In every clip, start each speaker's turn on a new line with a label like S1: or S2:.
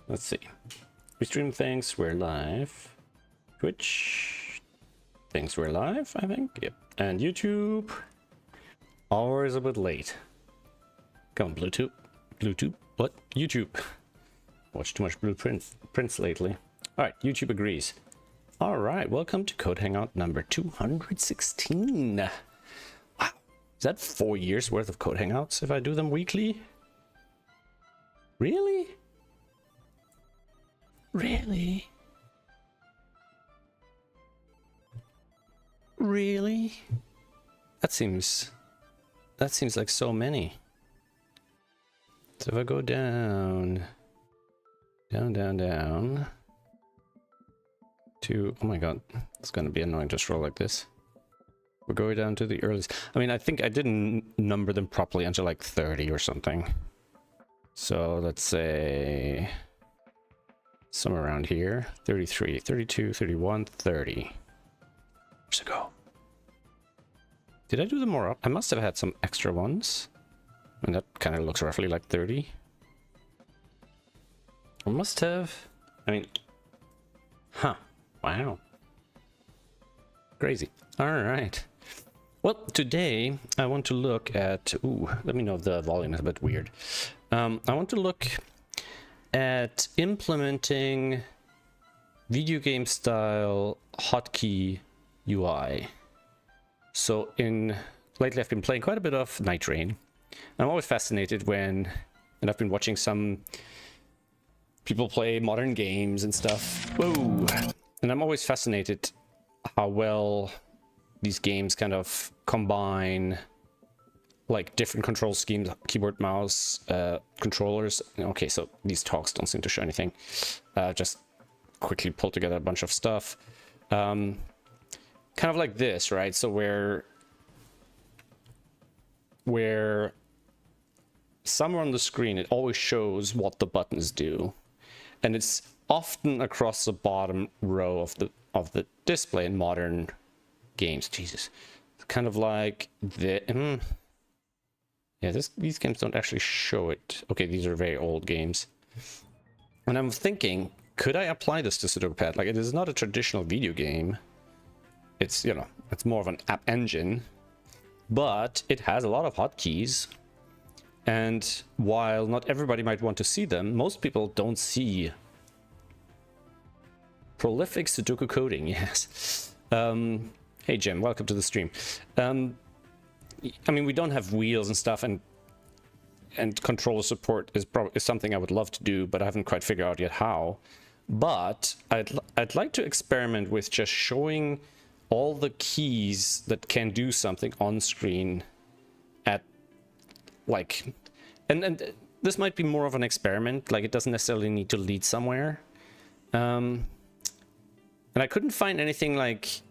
S1: Let's see. We stream things, we're live. Twitch, things we're live, I think. Yep. And YouTube, always a bit late. Come on, Bluetooth. Bluetooth? What? YouTube. Watched too much Prince lately. Alright, YouTube agrees. Alright, welcome to Code Hangout number 216. Wow. Is that 4 years worth of Code Hangouts if I do them weekly? Really? Really? Really? That seems like so many. So if I go down to, oh my god, it's gonna be annoying to scroll like this. We're going down to the earliest. I mean, I think I didn't number them properly until like 30 or something. So let's say somewhere around here. 33, 32, 31, 30. Where's it go? Did I do them more up? I must have had some extra ones. And that kind of looks roughly like 30. I must have. I mean, huh. Wow. Crazy. All right. Well, today I want to look at, ooh, let me know if the volume is a bit weird. I want to look at implementing video game style hotkey UI. So lately I've been playing quite a bit of Night Rain. I'm always fascinated and I've been watching some people play modern games and stuff. Whoa! And I'm always fascinated how well these games kind of combine like different control schemes, keyboard, mouse, controllers. Okay, so these talks don't seem to show anything. Just quickly pull together a bunch of stuff. Kind of like this, right? So where somewhere on the screen it always shows what the buttons do, and it's often across the bottom row of the display in modern games. Jesus, it's kind of like the yeah, these games don't actually show it. Okay, these are very old games, and I'm thinking, could I apply this to Pseudopad? Like, it is not a traditional video game. It's, you know, it's more of an app engine, but it has a lot of hotkeys. And while not everybody might want to see them, most people don't see prolific Sudoku coding. Yes. Hey Jim, welcome to the stream. I mean, we don't have wheels and stuff, and controller support is something I would love to do, but I haven't quite figured out yet how. But I'd like to experiment with just showing all the keys that can do something on screen at like, and this might be more of an experiment. Like, it doesn't necessarily need to lead somewhere. And I couldn't find anything like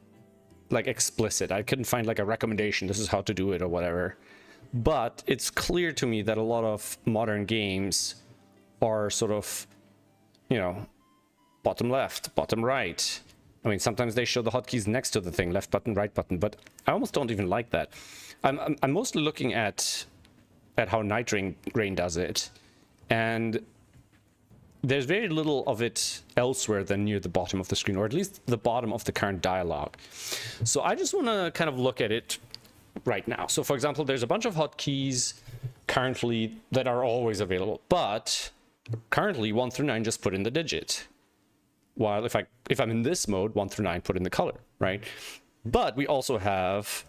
S1: explicit. I couldn't find like a recommendation, this is how to do it or whatever. But it's clear to me that a lot of modern games are sort of, you know, bottom left, bottom right. I mean, sometimes they show the hotkeys next to the thing, left button, right button, but I almost don't even like that. I'm mostly looking at how Night Rain does it, and there's very little of it elsewhere than near the bottom of the screen, or at least the bottom of the current dialogue. So I just want to kind of look at it right now. So for example, there's a bunch of hotkeys currently that are always available, but currently 1 through 9 just put in the digit. While if I'm in this mode, 1 through 9 put in the color, right? But we also have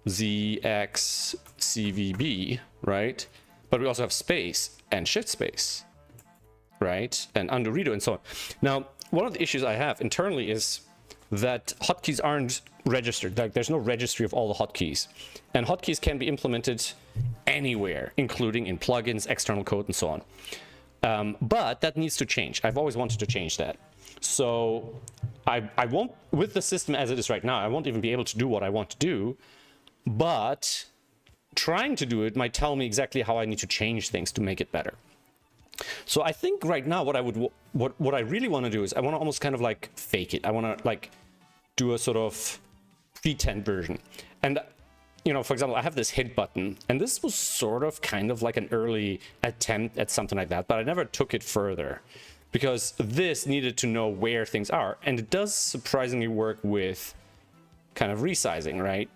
S1: ZX, CVB, right? But we also have space and shift space, right? And undo, redo, and so on. Now, one of the issues I have internally is that hotkeys aren't registered. Like, there's no registry of all the hotkeys. And hotkeys can be implemented anywhere, including in plugins, external code, and so on. But that needs to change. I've always wanted to change that. So I won't, with the system as it is right now, I won't even be able to do what I want to do, but trying to do it might tell me exactly how I need to change things to make it better. So I think right now what I really want to do is I want to almost kind of like fake it. I want to like do a sort of pretend version. And, you know, for example, I have this hit button, and this was sort of kind of like an early attempt at something like that, but I never took it further. because this needed to know where things are, and it does surprisingly work with kind of resizing, right?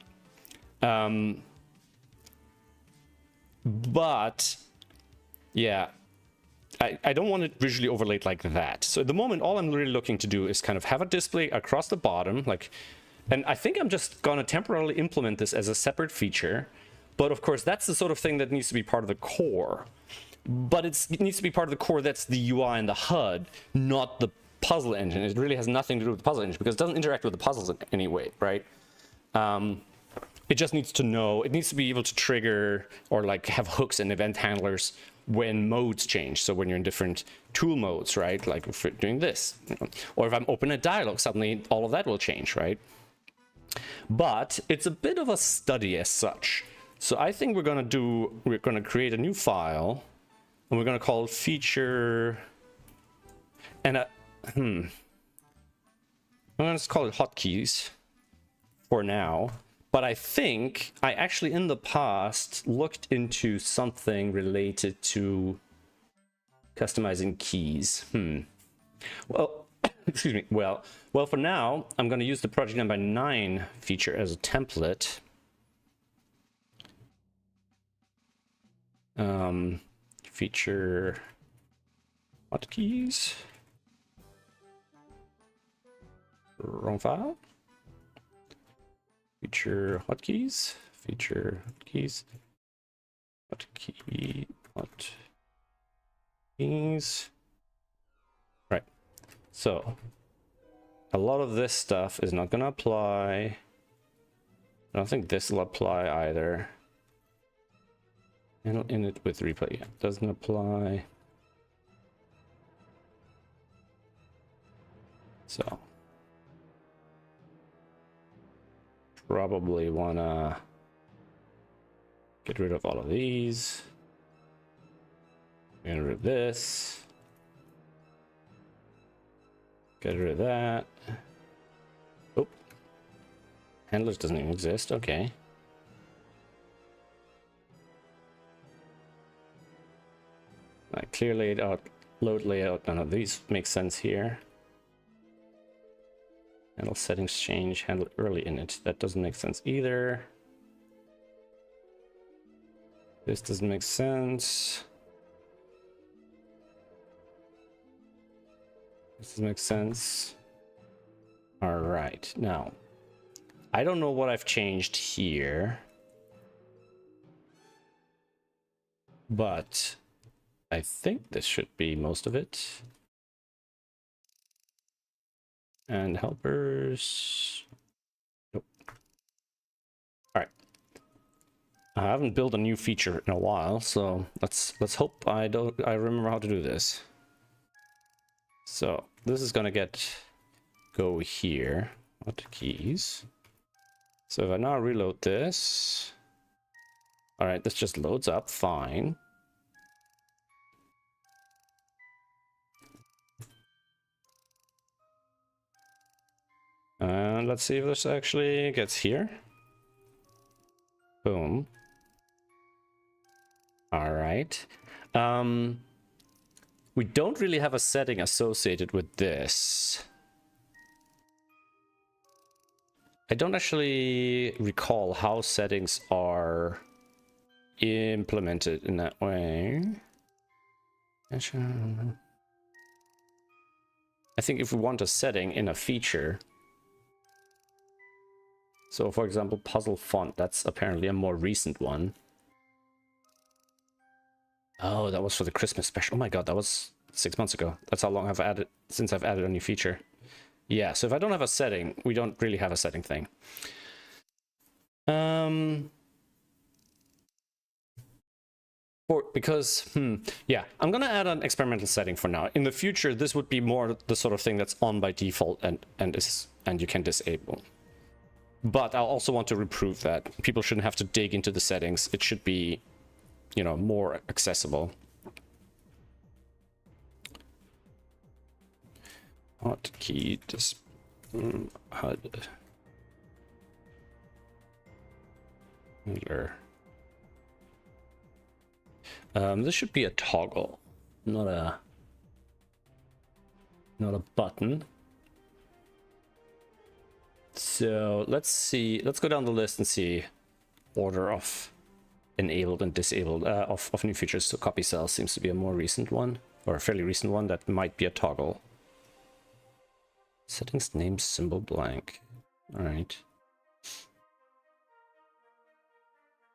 S1: But yeah, I don't want it visually overlaid like that. So at the moment, all I'm really looking to do is kind of have a display across the bottom, like, and I think I'm just gonna temporarily implement this as a separate feature. But of course, that's the sort of thing that needs to be part of the core. But it needs to be part of the core that's the UI and the HUD, not the puzzle engine. It really has nothing to do with the puzzle engine because it doesn't interact with the puzzles in any way, right? It just needs to know, it needs to be able to trigger or like have hooks and event handlers when modes change. So when you're in different tool modes, right? Like if we're doing this, you know, or if I'm opening a dialogue, suddenly all of that will change, right? But it's a bit of a study as such. So I think we're gonna create a new file and we're gonna call it feature, and I'm gonna just call it Hotkeys for now. But I think I actually in the past looked into something related to customizing keys. Well, excuse me. Well, for now, I'm going to use the project number 9 feature as a template. Feature hotkeys. Wrong file. Feature hotkeys. Feature hotkeys. Hotkeys. Right. So a lot of this stuff is not going to apply. I don't think this will apply either. And in it with replay, yeah, doesn't apply. So probably wanna get rid of all of these. Get rid of this. Get rid of that. Oh, handlers doesn't even exist. Okay. Like clear layout, load layout. None of these make sense here. Handle settings change, handle early init. That doesn't make sense either. This doesn't make sense. This doesn't make sense. All right, now I don't know what I've changed here, but I think this should be most of it. And helpers. Nope. All right. I haven't built a new feature in a while, so let's hope I remember how to do this. So this is gonna go here. Hotkeys. So if I now reload this, all right, this just loads up fine. And let's see if this actually gets here. Boom. All right. We don't really have a setting associated with this. I don't actually recall how settings are implemented in that way. I think if we want a setting in a feature, so for example, puzzle font, that's apparently a more recent one. Oh, that was for the Christmas special. Oh my god, that was 6 months ago. That's how long I've added since I've added a new feature. Yeah, so if I don't have a setting, we don't really have a setting thing. Yeah, I'm gonna add an experimental setting for now. In the future, this would be more the sort of thing that's on by default and you can disable. But I'll also want to reprove that people shouldn't have to dig into the settings. It should be, you know, more accessible. Hotkey HUD. This should be a toggle, not a not a button. So let's see, let's go down the list and see order of enabled and disabled of new features. So copy cells seems to be a more recent one, or a fairly recent one. That might be a toggle. Settings name symbol blank. All right.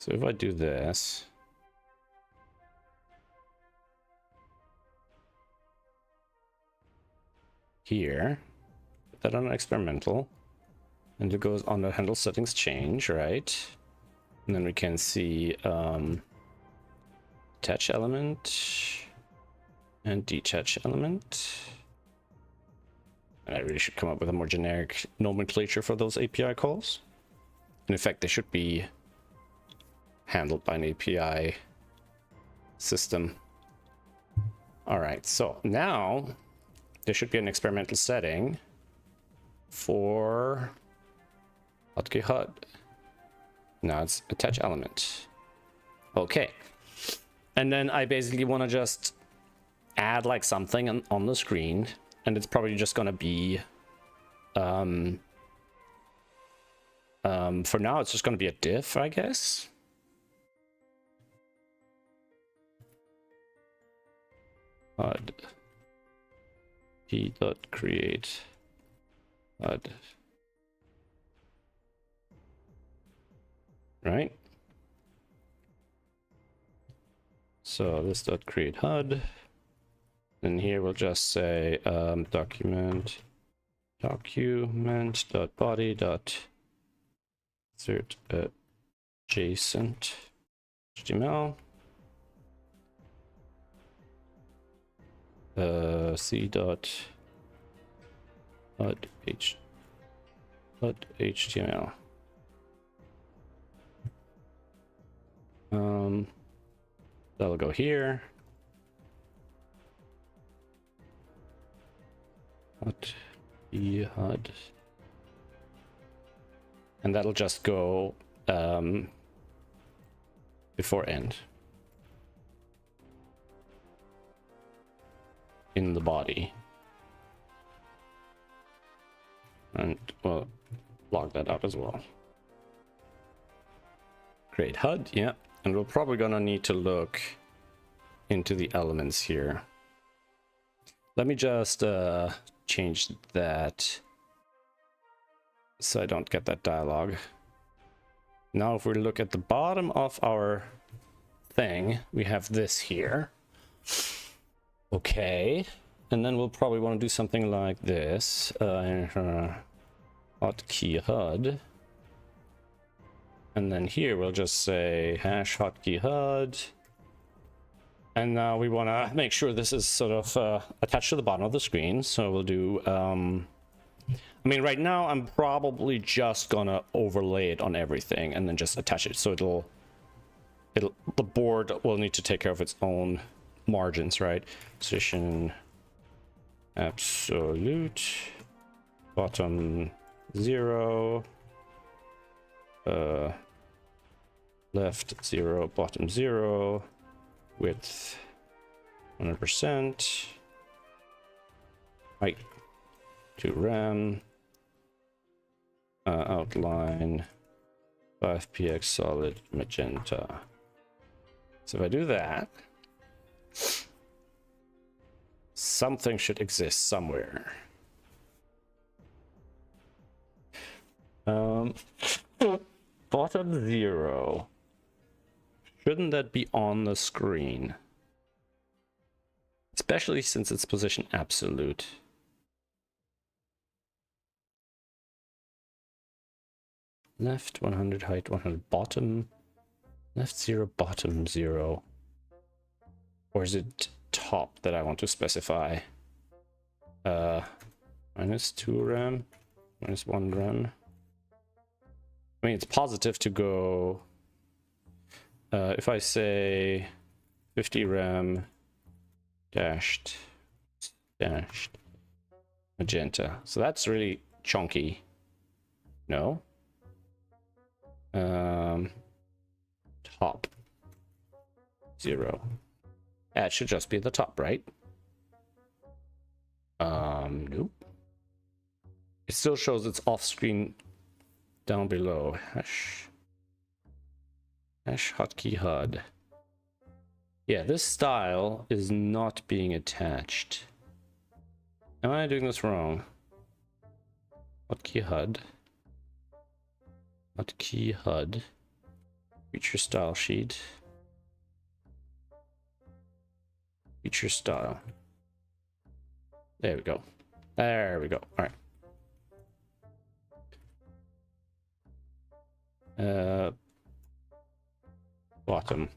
S1: So if I do this, here, put that on an experimental, and it goes on the handle settings change, right? And then we can see attach element and detach element. And I really should come up with a more generic nomenclature for those API calls. And in fact, they should be handled by an API system. All right, so now there should be an experimental setting for hotkey HUD. Now it's attach element. Okay. And then I basically want to just add like something on the screen, and it's probably just going to be for now it's just going to be a div, I guess. HUD p.create HUD. Right? So this dot create HUD. And here we'll just say document dot body dot insert adjacent HTML c dot HUD HTML. That'll go here. HUD. And that'll just go before end in the body. And we'll log that out as well. Create HUD, yeah. And we're probably gonna need to look into the elements here. Let me just change that so I don't get that dialog. Now if we look at the bottom of our thing, we have this here. Okay, and then we'll probably want to do something like this. Hotkey HUD. And then here we'll just say hash hotkey HUD. And now we want to make sure this is sort of attached to the bottom of the screen. So we'll do, I mean, right now I'm probably just gonna overlay it on everything and then just attach it. So the board will need to take care of its own margins, right? Position absolute, bottom 0, left 0, bottom 0, width 100%, height to RAM, outline 5px solid magenta. So if I do that, something should exist somewhere. Bottom 0. Shouldn't that be on the screen? Especially since it's position absolute. Left 100, height 100, bottom. Left 0, bottom 0. Or is it top that I want to specify? Minus 2 RAM, minus 1 RAM. I mean, it's positive to go, if I say 50 RAM dashed magenta. So that's really chunky. No. Top 0. It should just be the top, right? Nope. It still shows it's off screen down below. Hash hotkey HUD. Yeah, this style is not being attached. Am I doing this wrong? Hotkey HUD. Hotkey HUD. Feature style sheet. Feature style. There we go. There we go. All right. Bottom.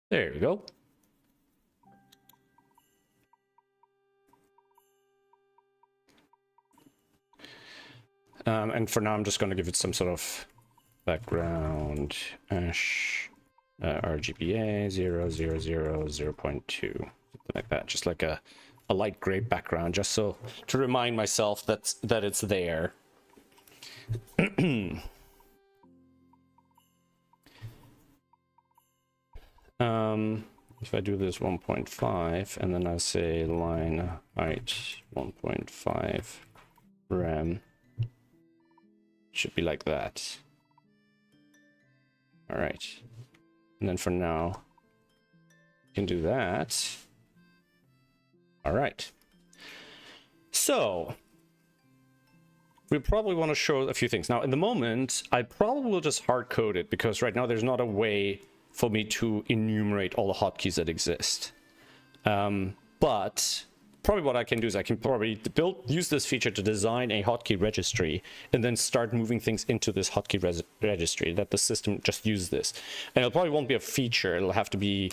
S1: There we go. And for now, I'm just going to give it some sort of background ash RGBA 000 0.2, something like that. Just like a light gray background, just so to remind myself that it's there. If I do this 1.5 and then I say line height 1.5 rem, should be like that. All right, and then for now you can do that. All right, so we probably want to show a few things now. In the moment, I probably will just hard code it because right now there's not a way for me to enumerate all the hotkeys that exist. But probably what I can do is I can probably use this feature to design a hotkey registry and then start moving things into this hotkey registry that the system just use this. And it probably won't be a feature. It'll have to be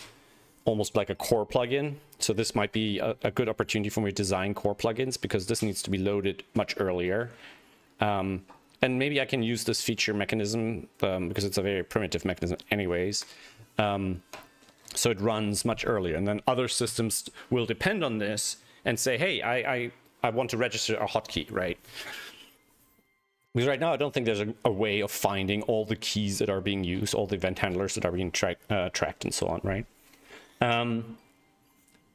S1: almost like a core plugin. So this might be a good opportunity for me to design core plugins because this needs to be loaded much earlier. And maybe I can use this feature mechanism because it's a very primitive mechanism anyways. So it runs much earlier, and then other systems will depend on this and say, hey, I want to register a hotkey, right? Because right now I don't think there's a way of finding all the keys that are being used, all the event handlers that are being tracked and so on, right?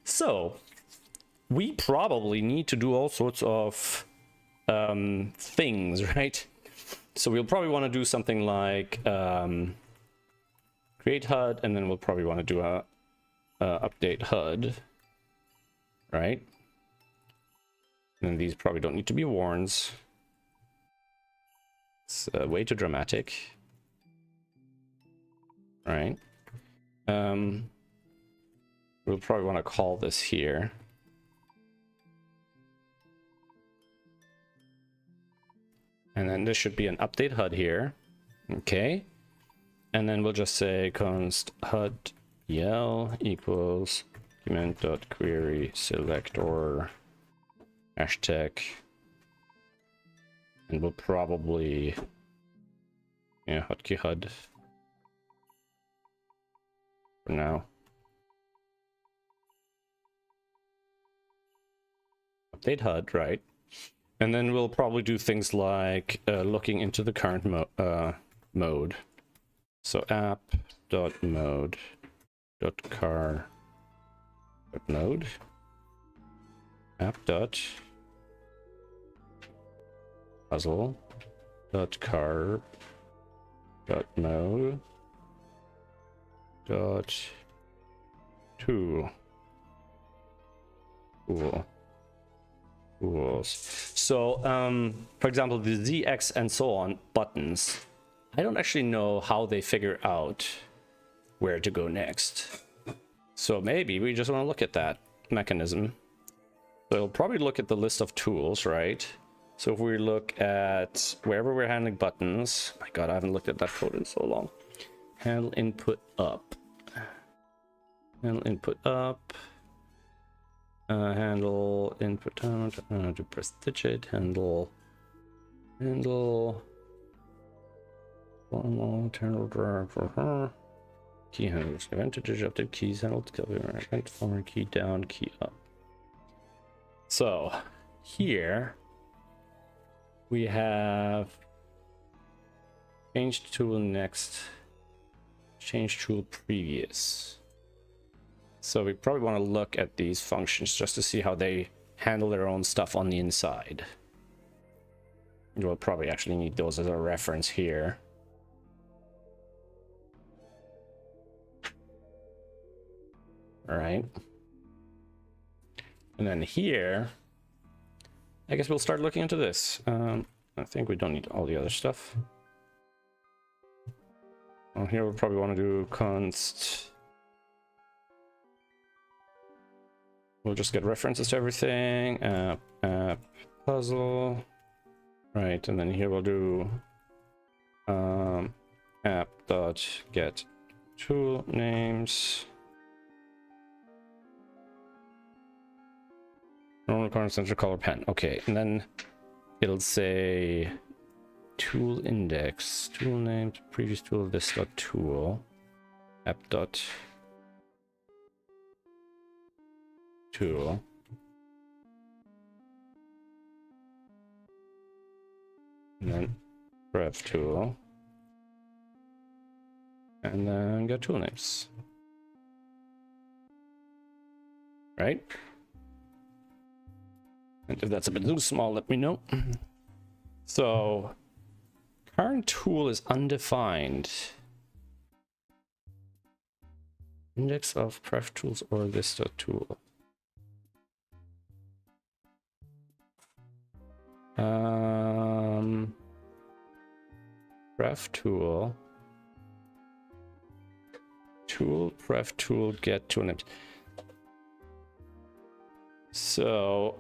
S1: So we probably need to do all sorts of things, right? So we'll probably want to do something like create HUD, and then we'll probably want to do a update HUD, right? And these probably don't need to be warns. It's way too dramatic, right? We'll probably want to call this here. And then this should be an update HUD here. Okay. And then we'll just say const HUD yell equals document.query selector hashtag. And we'll probably, yeah, hotkey HUD for now. Update HUD, right? And then we'll probably do things like looking into the current mode. So app.mode.car.mode app.puzzle.car.mode.tool. Cool. So for example, the Z, X, and so on buttons, I don't actually know how they figure out where to go next. So maybe we just want to look at that mechanism. So we'll probably look at the list of tools, right? So if we look at wherever we're handling buttons, my god, I haven't looked at that code in so long. Handle input up. Handle input up. Handle input down to press digit, handle internal driver key handles, event to digit update keys, handle event former key down, key up. So here we have change tool next, change tool previous. So we probably want to look at these functions just to see how they handle their own stuff on the inside. We'll probably actually need those as a reference here. All right. And then here, I guess we'll start looking into this. I think we don't need all the other stuff. Well, here we'll probably want to do const. We'll just get references to everything. App puzzle. Right, and then here we'll do app.get tool names. Normal corner center color pen. Okay, and then it'll say tool index, tool name, previous tool, this dot tool, app dot tool. And then ref tool. And then get tool names. Right? And if that's a bit too small, let me know. So, current tool is undefined. Index of pref tools or this dot tool. Pref tool. Tool, pref tool, get tool names. So,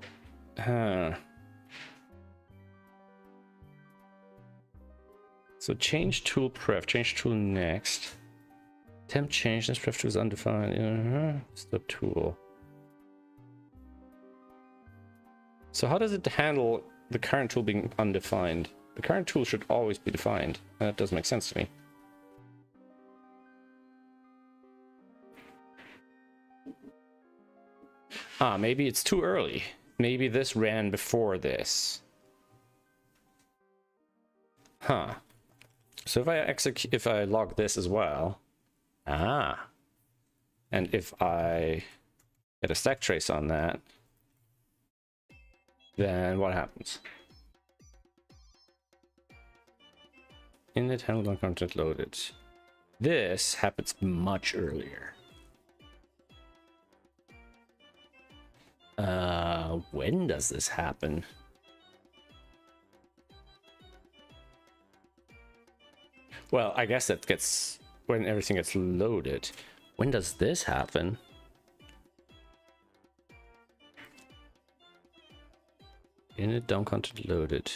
S1: so change tool pref, change tool next. Temp change, this pref tool is undefined. It's the tool. So how does it handle the current tool being undefined? The current tool should always be defined. That doesn't make sense to me. Ah, maybe it's too early. Maybe this ran before this. Huh. So if I log this as well. Ah. And if I get a stack trace on that, then what happens? Init handle on content loaded. This happens much earlier. When does this happen? Well, I guess that gets when everything gets loaded. When does this happen? Init down content loaded.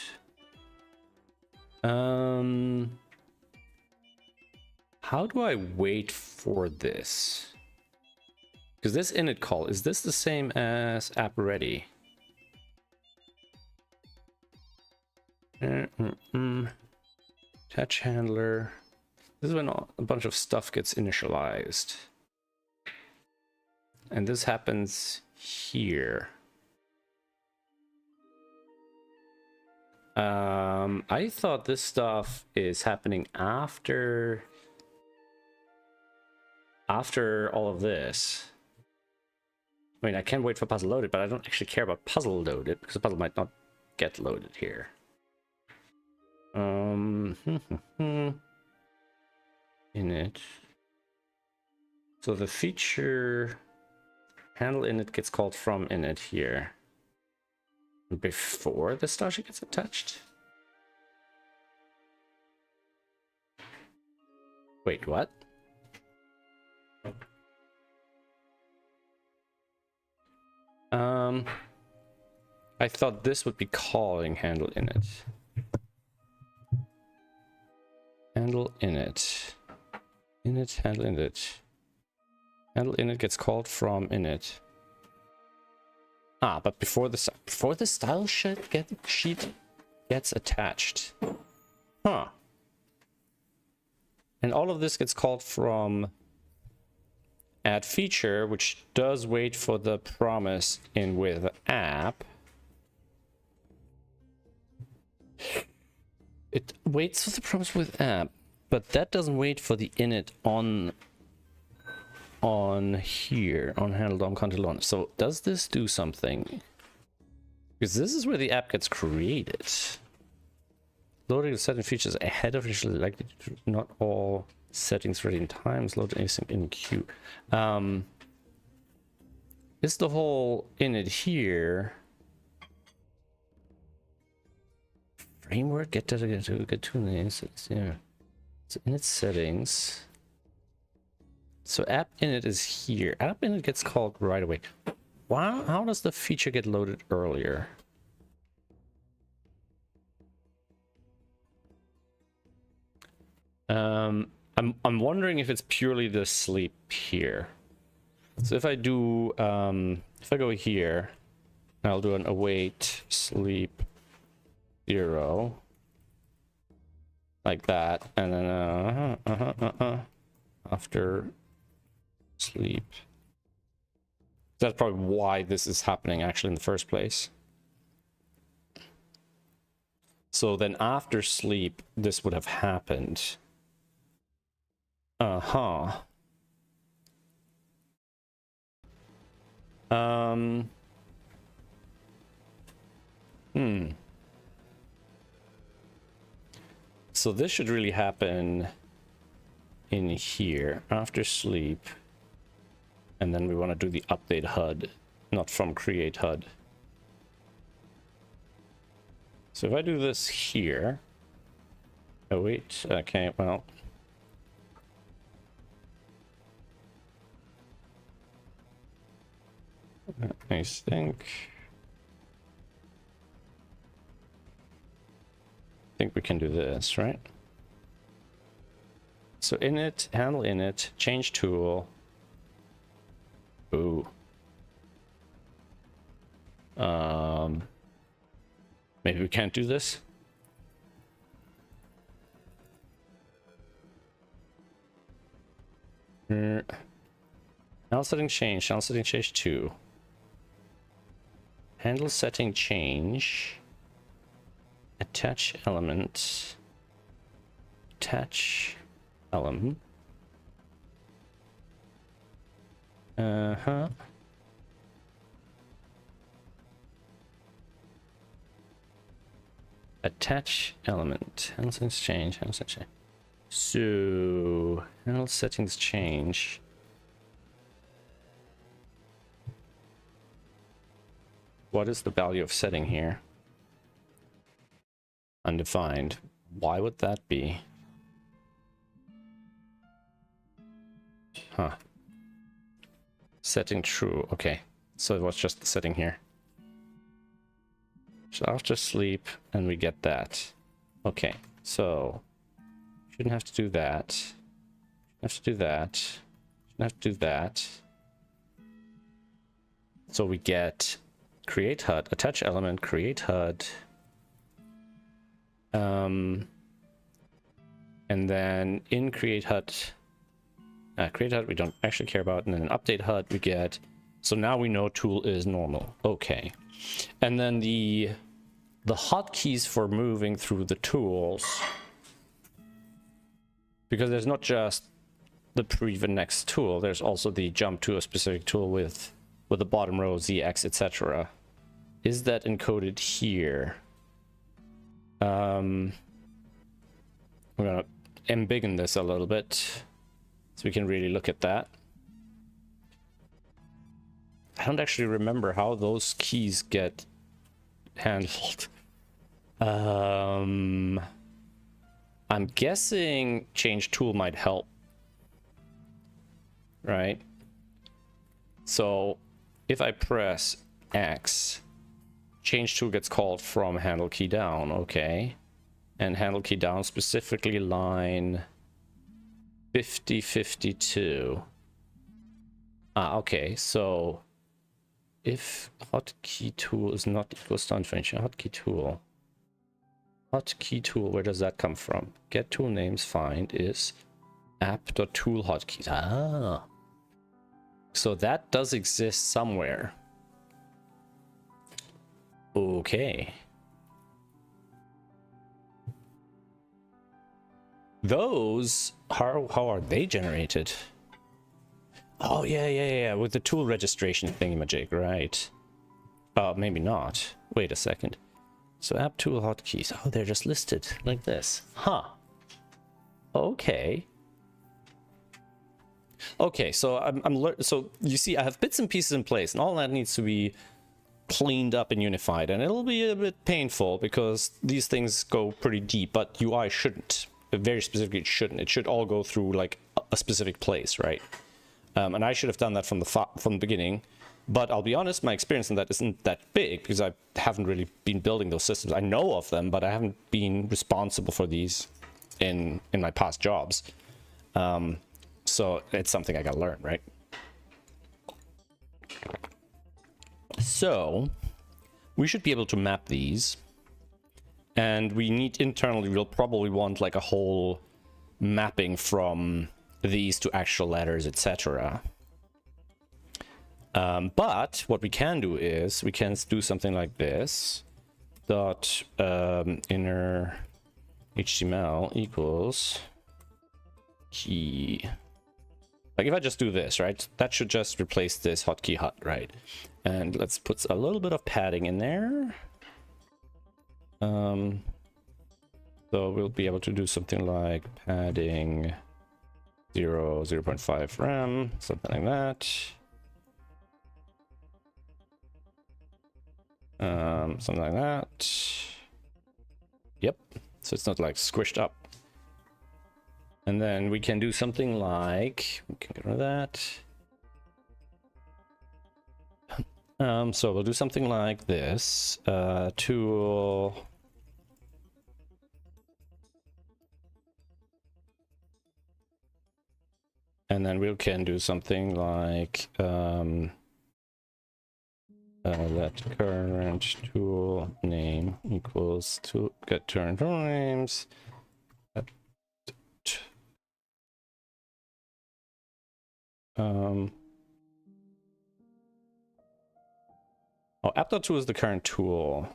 S1: How do I wait for this? Because this init call, is this the same as app ready? Attach handler. This is when a bunch of stuff gets initialized. And this happens here. I thought this stuff is happening after all of this. I mean, I can wait for puzzle loaded, but I don't actually care about puzzle loaded because the puzzle might not get loaded here. Init. So the feature handle init gets called from init here before the star sheet gets attached. Wait, what? I thought this would be calling handle init. Handle init. Init, handle init. Handle init gets called from init. Ah, but before the style sheet gets attached. Huh. And all of this gets called from add feature, which does wait for the promise in with app. It waits for the promise with app, but that doesn't wait for the init on on here on handle DOM content launcher. So does this do something? Because this is where the app gets created. Loading certain features ahead of initially likely to not all settings ready in times. Load async in queue. Is the whole init here? Framework get to names. Yeah. So init settings. So app init is here. App init gets called right away. Wow, how does the feature get loaded earlier? I'm wondering if it's purely the sleep here. So if I do if I go here, I'll do an await sleep 0 like that, and then after sleep. That's probably why this is happening actually in the first place. So then after sleep, this would have happened. So this should really happen in here after sleep. And then we want to do the update HUD, not from create HUD. So if I do this here, oh wait, okay, well. I think we can do this, right? So init, handle init, change tool. Ooh. Maybe we can't do this. Handle setting change, handle setting change 2. Handle setting change. Attach element. Attach element. Attach element. Handle settings change. Handle settings change. So handle settings change. What is the value of setting here? Undefined. Why would that be? Huh. Setting true. Okay. So it was just the setting here. So after sleep, and we get that. Okay. So shouldn't have to do that. Shouldn't have to do that. Shouldn't have to do that. So we get create HUD, attach element, create HUD. And then in create HUD we don't actually care about, and then update HUD we get. So now we know tool is normal. Okay. And then the hotkeys for moving through the tools, because there's not just the previous next tool, there's also the jump to a specific tool with the bottom row, ZX, etc. Is that encoded here? I'm gonna embiggen this a little bit so we can really look at that. I don't actually remember how those keys get handled. I'm guessing change tool might help, right? So if I press X, change tool gets called from handle key down. Okay. And handle key down, specifically line 5052. Okay. So if hotkey tool is not equals to unfinished, hotkey tool, where does that come from? Get tool names find is app.tool hotkeys. Ah. So that does exist somewhere. Okay. Those, how are they generated? Oh, yeah, with the tool registration thingamajig, right. Maybe not. Wait a second. So app tool hotkeys. Oh, they're just listed like this. Huh. Okay. Okay, so so you see I have bits and pieces in place, and all that needs to be cleaned up and unified, and it'll be a bit painful because these things go pretty deep, but UI shouldn't. Very specifically, it shouldn't. It should all go through like a specific place, right? And I should have done that from the beginning. But I'll be honest, my experience in that isn't that big because I haven't really been building those systems. I know of them, but I haven't been responsible for these in my past jobs. So it's something I gotta learn, right? So we should be able to map these. And we need internally, we'll probably want like a whole mapping from these to actual letters, etc. But what we can do is we can do something like this. Dot inner HTML equals key. Like if I just do this, right? That should just replace this hotkey HUD, right? And let's put a little bit of padding in there. So we'll be able to do something like padding 0.5 rem, something like that. Something like that. Yep. So it's not like squished up. And then we can do something like, we can get rid of that. So we'll do something like this. Tool. And then we can do something like let current tool name equals to get current tool names. Oh, app.tool is the current tool.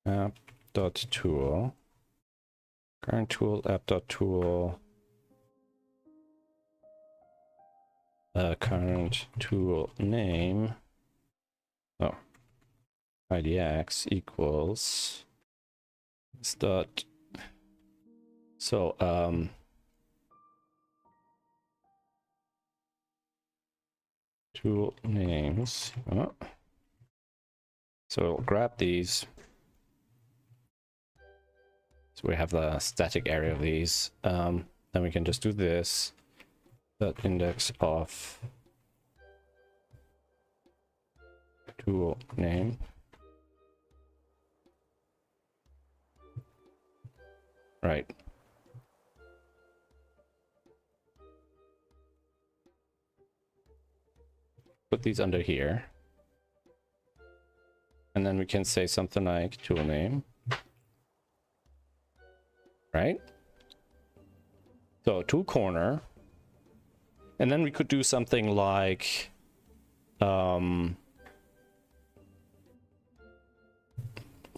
S1: App.tool. Current tool, app.tool. Current tool name. Oh, IDX equals dot. So tool names. Oh. So we'll grab these. So we have the static area of these. Then we can just do this. That index of tool name. Right. Put these under here. And then we can say something like tool name. Right? So tool corner. And then we could do something like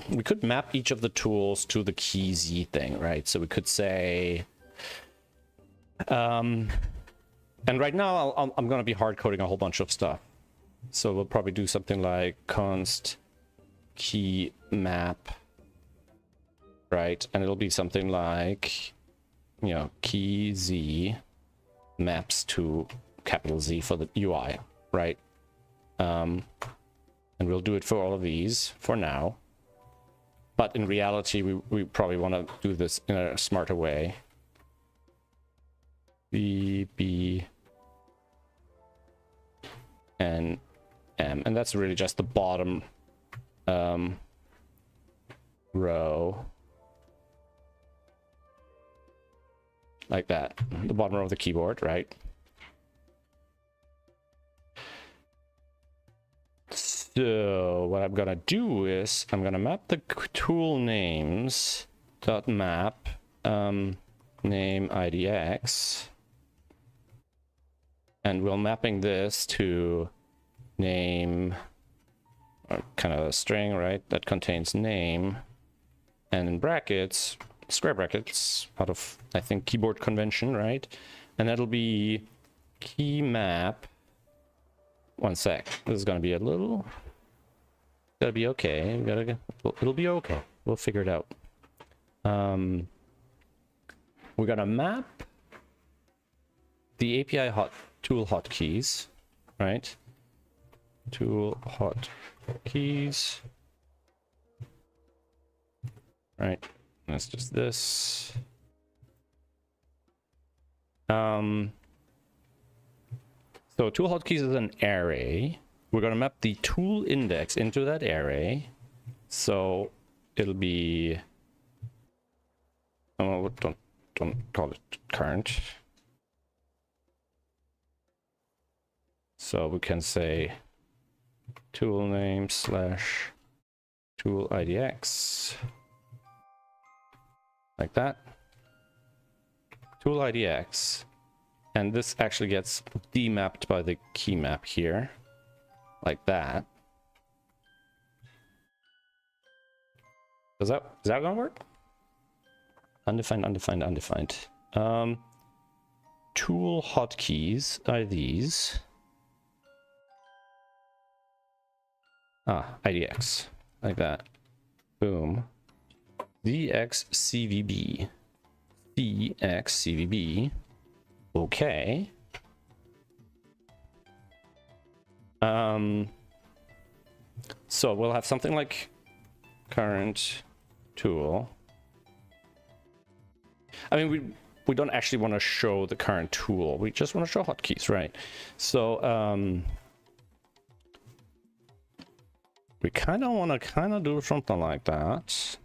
S1: we could map each of the tools to the key Z thing, right? So we could say and right now I'm going to be hard coding a whole bunch of stuff. So we'll probably do something like const key map, right? And it'll be something like, you know, key Z maps to capital Z for the UI, right? And we'll do it for all of these for now. But in reality, we probably want to do this in a smarter way. B, N, M. And that's really just the bottom row. Like that. The bottom row of the keyboard, right? So what I'm gonna do is I'm gonna map the tool names dot map name IDX, and we're mapping this to name, or kind of a string, right, that contains name, and in brackets, square brackets, out of I think keyboard convention, right, and that'll be key map. One sec. This is gonna be a little. Gotta be okay. It'll be okay. We'll figure it out. We're gonna map the API tool hotkeys, right? Tool hotkeys. Right. That's just this. So tool hotkeys is an array. We're gonna map the tool index into that array. So it'll be, oh, don't call it current. So we can say tool name slash tool idx, like that. Tool idx, and this actually gets demapped by the key map here, like that. Is that gonna work? Undefined, undefined, undefined. Tool hotkeys are these. IDX, like that. Boom. DXCVB. DXCVB. Okay. So we'll have something like current tool. I mean, we don't actually want to show the current tool. We just want to show hotkeys, right? So we kind of want to do something like that,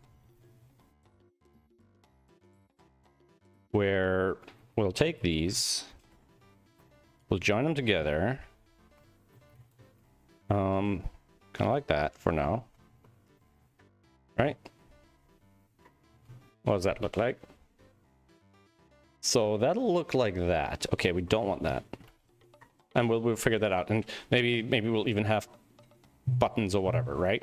S1: where we'll take these, we'll join them together, kind of like that for now, right? What does that look like? So that'll look like that. Okay, we don't want that, and we'll figure that out, and maybe we'll even have buttons or whatever, right?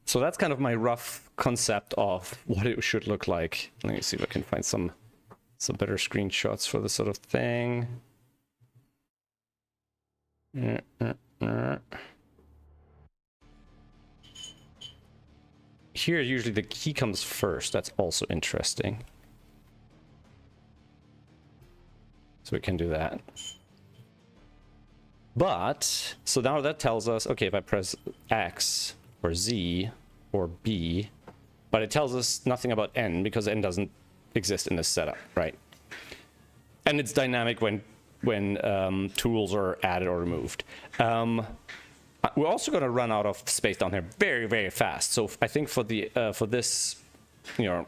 S1: So that's kind of my rough concept of what it should look like. Let me see if I can find some better screenshots for this sort of thing. Here, usually the key comes first. That's also interesting. So we can do that. But, so now that tells us, okay, if I press X or Z or B, but it tells us nothing about N because N doesn't exist in this setup, right? And it's dynamic when tools are added or removed. We're also going to run out of space down here very, very fast. So I think for the for this,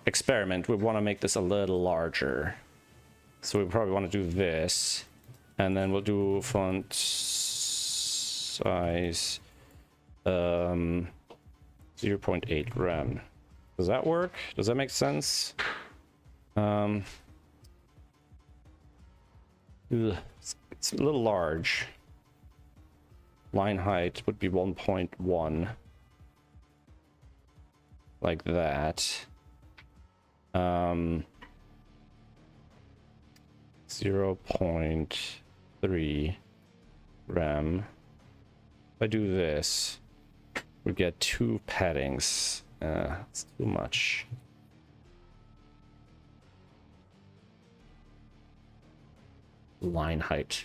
S1: experiment, we want to make this a little larger. So we probably want to do this, and then we'll do font size 0.8 rem. Does that work? Does that make sense? It's a little large. Line height would be 1.1, like that. 0.3 rem. If I do this, we get 2 paddings. It's too much. Line height.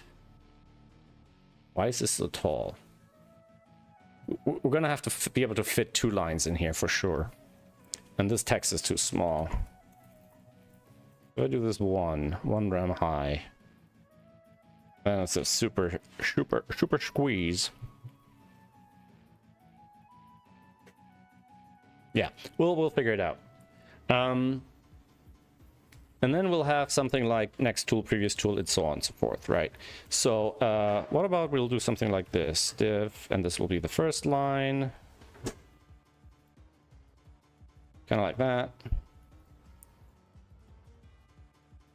S1: Why is this so tall? We're gonna have to be able to fit 2 lines in here for sure. And this text is too small. If I do this one rem high, and it's a super squeeze. Yeah, we'll figure it out. And then we'll have something like next tool, previous tool, and so on and so forth, right? So what about we'll do something like this, div, and this will be the first line. Kind of like that.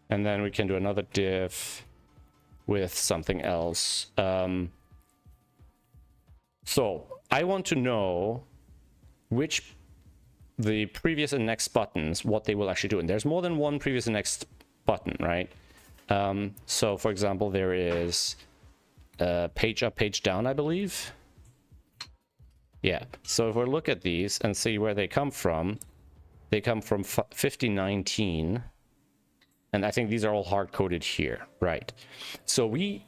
S1: And then we can do another div with something else. So I want to know which the previous and next buttons, what they will actually do. And there's more than one previous and next button, right? So for example, there is page up, page down, I believe. Yeah, so if we look at these and see where they come from 5019. And I think these are all hard-coded here, right? So we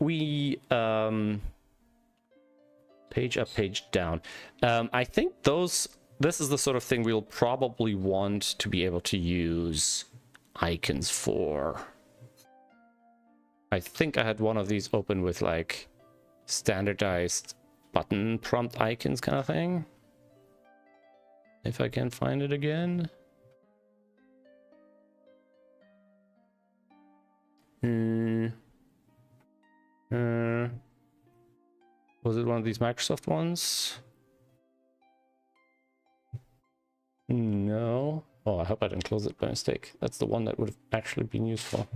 S1: page up, page down. I think this is the sort of thing we'll probably want to be able to use icons for. I think I had one of these open with like standardized button prompt icons kind of thing. If I can find it again. Was it one of these Microsoft ones? No. Oh, I hope I didn't close it by mistake. That's the one that would have actually been useful.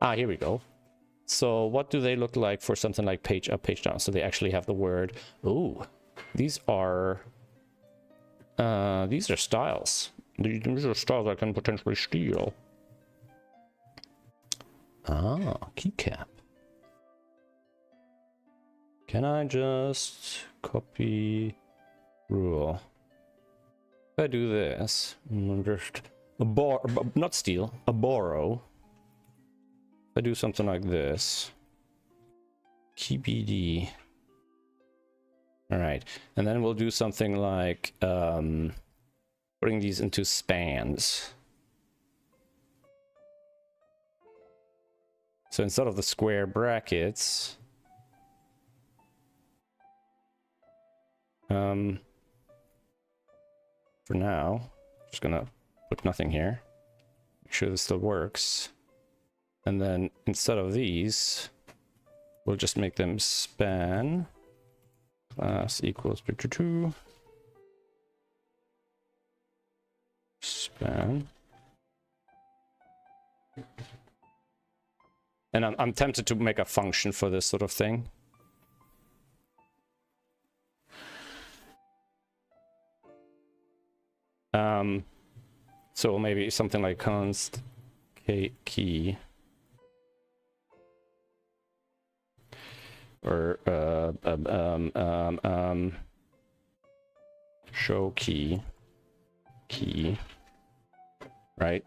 S1: Ah, here we go. So what do they look like for something like page up, page down? So they actually have the word. Ooh, these are styles. These are styles I can potentially steal. Ah, keycap. Can I just copy rule? If I do this, just not steal, borrow. If I do something like this, key BD. All right, and then we'll do something like putting these into spans. So instead of the square brackets, for now, I'm just gonna put nothing here. Make sure this still works. And then instead of these, we'll just make them span. Class equals picture 2. Span. And I'm tempted to make a function for this sort of thing. So maybe something like const key or show key, right?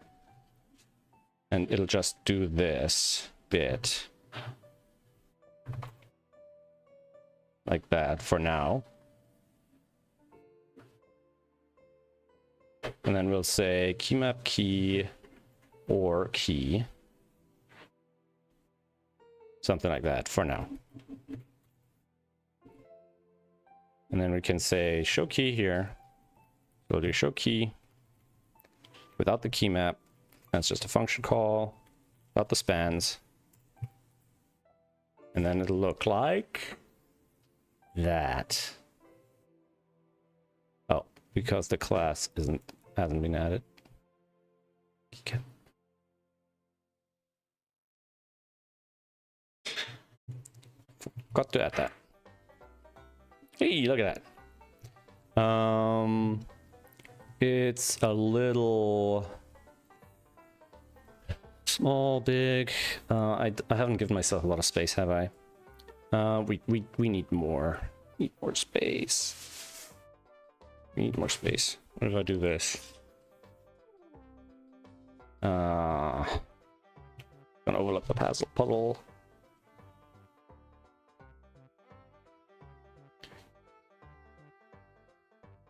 S1: And it'll just do this bit like that for now. And then we'll say keymap key or key. Something like that for now. And then we can say show key here. We'll do show key without the key map. That's just a function call without the spans. And then it'll look like that. Oh, because the class hasn't been added. Okay. Forgot to add that. Hey, look at that. It's a little small, big. I haven't given myself a lot of space, have I? We need more. Need more space. We need more space. What if I do this? Gonna overlap the puzzle.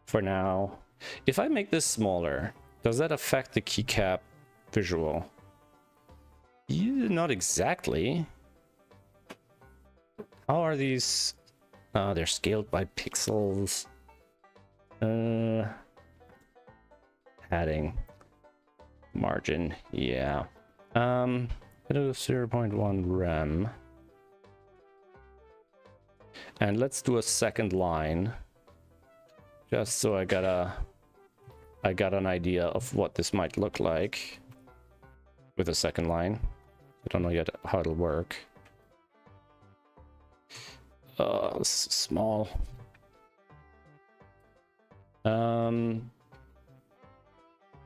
S1: For now. If I make this smaller, does that affect the keycap visual? Yeah, not exactly. How are these? They're scaled by pixels. Padding. Margin, yeah. It is 0.1 rem. And let's do a second line. Just so I got an idea of what this might look like with a second line. I don't know yet how it'll work. This is small.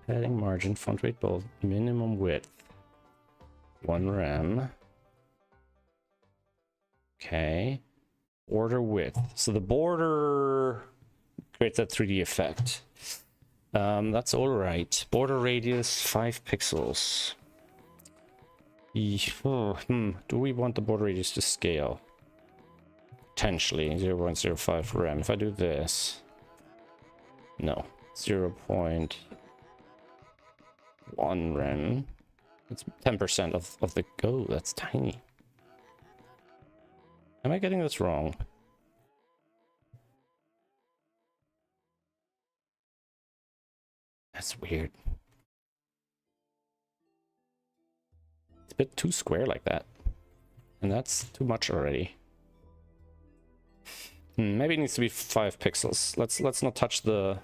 S1: Heading margin, font weight, bold, minimum width. 1 rem. Okay. Border width. So the border creates that 3D effect. That's all right. Border radius 5 pixels. Do we want the border radius to scale? Potentially 0.05 rem. If I do this, no, 0.1 rem. It's 10% of the. Oh, that's tiny. Am I getting this wrong? That's weird. It's a bit too square like that. And that's too much already. Maybe it needs to be 5 pixels. Let's not touch the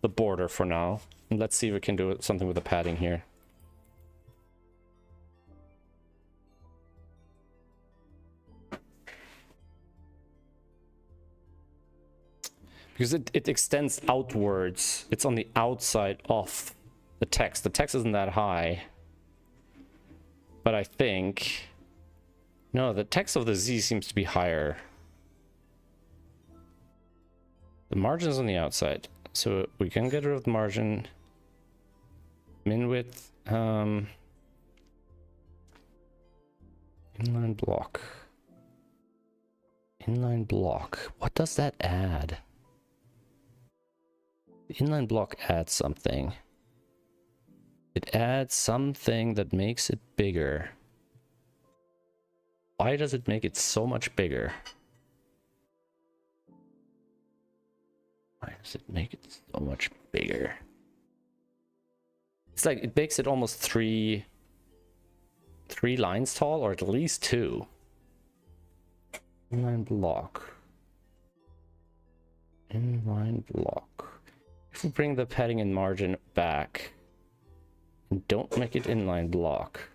S1: border for now. And let's see if we can do something with the padding here. Because it extends outwards. It's on the outside of the text. The text isn't that high. But I think... No, the text of the Z seems to be higher. The margin is on the outside. So we can get rid of the margin. Min width. Inline block. Inline block. What does that add? The inline block adds something. It adds something that makes it bigger. Why does it make it so much bigger? Why does it make it so much bigger? It's like it makes it almost three lines tall, or at least 2. Inline block. Inline block. If we bring the padding and margin back and don't make it inline block,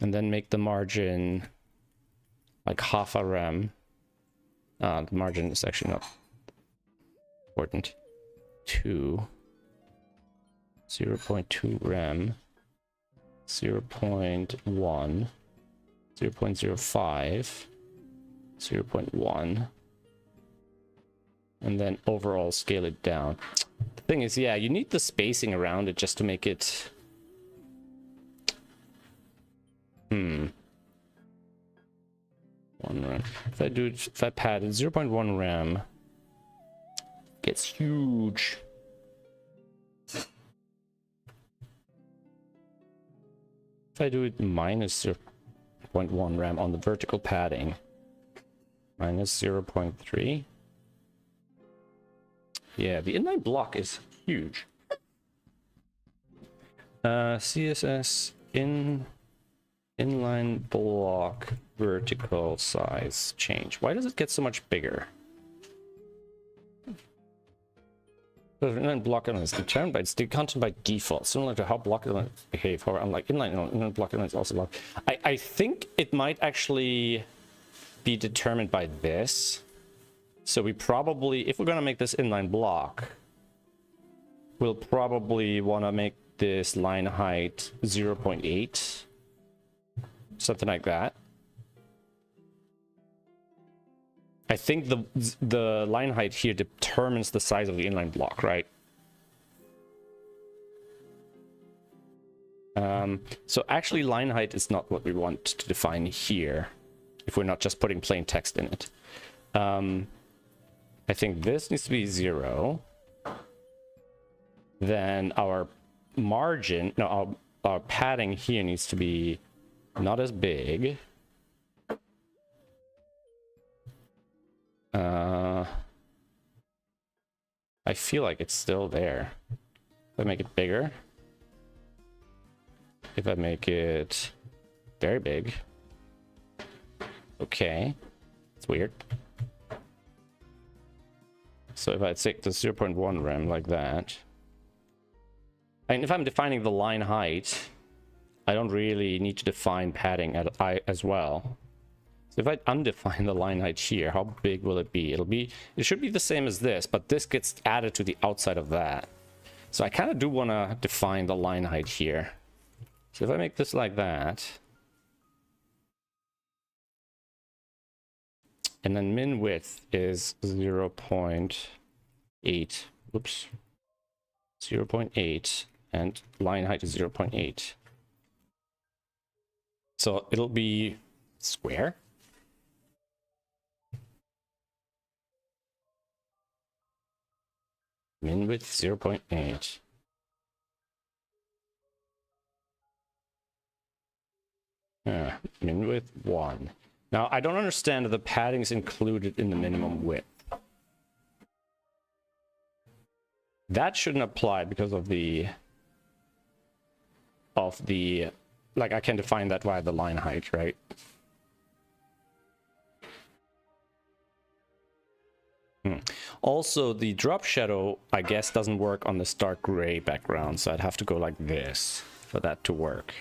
S1: and then make the margin like half a rem. The margin is actually not important. 0.2 rem, 0.1, 0.05, 0.1, and then overall scale it down. The thing is, yeah, you need the spacing around it just to make it... 1 rem. If I pad it 0.1 rem, gets huge. If I do it minus 0.1 rem on the vertical padding, minus 0.3. Yeah, the inline block is huge. CSS inline block vertical size change. Why does it get so much bigger? The inline block elements determined by its content by default, similar to how block elements behave. However, unlike inline block elements also block. I think it might actually be determined by this. So we probably, if we're gonna make this inline block, we'll probably want to make this line height 0.8, something like that. I think the line height here determines the size of the inline block, right? So actually line height is not what we want to define here, if we're not just putting plain text in it. I think this needs to be 0. Then our margin, no, our padding here needs to be not as big. I feel like it's still there. If I make it bigger, if I make it very big, okay, it's weird. So if I take the 0.1 rem like that, and if I'm defining the line height, I don't really need to define padding as well. So if I undefine the line height here, how big will it be? It should be the same as this, but this gets added to the outside of that. So I kind of do want to define the line height here. So if I make this like that, and then min width is 0.8, whoops, 0.8, and line height is 0.8. So it'll be square. Min width 0.8. Min width 1. Now, I don't understand the paddings included in the minimum width. That shouldn't apply because of the like I can define that via the line height, right? Also, the drop shadow, I guess, doesn't work on this dark gray background, so I'd have to go like this for that to work.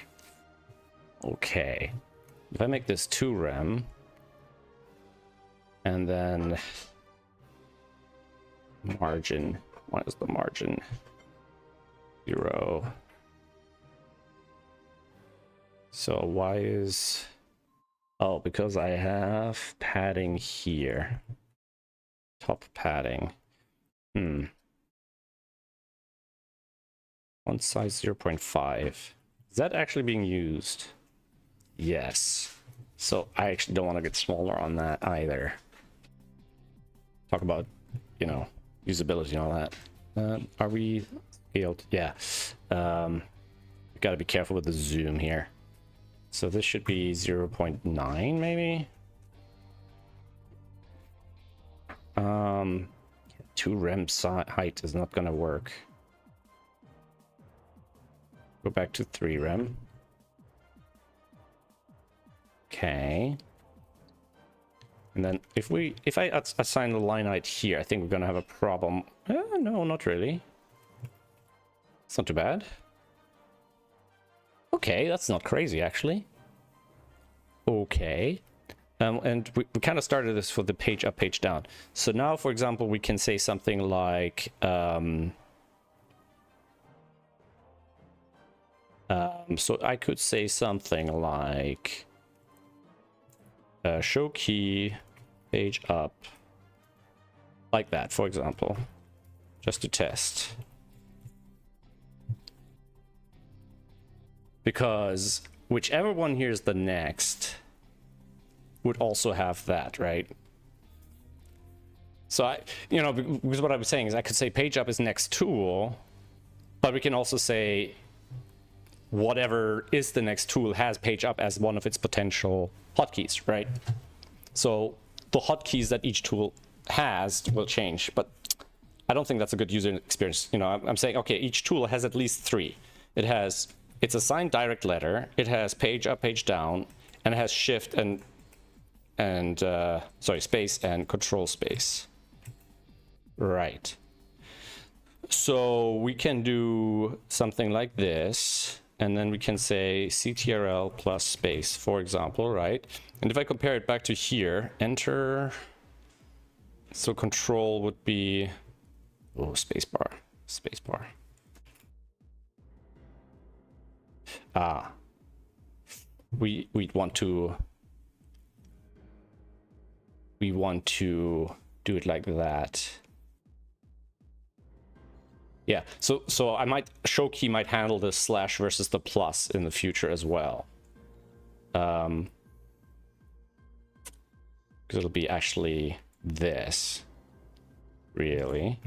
S1: Okay. If I make this 2 rem, and then margin, what is the margin? 0. So why is... Oh, because I have padding here. Top padding. Font size 0.5. Is that actually being used? Yes. So I actually don't want to get smaller on that either. Talk about, you know, usability and all that. Are we scaled? Yeah. Got to be careful with the zoom here. So this should be 0.9 maybe. 2 rem height is not gonna work. Go back to 3 rem. Okay. And then if I assign the line height here, I think we're gonna have a problem. No, not really. It's not too bad. Okay, that's not crazy actually. Okay. And we kind of started this for the page up, page down. So now, for example, we can say something like so I could say something like show key page up, like that, for example, just to test. Because whichever one here is the next would also have that, right? So I, you know, because what I was saying is I could say page up is next tool, but we can also say whatever is the next tool has page up as one of its potential hotkeys, right? So the hotkeys that each tool has will change, but I don't think that's a good user experience. You know, I'm saying, okay, each tool has at least 3. It's assigned direct letter, it has page up, page down, and it has shift and space and control space. Right. So we can do something like this, and then we can say CTRL plus space, for example, right? And if I compare it back to here, enter, so control would be, oh, spacebar. We want to do it like that. Yeah, so show key might handle the slash versus the plus in the future as well. Because it'll be actually this, really.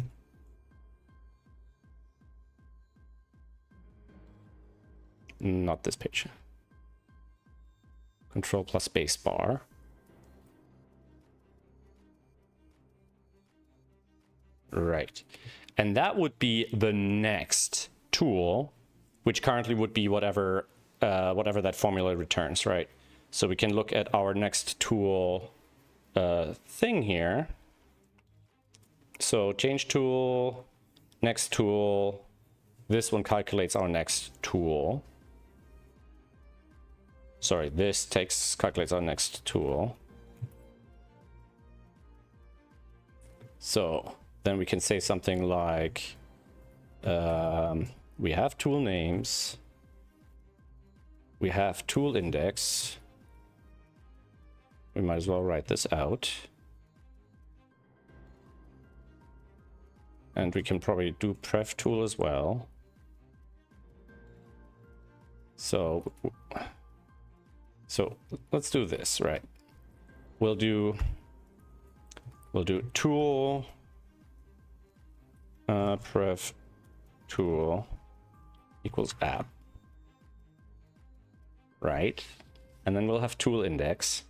S1: Not this page. Control plus space bar. Right. And that would be the next tool, which currently would be whatever that formula returns, right? So we can look at our next tool thing here. So change tool, next tool. This one calculates our next tool. Sorry, this calculates our next tool. So then we can say something like, we have tool names. we have tool index. We might as well write this out. And we can probably do pref tool as well. So let's do this, right? We'll do tool pref tool equals app, right? And then we'll have tool index.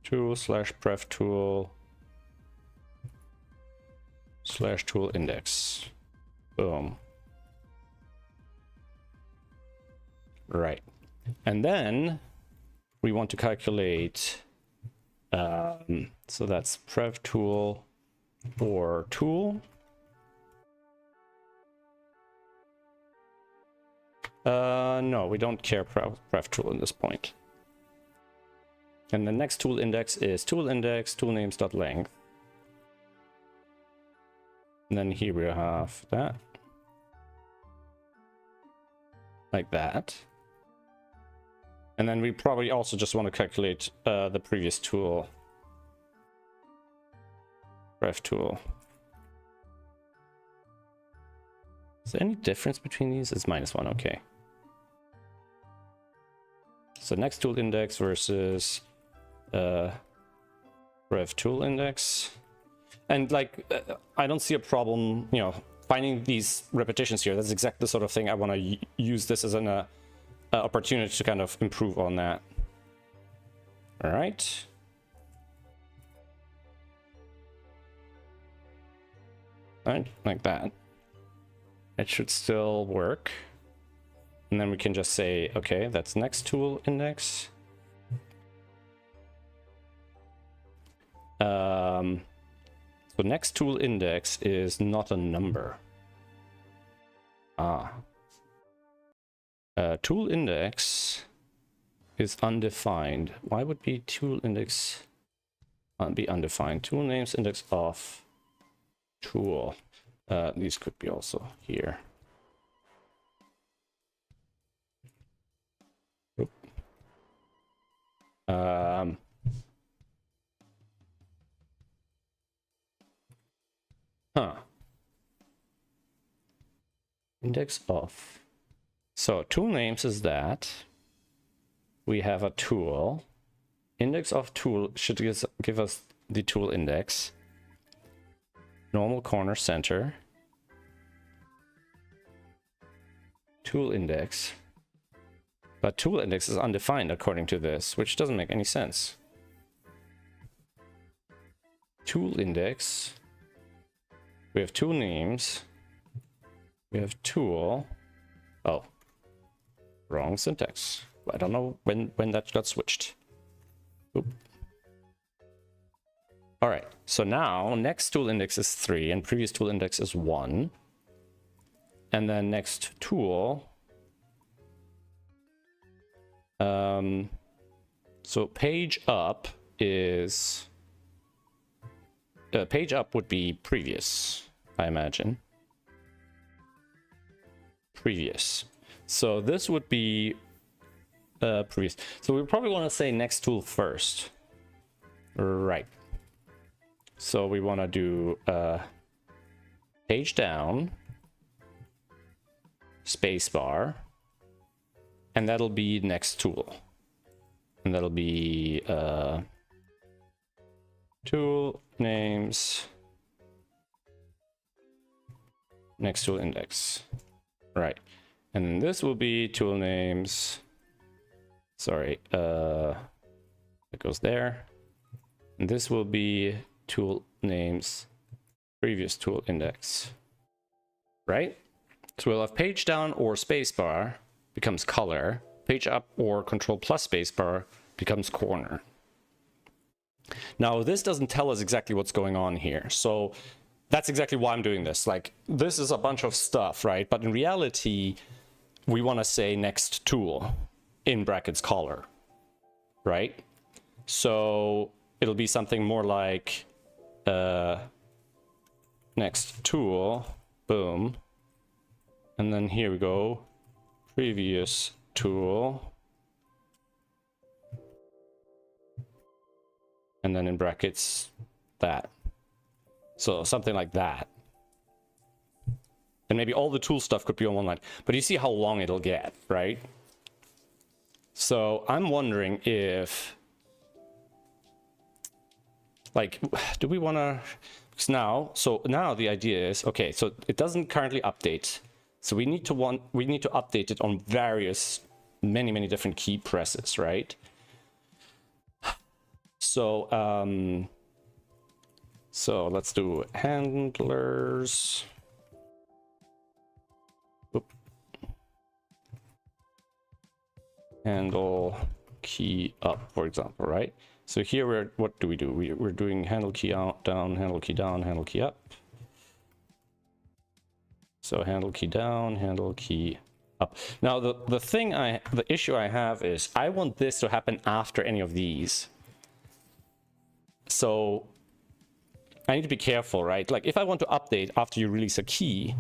S1: Tool slash pref tool slash tool index. Boom. Right. And then we want to calculate, so that's pref tool or tool. No, we don't care pref tool in this point. And the next tool index is tool index toolnames.length. And then here we have that. Like that. And then we probably also just want to calculate the previous tool. Pref tool. Is there any difference between these? It's -1, okay. So next tool index versus pref tool index. And like, I don't see a problem, you know, finding these repetitions here. That's exactly the sort of thing I want to use this as an opportunity to kind of improve on that. All right. All right, like that. It should still work. And then we can just say, okay, that's next tool index. So next tool index is not a number. Tool index is undefined. Why would be tool index be undefined? Tool names index of tool. These could be also here. Index of. So tool names is that we have a tool. Index of tool should give us the tool index. Normal corner center. Tool index. But tool index is undefined according to this, which doesn't make any sense. Tool index. We have tool names. We have tool. Oh, wrong syntax. I don't know when that got switched. Oop. All right, so now next tool index is 3 and previous tool index is 1. And then next tool. So page up is... page up would be previous, I imagine. Previous. So this would be previous. So we probably want to say next tool first. Right. So we want to do page down, spacebar, and that'll be next tool. And that'll be tool names, next tool index. Right. And then this will be tool names. Sorry, it goes there. And this will be tool names, previous tool index. Right? So we'll have page down or spacebar becomes color. Page up or control plus spacebar becomes corner. Now, this doesn't tell us exactly what's going on here. So that's exactly why I'm doing this. Like, this is a bunch of stuff, right? But in reality, we want to say next tool in brackets color, right? So it'll be something more like next tool, boom. And then here we go, previous tool. And then in brackets, that. So something like that. And maybe all the tool stuff could be on one line. But you see how long it'll get, right? So I'm wondering if, like, do we want to, so now the idea is, okay, so it doesn't currently update. So we need to update it on various, many different key presses, right? So, so let's do handlers. Oop. Handle key up, for example, right? So here what do? We're doing handle key out, down, handle key down, handle key up. So handle key down, handle key up. Now the issue I have is I want this to happen after any of these. So I need to be careful, right? Like if I want to update after you release a key,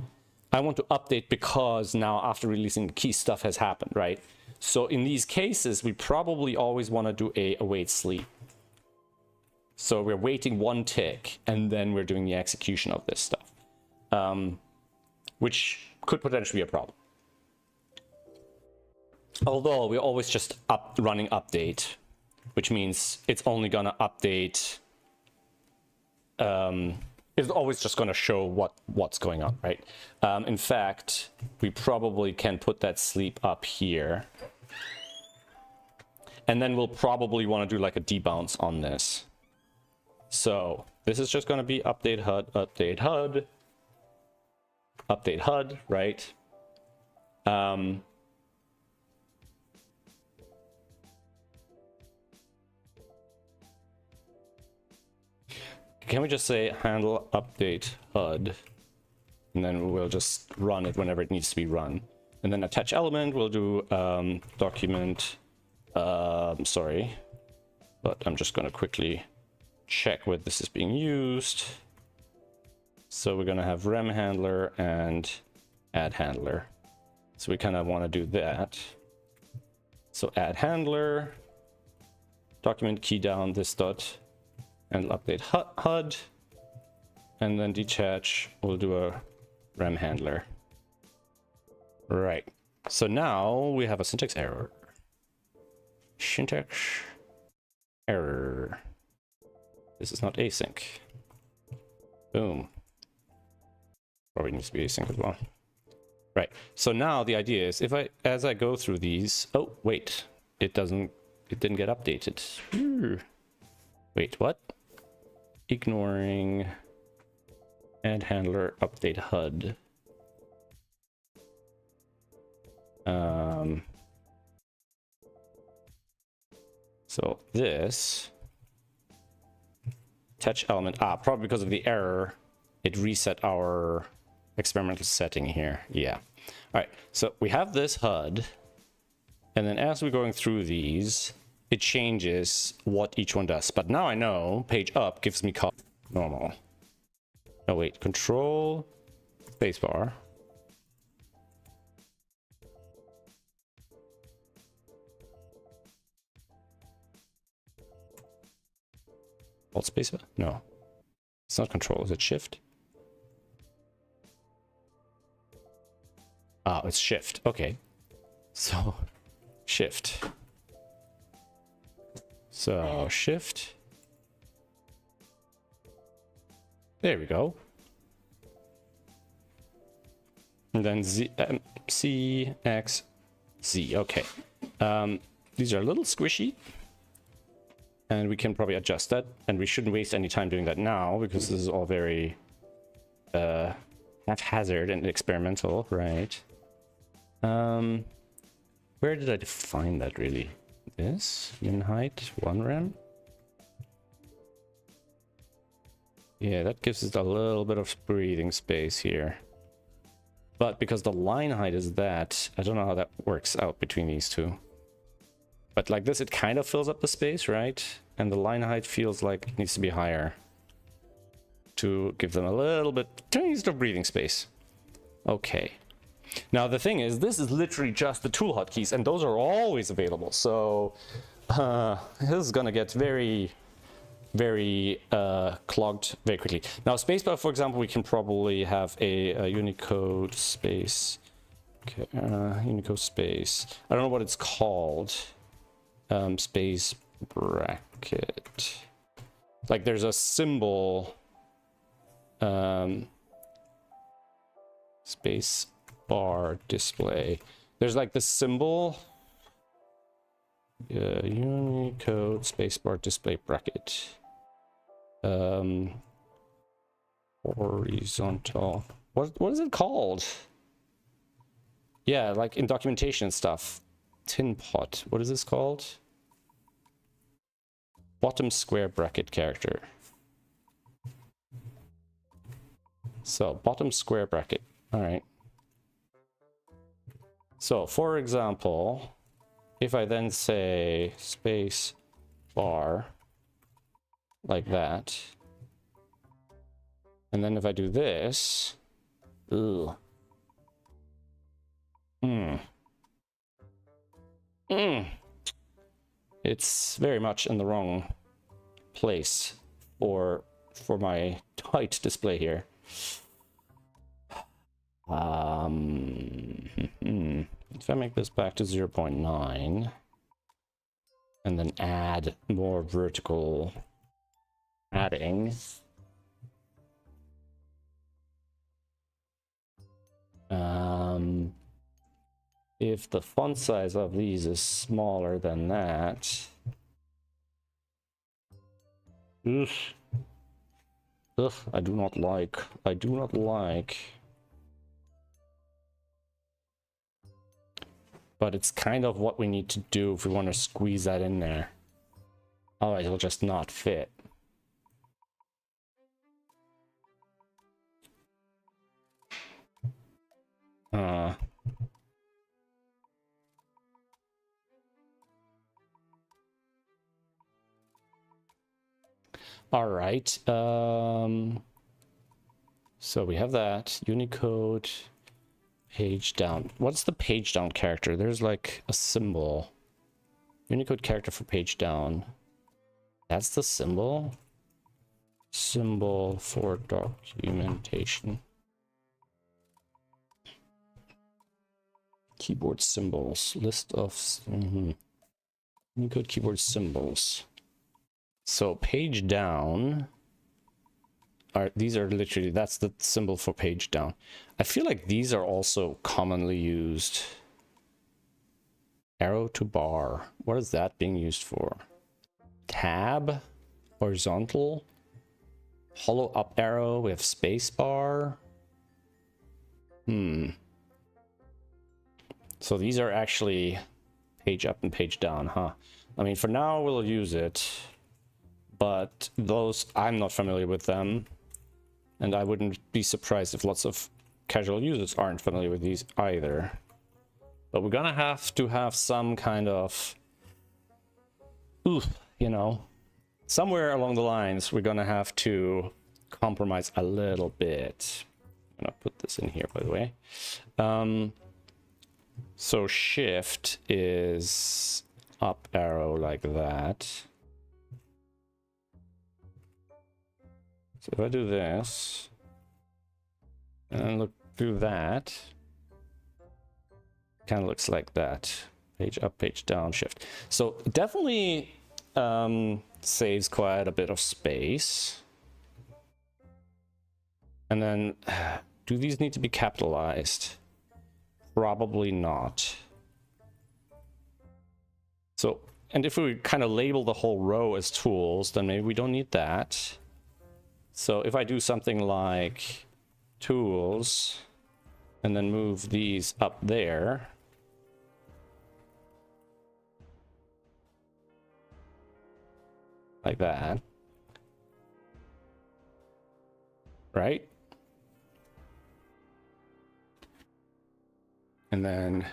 S1: I want to update because now after releasing the key stuff has happened, right? So in these cases, we probably always want to do a await sleep. So we're waiting one tick and then we're doing the execution of this stuff. Which could potentially be a problem. Although we're always just running update, which means it's only gonna update. It's always just gonna show what's going on, right? In fact, we probably can put that sleep up here. And then we'll probably want to do like a debounce on this. So this is just gonna be update HUD, update HUD. Update HUD, right? Can we just say handle update HUD, and then we'll just run it whenever it needs to be run. And then attach element, we'll do document, sorry, but I'm just gonna quickly check where this is being used. So we're gonna have rem handler and add handler. So we kind of want to do that. So add handler, document key down this dot, and update HUD, and then detach, we'll do a rem handler. Right. So now we have a syntax error. Syntax error. This is not async. Boom. Probably needs to be async as well. Right. So now the idea is as I go through these, oh wait, it didn't get updated. Wait, what? Ignoring add handler update HUD. So this touch element, probably because of the error, it reset our experimental setting here. Yeah. All right. So we have this HUD, and then as we're going through these, it changes what each one does. But now I know page up gives me normal. Oh wait, control spacebar. Alt spacebar? No. It's not control, is it shift? Oh, it's shift. Okay. So shift. So shift. There we go. And then Z, C, X, Z. Okay. These are a little squishy. And we can probably adjust that. And we shouldn't waste any time doing that now, because this is all very haphazard and experimental, right? Where did I define that really? This min height 1 rem. Yeah, that gives it a little bit of breathing space here. But because the line height is that, I don't know how that works out between these two. But like this, it kind of fills up the space, right? And the line height feels like it needs to be higher. to give them a little bit taste of breathing space. Okay. Now the thing is, this is literally just the tool hotkeys, and those are always available. So this is gonna get very clogged very quickly. Now spacebar, for example, we can probably have a Unicode space. Okay, Unicode space. I don't know what it's called. Space bracket. Like there's a symbol. Space bar display. There's like the symbol. Unicode spacebar display bracket. Horizontal. What is it called? Yeah, like in documentation stuff. Tin pot. What is this called? Bottom square bracket character. So bottom square bracket. All right. So for example, if I then say space bar like that, and then if I do this, ooh. It's very much in the wrong place for my height display here. If I make this back to 0.9 and then add more vertical padding, if the font size of these is smaller than that, I do not like. But it's kind of what we need to do if we want to squeeze that in there. Otherwise it'll just not fit. All right. So we have that Unicode page down. What's the page down character? There's like a symbol. Unicode character for page down. That's the symbol. Symbol for documentation. Keyboard symbols. List of Unicode keyboard symbols. So page down these are literally, that's the symbol for page down. I feel like these are also commonly used. Arrow to bar. What is that being used for? Tab, horizontal, hollow up arrow. We have space bar. So these are actually page up and page down, huh? I mean, for now we'll use it, but those, I'm not familiar with them. And I wouldn't be surprised if lots of casual users aren't familiar with these either. But we're gonna have to have some kind of, you know, somewhere along the lines, we're gonna have to compromise a little bit. I'm gonna put this in here, by the way. So shift is up arrow like that. So if I do this, and look through that, kind of looks like that. Page up, page down, shift. So definitely saves quite a bit of space. And then, do these need to be capitalized? Probably not. So, and if we kind of label the whole row as tools, then maybe we don't need that. So if I do something like tools and then move these up there, like that, right? And then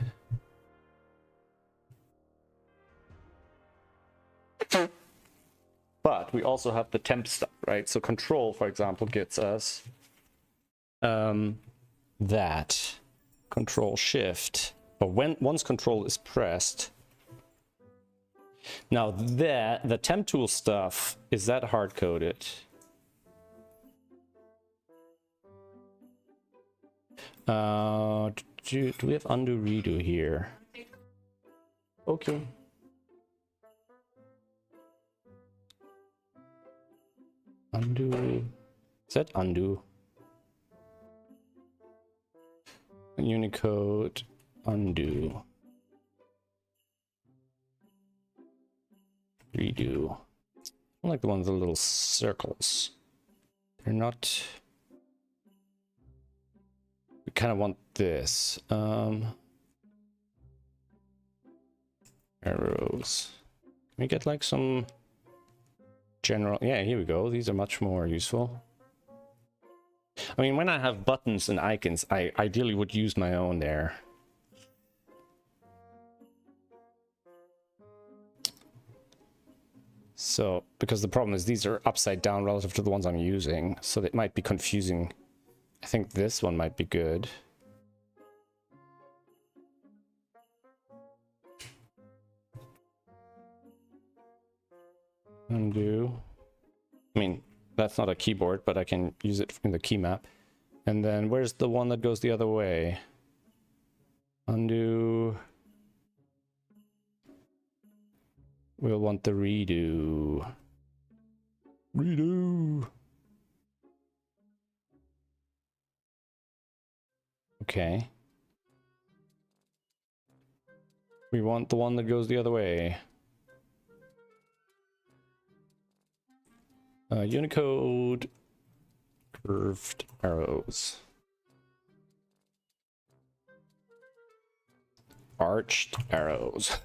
S1: but we also have the temp stuff, right? So control, for example, gets us that control shift, but once control is pressed. Now the temp tool stuff, is that hard coded? Do we have undo redo here? Okay. Undo. Is that undo? Unicode undo. Redo. I like the ones with the little circles. They're not. We kind of want this. Arrows. Can we get like some general? Yeah, here we go. These are much more useful. I mean, when I have buttons and icons, I ideally would use my own there. So, because the problem is these are upside down relative to the ones I'm using, so it might be confusing. I think this one might be good. Undo. I mean, that's not a keyboard, but I can use it in the key map. And then where's the one that goes the other way? Undo. We'll want the redo. Redo. Okay. We want the one that goes the other way. Unicode curved arrows. Arched arrows.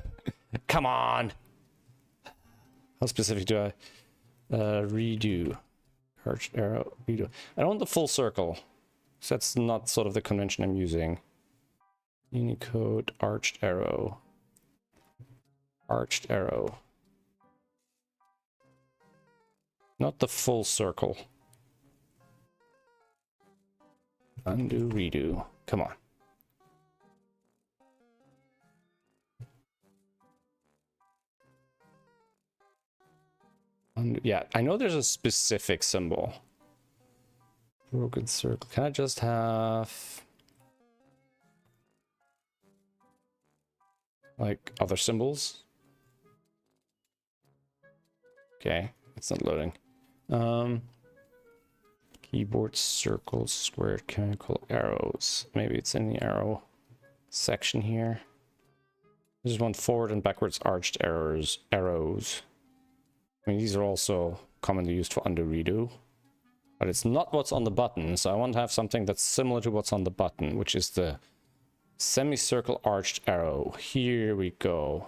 S1: Come on! How specific do I redo? Arched arrow, redo. I don't want the full circle. So that's not sort of the convention I'm using. Unicode arched arrow. Arched arrow. Not the full circle. Undo, redo. Come on. Undo. Yeah, I know there's a specific symbol. Broken circle. Can I just have like other symbols? Okay, it's not loading. Keyboard circles, squared, chemical arrows. Maybe it's in the arrow section here. I just want forward and backwards arched arrows. I mean, these are also commonly used for undo redo. But it's not what's on the button, so I want to have something that's similar to what's on the button, which is the semicircle arched arrow. Here we go.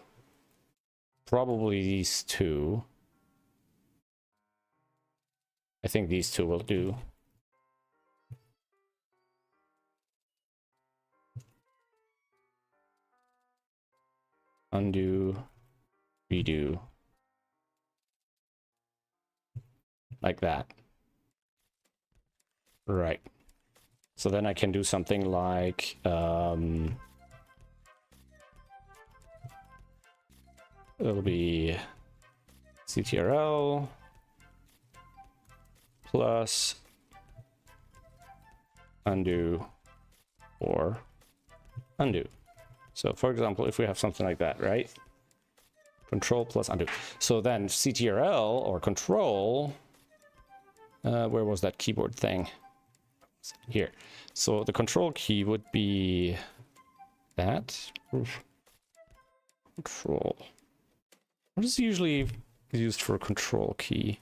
S1: Probably these two. I think these two will do. Undo, redo. Like that. Right. So then I can do something like it'll be CTRL plus undo or undo. So for example, if we have something like that, right? Control plus undo. So then CTRL or control, where was that keyboard thing? Here. So the control key would be that. Control. What is usually used for a control key?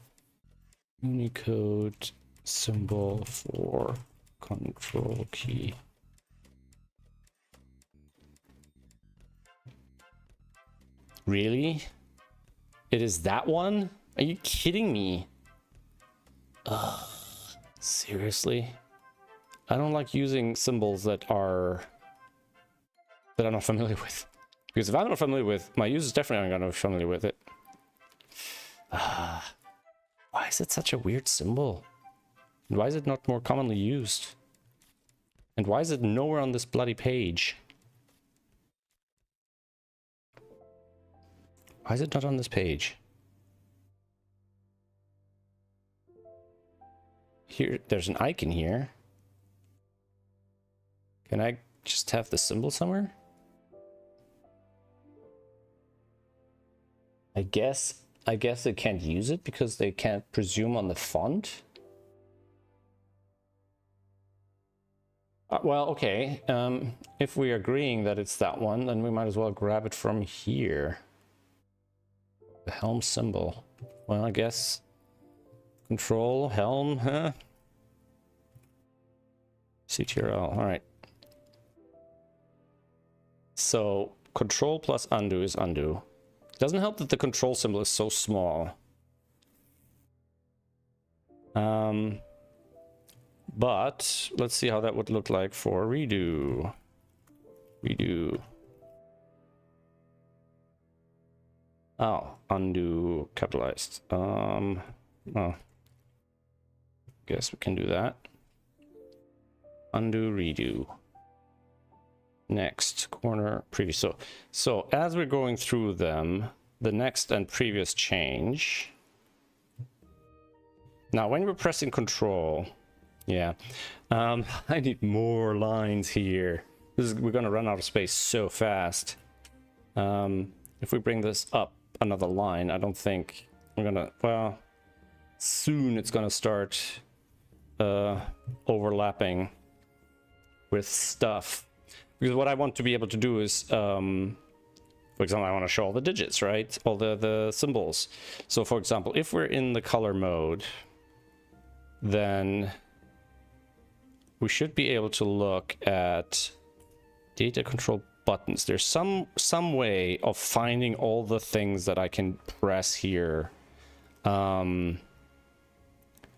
S1: Unicode symbol for control key. Really? It is that one? Are you kidding me? Seriously? I don't like using symbols that I'm not familiar with. Because if I'm not familiar with, my users definitely aren't going to be familiar with it. Why is it such a weird symbol? And why is it not more commonly used? And why is it nowhere on this bloody page? Why is it not on this page? Here, there's an icon here. Can I just have the symbol somewhere? I guess they can't use it because they can't presume on the font. Well, okay. If we're agreeing that it's that one, then we might as well grab it from here. The helm symbol. Well, I guess control, helm, huh? CTRL, all right. So control plus undo is undo. It doesn't help that the control symbol is so small. But let's see how that would look like for redo. Redo. Oh, undo capitalized. Oh, guess we can do that. Undo, redo. Next, corner, previous. So as we're going through them, the next and previous change. Now, when we're pressing control, yeah, I need more lines here. We're gonna run out of space so fast. If we bring this up another line, I don't think we're gonna, well, soon it's gonna start overlapping with stuff. Because what I want to be able to do is, for example, I want to show all the digits, right? All the symbols. So for example, if we're in the color mode, then we should be able to look at data control buttons. There's some way of finding all the things that I can press here.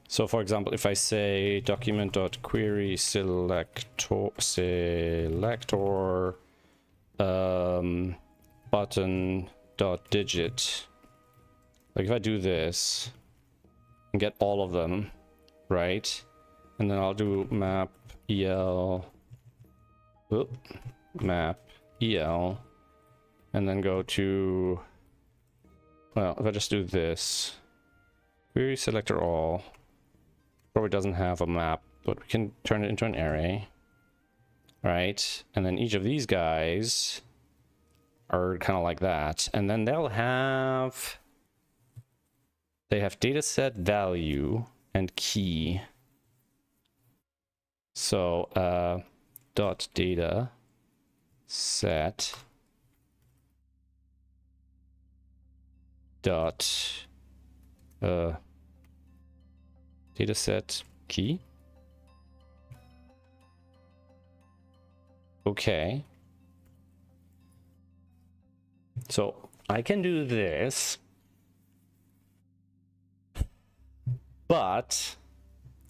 S1: So for example, if I say document.query selector button.digit, like if I do this and get all of them, right? And then I'll do map el, map el, and then go to, well, if I just do this, query selector all, probably doesn't have a map, but we can turn it into an array, right? And then each of these guys are kind of like that, and then they have dataset value and key. So dot data set dot dataset key. Okay. So I can do this, but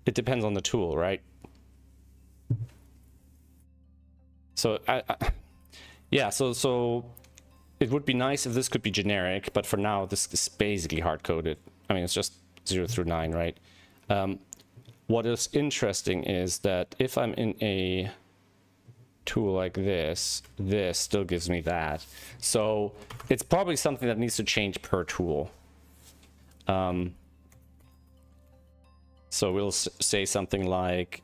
S1: it depends on the tool, right? So yeah, so it would be nice if this could be generic, but for now this is basically hard-coded. I mean, it's just 0 through 9, right? What is interesting is that if I'm in a tool like this still gives me that. So it's probably something that needs to change per tool. So we'll say something like,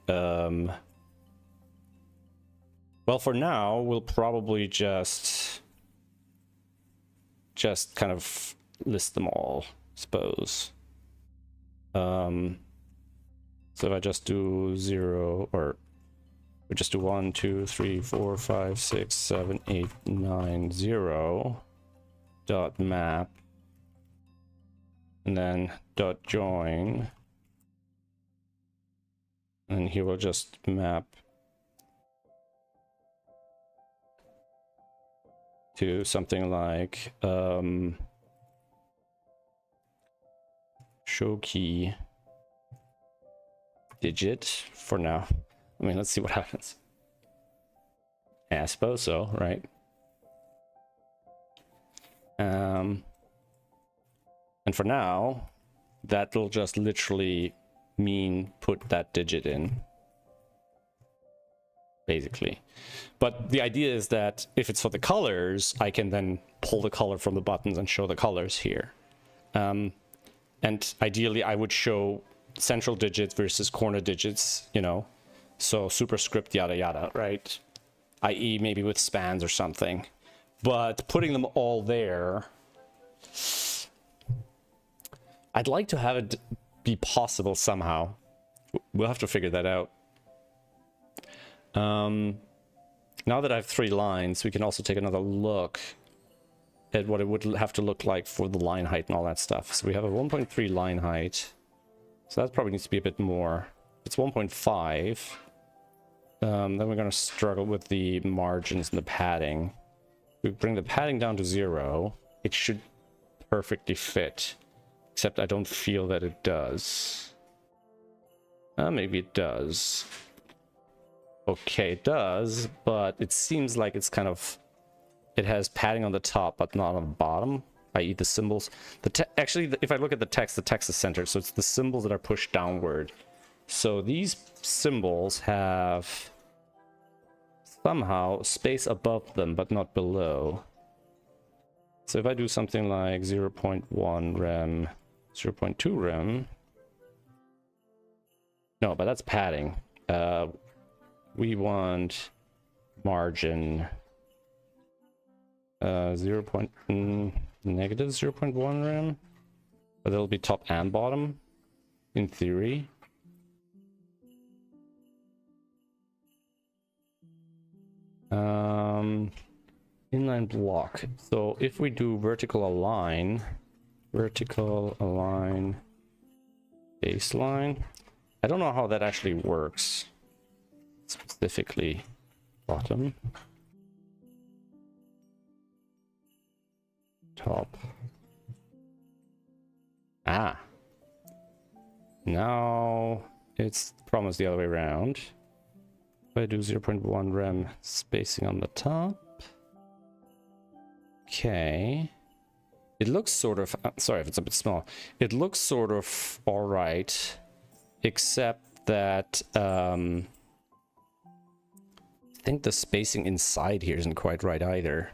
S1: well, for now, we'll probably just kind of list them all, I suppose. So if I just do 0, or we just do 1, 2, 3, 4, 5, 6, 7, 8, 9, 0 dot map, and then dot join, and here we'll just map to something like show key digit for now. I mean, let's see what happens. Yeah, I suppose so, right? And for now, that'll just literally mean put that digit in, basically. But the idea is that if it's for the colors, I can then pull the color from the buttons and show the colors here. And ideally, I would show central digits versus corner digits, you know, so superscript yada yada, right? I.e. maybe with spans or something. But putting them all there, I'd like to have it be possible somehow. We'll have to figure that out. Now that I have 3 lines, we can also take another look at what it would have to look like for the line height and all that stuff. So we have a 1.3 line height. So that probably needs to be a bit more. It's 1.5. Then we're going to struggle with the margins and the padding. We bring the padding down to 0. It should perfectly fit. Except I don't feel that it does. Maybe it does. Okay, it does, but it seems like it's kind of... It has padding on the top, but not on the bottom, i.e. the symbols. Actually, if I look at the text is centered, so it's the symbols that are pushed downward. So these symbols have somehow space above them, but not below. So if I do something like 0.1 rem, 0.2 rem... No, but that's padding. We want margin... negative 0.1 rem, but it'll be top and bottom in theory. Inline block. So if we do vertical align baseline, I don't know how that actually works specifically. Bottom, top. Now it's promised the other way around. If I do 0.1 rem spacing on the top. Okay. It looks sort of... sorry if it's a bit small. It looks sort of alright. Except that... I think the spacing inside here isn't quite right either.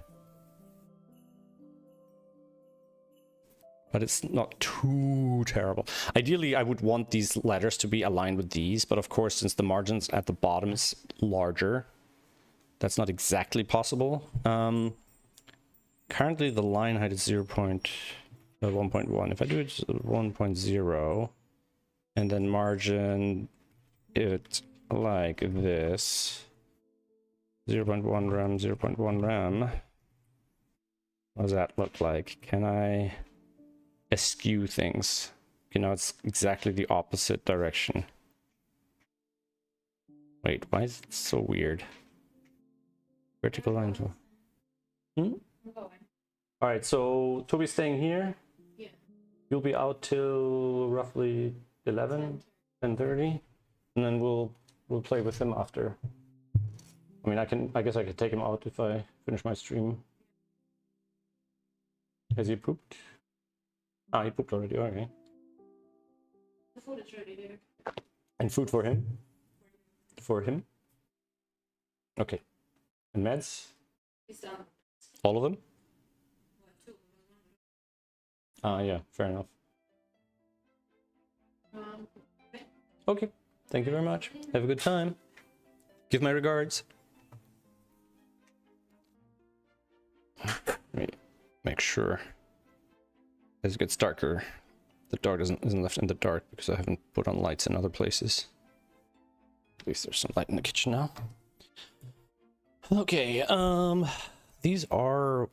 S1: But it's not too terrible. Ideally, I would want these letters to be aligned with these, but of course, since the margins at the bottom is larger, that's not exactly possible. Currently, the line height is 1.1. If I do it 1.0, and then margin it like this, 0.1 rem, 0.1 rem, what does that look like? Can I eschew things? You know, it's exactly the opposite direction. Wait, why is it so weird? Vertical line. All right, so Toby's staying here. Yeah. You'll be out till roughly 11, 10:30, and then we'll play with him after. I mean, I guess I could take him out if I finish my stream. Has he pooped? Ah, he pooped already. Okay.
S2: The food is ready there.
S1: And food for him? For him? Okay. And meds?
S2: He's done.
S1: All of them?
S2: Well, 2.
S1: Ah, yeah, fair enough.
S2: Okay.
S1: Okay. Thank you very much. Have a good time. Give my regards. Let me make sure. As it gets darker, the dog isn't left in the dark because I haven't put on lights in other places. At least there's some light in the kitchen now. Okay, these are...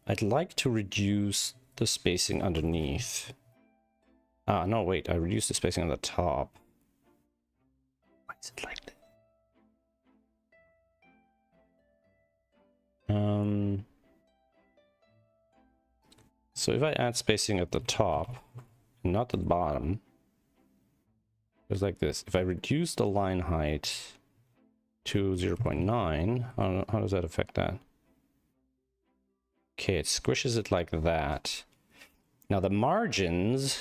S1: I'd like to reduce the spacing underneath. Ah, no, wait, I reduced the spacing on the top. Why is it like that? So if I add spacing at the top, not at the bottom, it's like this. If I reduce the line height to 0.9, how does that affect that? Okay, it squishes it like that. Now the margins.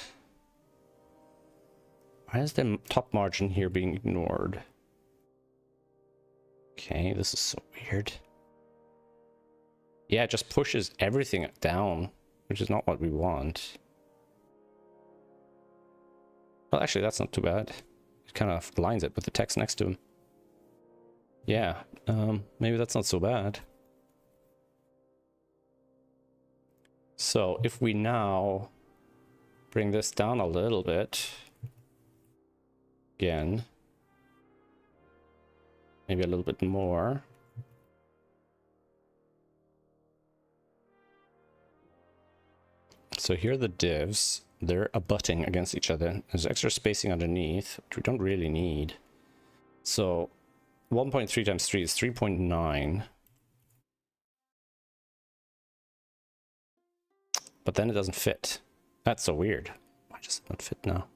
S1: Why is the top margin here being ignored? Okay, this is so weird. Yeah, it just pushes everything down, which is not what we want. Well, actually, that's not too bad. It kind of aligns it with the text next to him. Yeah, maybe that's not so bad. So if we now bring this down a little bit, again, maybe a little bit more. So here are the divs. They're abutting against each other. There's extra spacing underneath, which we don't really need. So 1.3 times 3 is 3.9. But then it doesn't fit. That's so weird. Why does it not fit now?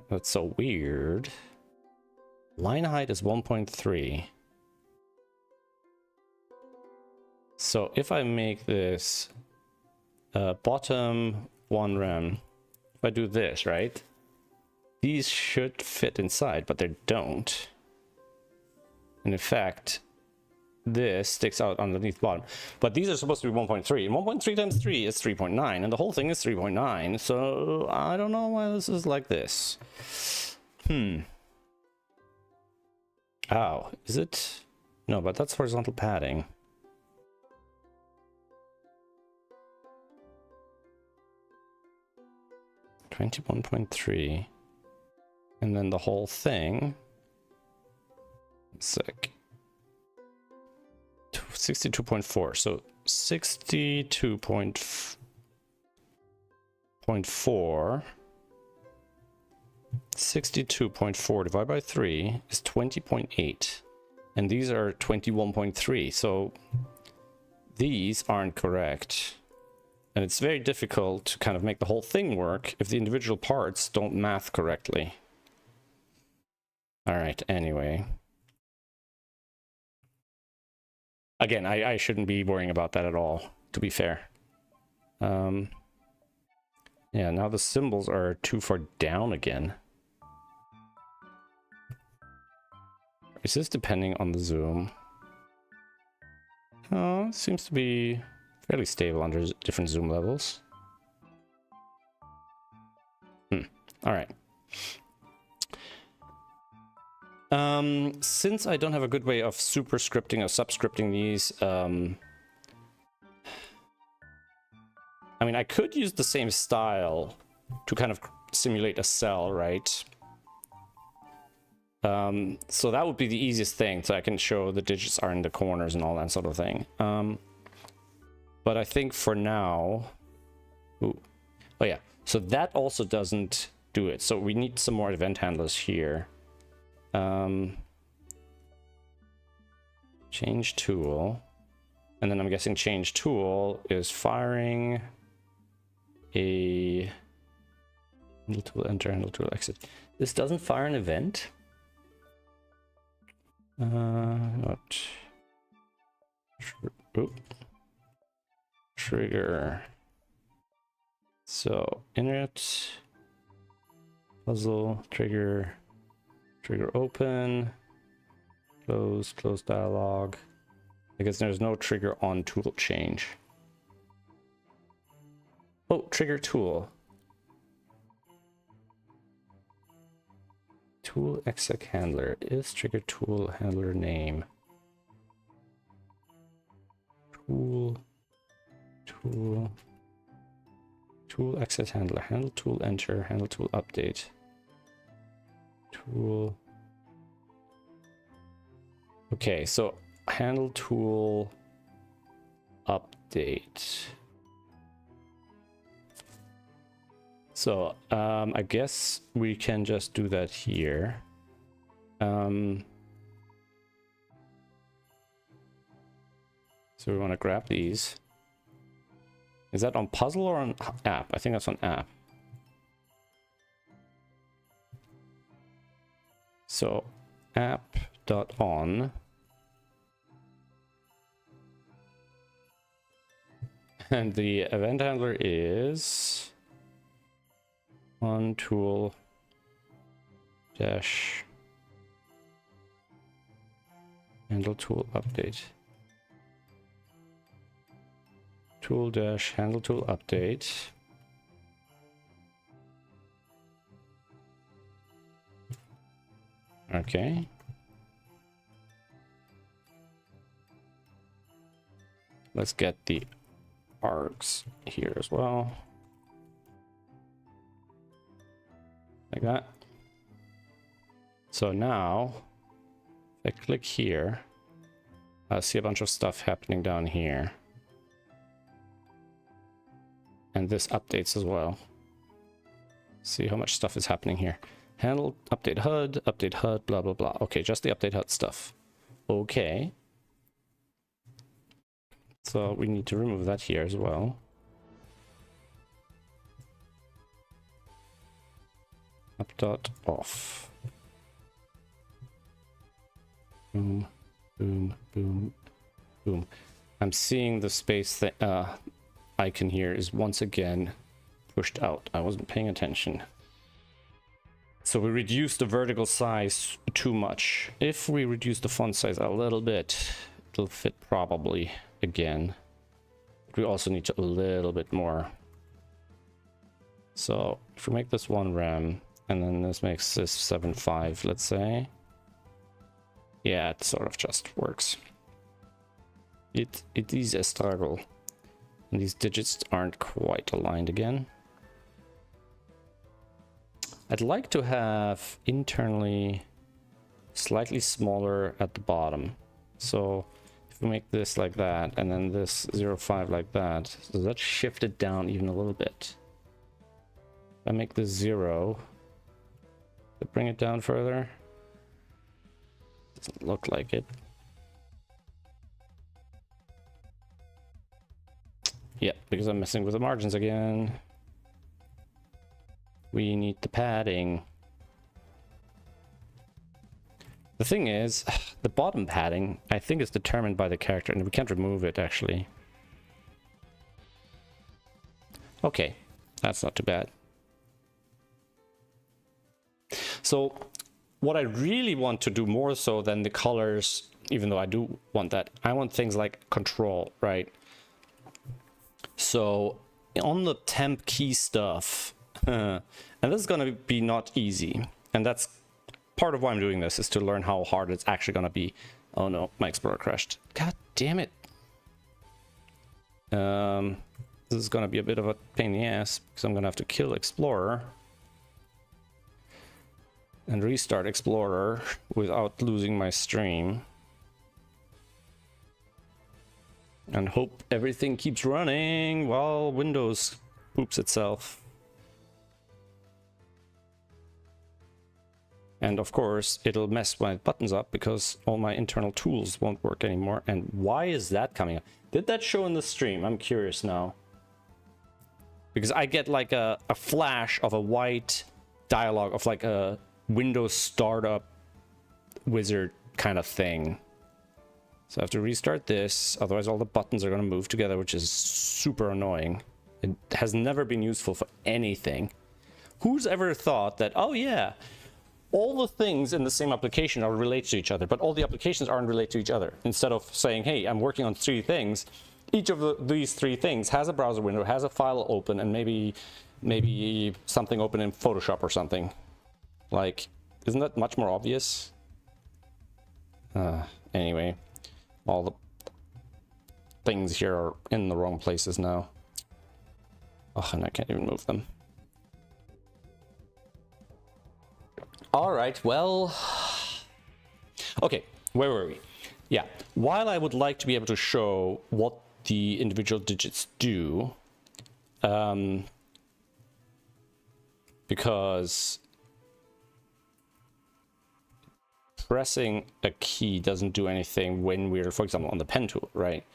S1: That's so weird. Line height is 1.3. So if I make this bottom 1 rem, if I do this, right? These should fit inside, but they don't. And in fact, this sticks out underneath bottom. But these are supposed to be 1.3. And 1.3 times 3 is 3.9. And the whole thing is 3.9. So I don't know why this is like this. Oh, is it? No, but that's horizontal padding. $21.3. And then the whole thing. Sick. 62.4. So 62.4. 62.4 divided by 3 is 20.8. And these are 21.3. So these aren't correct. And it's very difficult to kind of make the whole thing work if the individual parts don't math correctly. All right, anyway. Again, I shouldn't be worrying about that at all, to be fair. Yeah, now the symbols are too far down again. Is this depending on the zoom? Oh, it seems to be fairly stable under different zoom levels. All right. Since I don't have a good way of superscripting or subscripting these, I mean, I could use the same style to kind of simulate a cell, right? So that would be the easiest thing, so I can show the digits are in the corners and all that sort of thing. But I think for now... Ooh. Oh yeah, so that also doesn't do it. So we need some more event handlers here. Change tool. And then I'm guessing change tool is firing a handle tool enter, handle tool exit. This doesn't fire an event? What? Trigger. So init puzzle trigger open, close dialog. I guess there's no trigger on tool change. Oh, trigger tool. Tool exec handler is trigger tool handler name. Tool exec handler, handle tool enter, handle tool update. Tool. Okay, so handle tool update. So I guess we can just do that here. So we want to grab these. Is that on puzzle or on app? I think that's on app. So app.on And the event handler is on tool dash handle tool update. Tool dash handle tool update. Okay. Let's get the arcs here as well. Like that. So now, if I click here, I see a bunch of stuff happening down here. And this updates as well. See how much stuff is happening here. Handle, update HUD, blah, blah, blah. Okay, just the update HUD stuff. Okay. So we need to remove that here as well. Up dot off. Boom, boom, boom, boom. I'm seeing the space icon here is once again pushed out. I wasn't paying attention. So we reduced the vertical size too much. If we reduce the font size a little bit, it'll fit probably again. We also need a little bit more. So if we make this 1 rem and then this makes this 7.5, let's say. Yeah, it sort of just works. It is a struggle. And these digits aren't quite aligned again. I'd like to have internally slightly smaller at the bottom. So if we make this like that and then this 0.5 like that, so let's shift it down even a little bit. If I make this 0, to bring it down further. Doesn't look like it. Yeah, because I'm messing with the margins again. We need the padding. The thing is, the bottom padding, I think, is determined by the character, and we can't remove it, actually. Okay, that's not too bad. So, what I really want to do more so than the colors, even though I do want that, I want things like control, right? So, on the temp key stuff, and this is going to be not easy, and that's part of why I'm doing this, is to learn how hard it's actually going to be. Oh no, my Explorer crashed. God damn it. This is going to be a bit of a pain in the ass, because I'm going to have to kill Explorer and restart Explorer without losing my stream. And hope everything keeps running while Windows poops itself. And of course, it'll mess my buttons up because all my internal tools won't work anymore. And why is that coming up? Did that show in the stream? I'm curious now. Because I get like a flash of a white dialogue of like a Windows startup wizard kind of thing. So I have to restart this, otherwise all the buttons are going to move together, which is super annoying. It has never been useful for anything. Who's ever thought that, oh yeah, all the things in the same application are related to each other, but all the applications aren't related to each other. Instead of saying, hey, I'm working on 3 things, each of these 3 things has a browser window, has a file open, and maybe something open in Photoshop or something. Like, isn't that much more obvious? Anyway, all the things here are in the wrong places now. Oh, and I can't even move them. All right, well, okay, where were we? Yeah, while I would like to be able to show what the individual digits do, because pressing a key doesn't do anything when we're, for example, on the pen tool, right?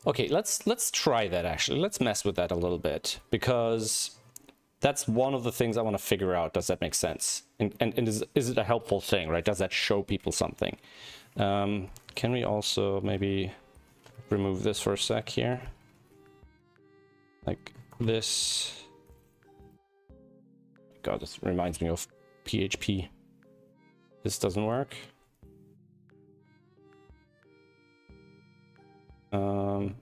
S1: Okay, let's try that actually. Let's mess with that a little bit, because that's one of the things I want to figure out. Does that make sense? And is it a helpful thing, right? Does that show people something? Can we also maybe remove this for a sec here. Like this. God, this reminds me of PHP. This doesn't work. Um,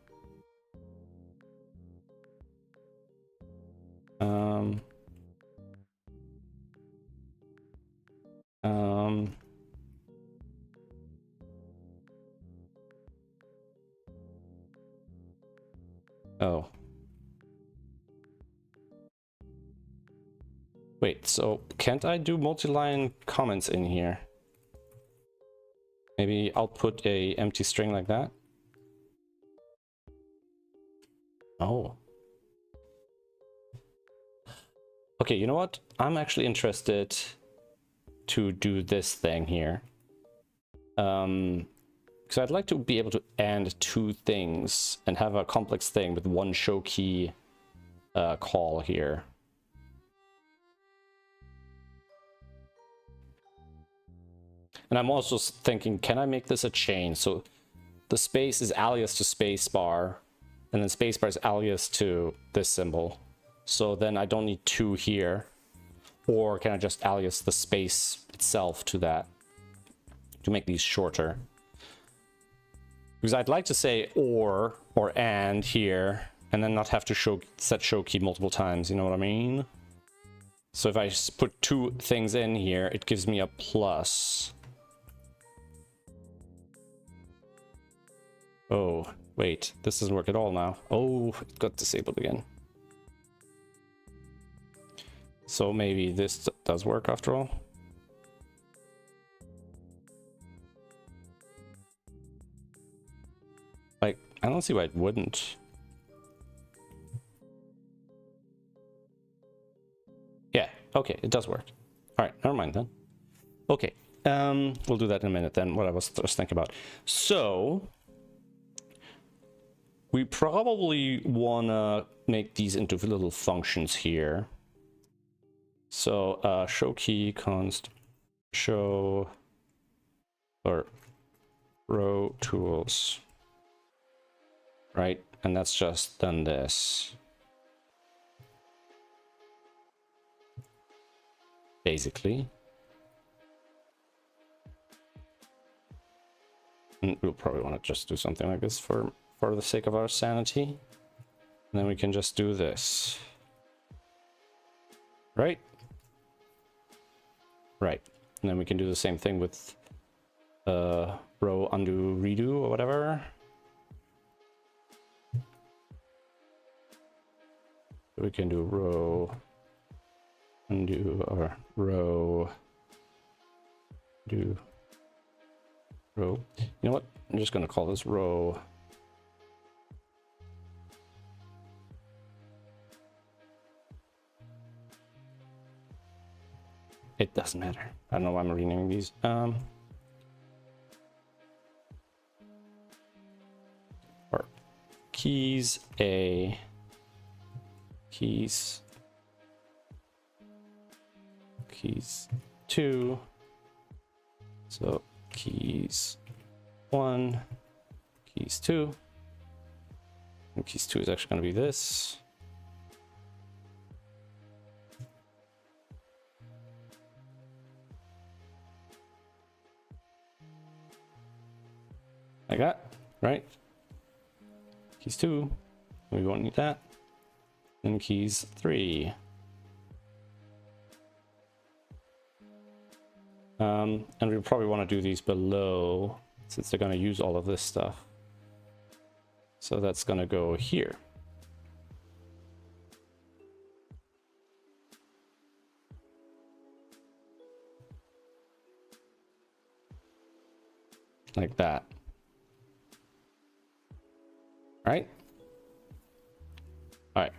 S1: oh. Wait, so can't I do multi-line comments in here? Maybe I'll put a empty string like that. Oh. Okay, you know what? I'm actually interested to do this thing here. Because I'd like to be able to AND two things and have a complex thing with one show key call here. And I'm also thinking, can I make this a chain? So the space is alias to spacebar, and then spacebar is alias to this symbol. So then I don't need two here. Or can I just alias the space itself to that to make these shorter? Because I'd like to say or and here, and then not have to set show key multiple times, you know what I mean? So if I just put two things in here, it gives me a plus. Oh, wait, this doesn't work at all now. Oh, it got disabled again. So maybe this does work after all. Like, I don't see why it wouldn't. Yeah, okay, it does work. All right, never mind then. Okay, we'll do that in a minute then, what I was just thinking about. So, we probably wanna make these into little functions here. So, show key const show or row tools, right? And that's just done this. Basically. And we'll probably want to just do something like this for the sake of our sanity. And then we can just do this. Right? Right. And then we can do the same thing with row undo redo or whatever. We can do row undo or row do row. You know what? I'm just gonna call this row. It doesn't matter. I don't know why I'm renaming these. Or keys A, keys 2. So keys 1, keys 2, and keys 2 is actually going to be this. Like that, right? Keys 2, we won't need that. And keys 3. And we probably want to do these below, since they're going to use all of this stuff. So that's going to go here. Like that. Right? All right.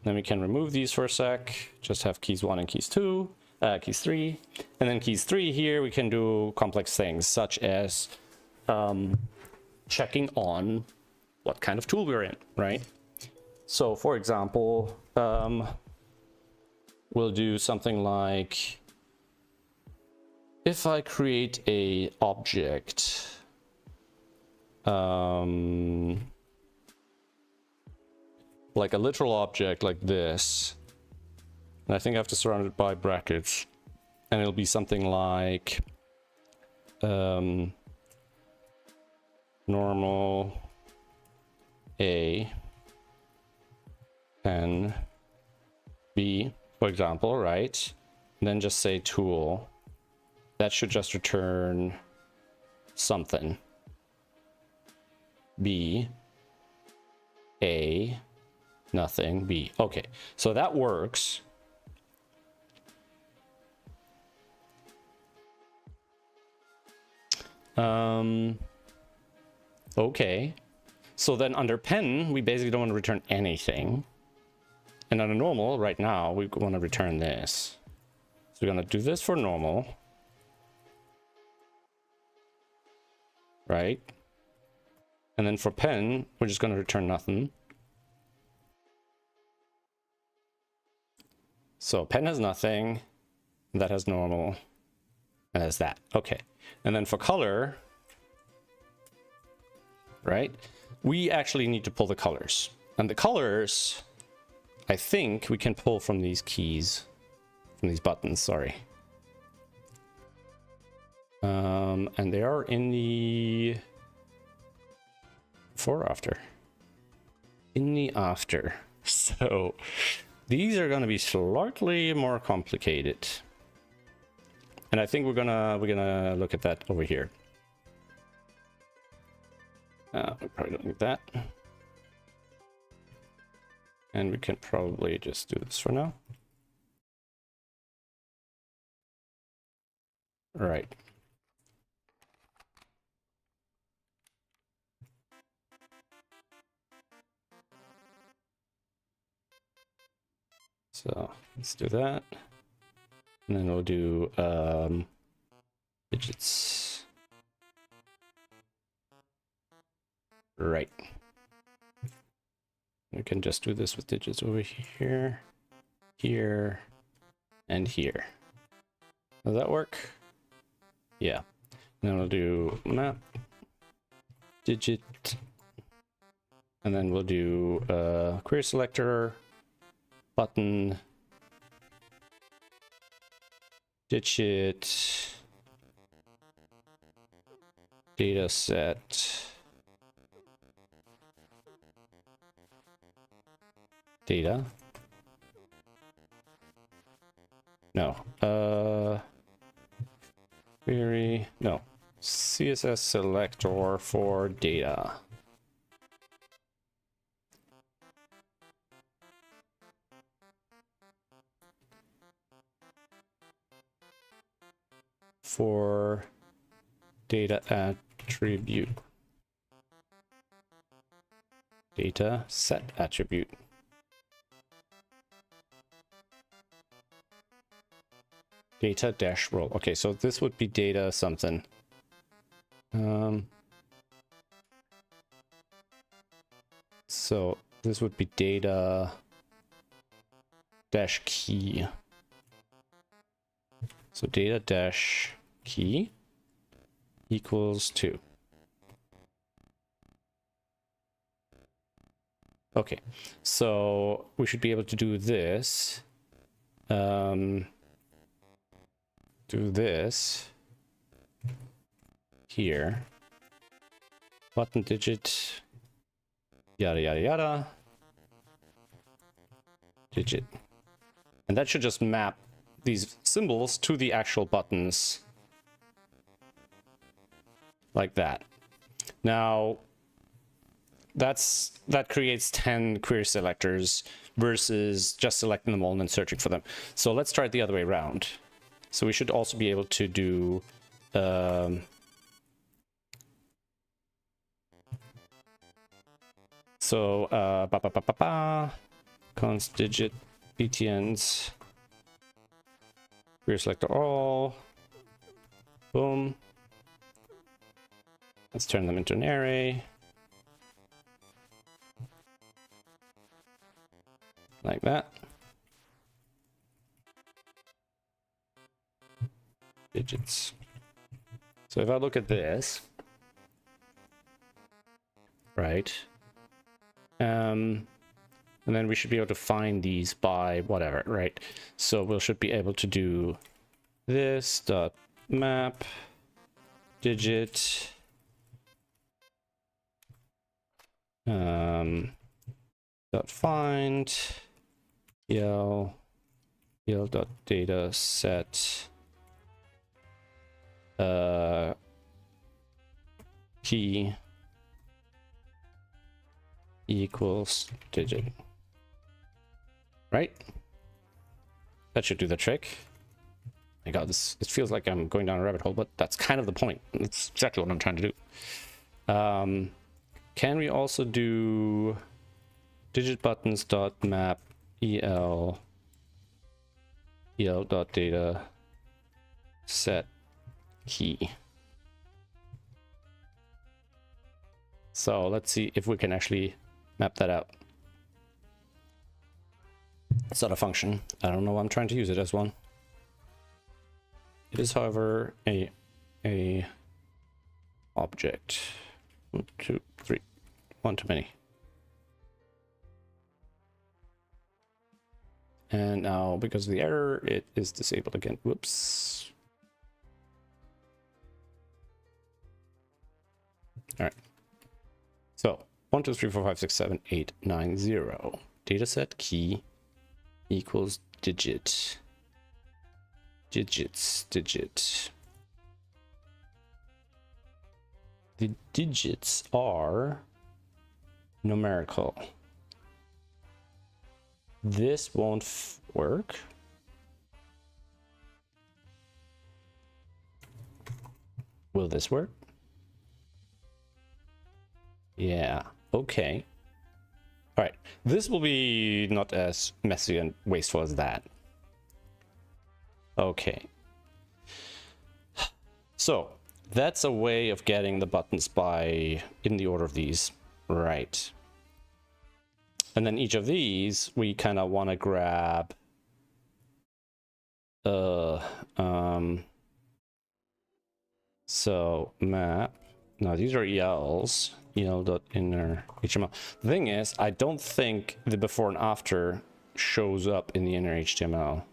S1: Then we can remove these for a sec. Just have keys 1 and keys 2, keys 3. And then keys 3 here, we can do complex things such as checking on what kind of tool we're in, right? So for example, we'll do something like, if I create a object like a literal object like this. And I think I have to surround it by brackets. And it'll be something like normal A pen B, for example, right? And then just say tool. That should just return something. B A nothing B. Okay, so that works. Okay, so then under pen we basically don't want to return anything, and under normal right now we want to return this. So we're gonna do this for normal, right? And then for pen we're just gonna return nothing. So pen has nothing, that has normal, and has that. Okay, and then for color, right, we actually need to pull the colors, and the colors I think we can pull from these keys, from these buttons, sorry. And they are in the before or after, in the after. So these are going to be slightly more complicated, and I think we're gonna look at that over here. We probably don't need that, and we can probably just do this for now. All right. So let's do that, and then we'll do digits. Right. We can just do this with digits over here, here, and here. Does that work? Yeah. And then we'll do map, digit, and then we'll do query selector, button, digit, data set, data. No. Query. No. CSS selector for data. For data attribute. Data set attribute. Data dash role. Okay, so this would be data something. So this would be data dash key. So data dash key equals 2. Okay, so we should be able to do this. Do this here. Button digit, yada yada yada. Digit. And that should just map these symbols to the actual buttons. Like that. Now, that creates 10 query selectors versus just selecting them all and then searching for them. So let's try it the other way around. So we should also be able to do const digit btns query selector all, boom. Let's turn them into an array. Like that. Digits. So if I look at this, right? And then we should be able to find these by whatever, right? So we should be able to do this dot map digit dot find el dot data set key equals digit, right? That should do the trick. My god, it feels like I'm going down a rabbit hole, but that's kind of the point. That's exactly what I'm trying to do. Can we also do digit buttons dot map el dot data set key? So let's see if we can actually map that out. It's not a function. I don't know why I'm trying to use it as one. It is, however, a object. 1, 2, 3. One too many. And now, because of the error, it is disabled again. Whoops. All right. So 1, 2, 3, 4, 5, 6, 7, 8, 9, 0. Dataset key equals digit. Digit. The digits are numerical. This won't work. Will this work? Yeah, okay. All right, this will be not as messy and wasteful as that. Okay. So that's a way of getting the buttons in the order of these, right? And then each of these, we kind of want to grab so map. Now these are ELs, el.inner HTML. The thing is, I don't think the before and after shows up in the inner HTML.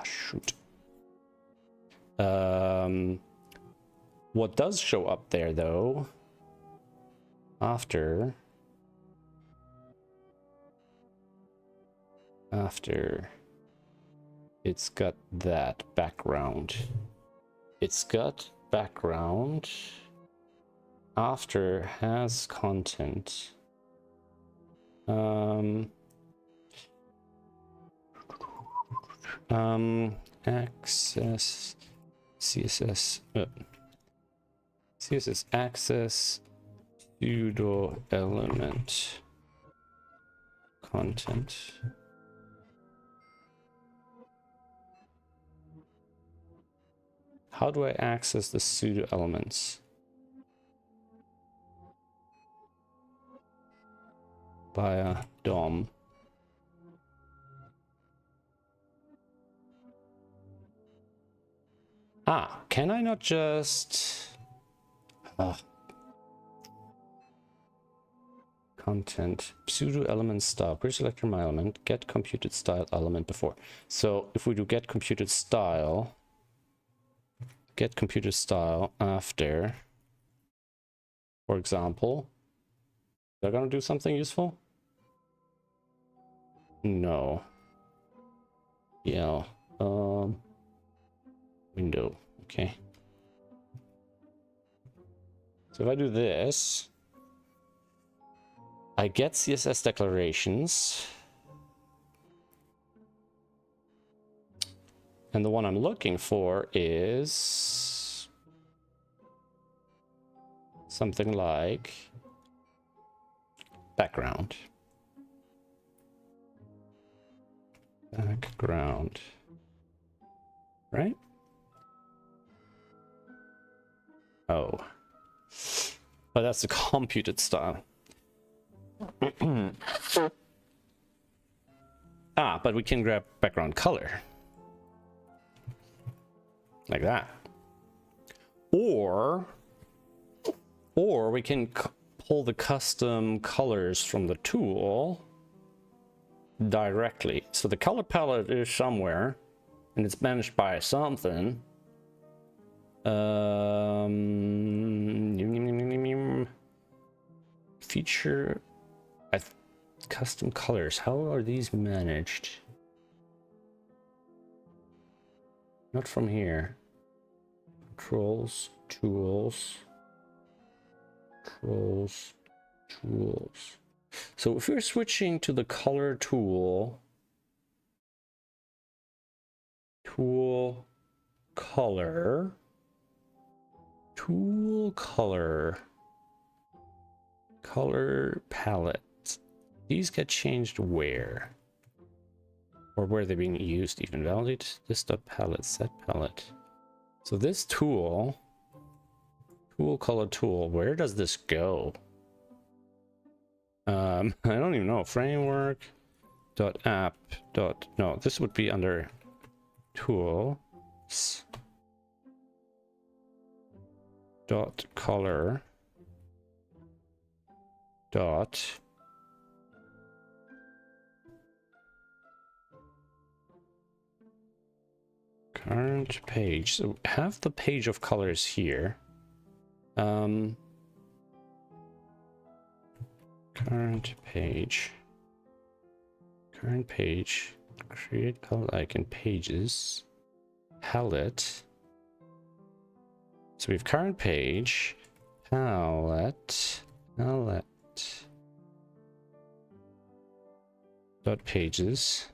S1: Shoot. What does show up there though, after it's got that background. It's got background. After has content. Access CSS access pseudo element content. How do I access the pseudo elements? Via DOM. Ah, can I not just content pseudo element style, pre-select my element, get computed style element before. So if we do get computed style after, for example, they're gonna do something useful? No. Yeah. Window. Okay. So if I do this, I get CSS declarations. And the one I'm looking for is something like background. Background. Right? Oh. But that's the computed style. Ah, but we can grab background color. Like that. Or Or we can pull the custom colors from the tool directly. So the color palette is somewhere, and it's managed by something. Feature custom colors. How are these managed? Not from here. Controls, tools, controls, tools. So if we're switching to the color tool, tool color, tool color, color palette. These get changed where? Or where they're being used even. Validate this dot palette, set palette. So this tool, tool color tool, where does this go? I don't even know. Framework dot app dot, no, this would be under tools dot color dot current page. So have the page of colors here. Current page, create palette icon, pages, palette. So we have current page, palette, dot pages.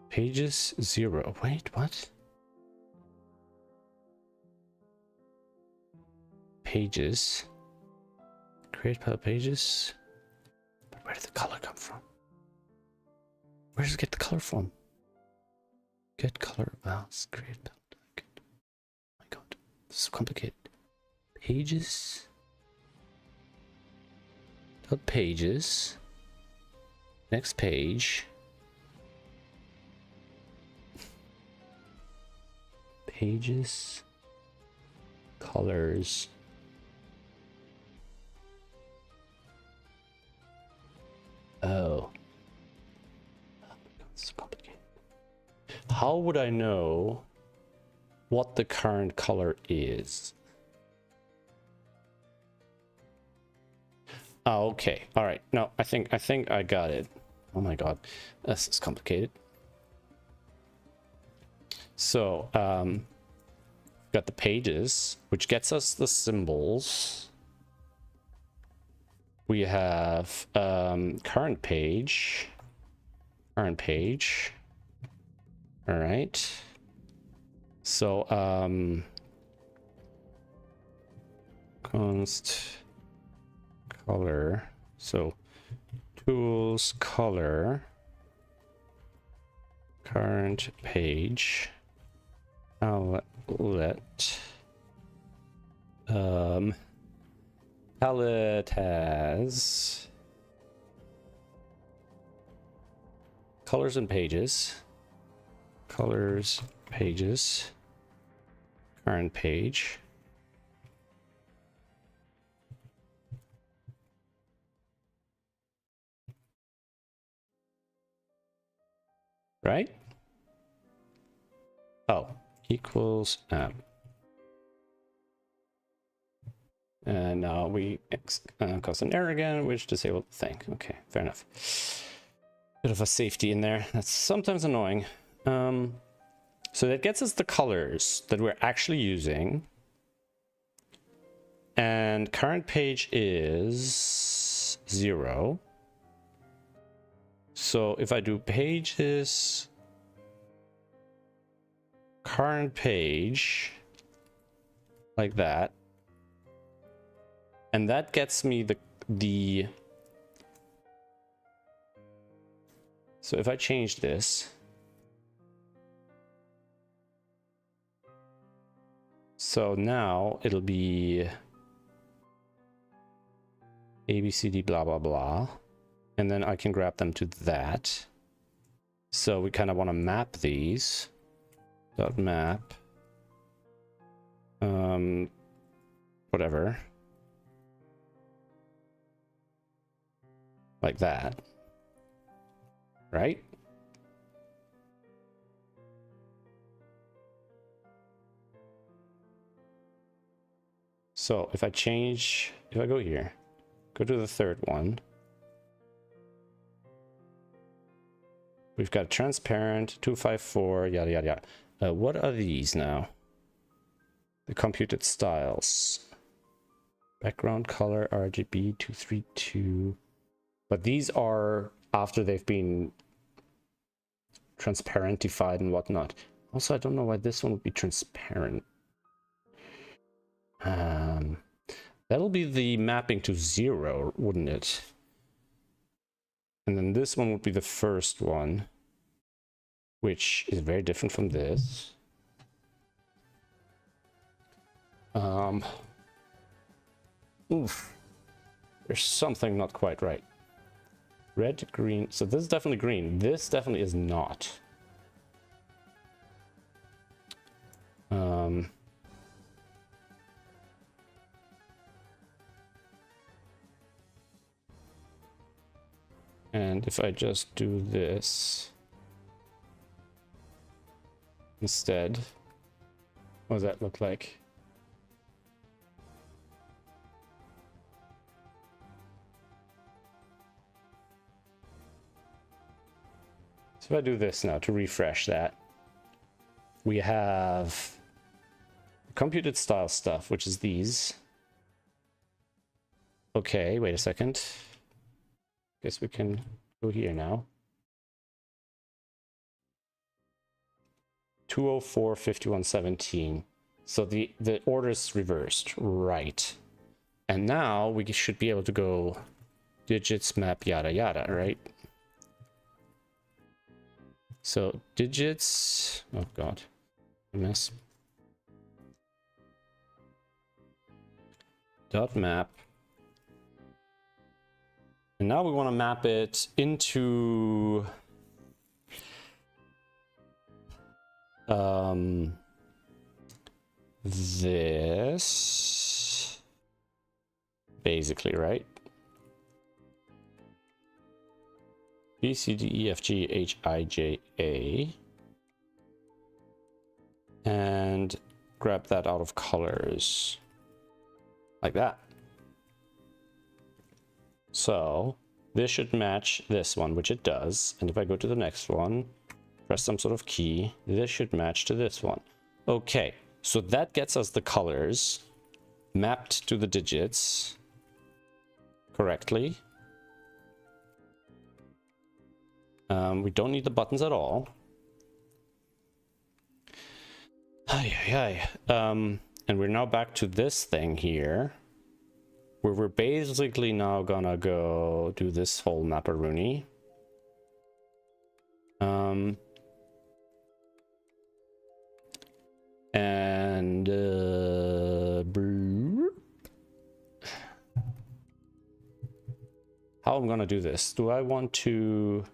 S1: Pages 0. Wait, what? Pages. Create palette pages. But where did the color come from? Where does it get the color from? Get color values. Create palette. Oh my god. This is complicated. Pages. Dot pages. Next page. Pages. Colors. Oh. It's so complicated. How would I know what the current color is? Oh, okay. All right. No, I think I got it. Oh my god. This is complicated. So, got the pages, which gets us the symbols. We have current page. All right. So const color. So tools color, current page, palette, palette has colors and pages, pages, current page, right? Oh, equals app. And now we cause an error again, which disabled the thing. Okay, fair enough. Bit of a safety in there. That's sometimes annoying. So that gets us the colors that we're actually using. And current page is 0. So if I do pages, current page, like that, and that gets me the so if I change this, so now it'll be ABCD blah blah blah, and then I can grab them to that. So we kind of want to map these. dot map, whatever, like that, right? So if I go here, go to the third one, we've got transparent 254, yada yada yada. What are these now? The computed styles, background color RGB 232, but these are after they've been transparentified and whatnot. Also, I don't know why this one would be transparent. That'll be the mapping to 0, wouldn't it? And then this one would be the first one, which is very different from this. Oof. There's something not quite right. Red, green. So this is definitely green. This definitely is not. And if I just do this instead, what does that look like? So if I do this now to refresh that, we have computed style stuff, which is these. Okay, wait a second. Guess we can go here now. 204, 51, 17. So the order is reversed, right? And now we should be able to go digits, map, yada yada, right? So digits, oh god, a mess. Dot map. And now we want to map it into this, basically, right? B, C, D, E, F, G, H, I, J, A. And grab that out of colors. Like that. So this should match this one, which it does. And if I go to the next one, press some sort of key, this should match to this one. Okay, so that gets us the colors mapped to the digits correctly. We don't need the buttons at all. And we're now back to this thing here, where we're basically now gonna go do this whole maparoonie. And how I'm gonna do this? Do I want to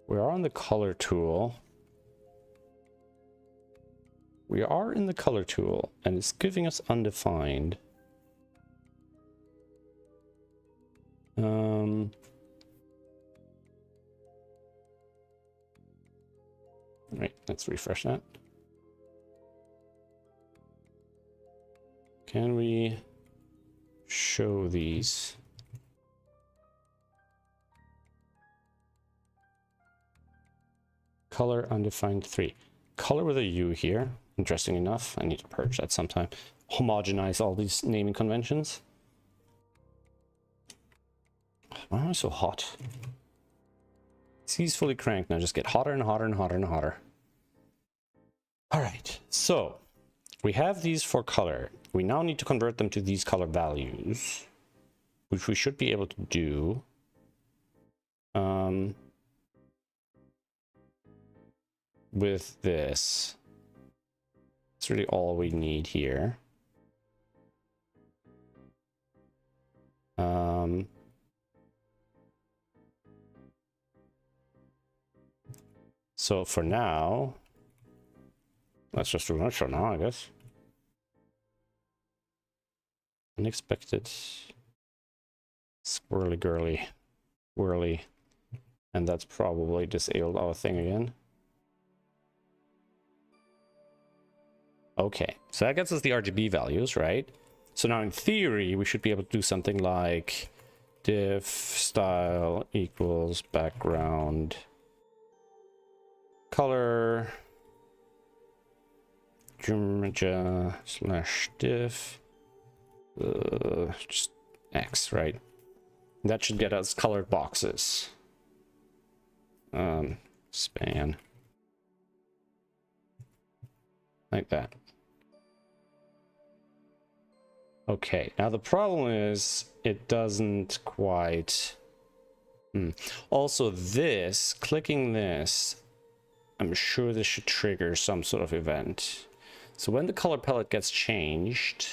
S1: we are on the color tool. We are in the color tool, and it's giving us undefined. Right, let's refresh that. Can we show these? Color undefined 3. Color with a U here. Interesting enough. I need to purge that sometime. Homogenize all these naming conventions. Why am I so hot? C's fully cranked. Now just get hotter and hotter and hotter and hotter. All right. So we have these for color. We now need to convert them to these color values, which we should be able to do. With this. It's really all we need here. So for now, let's just do much for now, I guess. Unexpected. Squirrely girly. Whirly. And that's probably disabled our thing again. Okay, so that gets us the RGB values, right? So now in theory, we should be able to do something like diff style equals background color slash diff just X, right? That should get us colored boxes. Span like that. Okay, now the problem is it doesn't quite. Also, this clicking this, I'm sure this should trigger some sort of event. So when the color palette gets changed,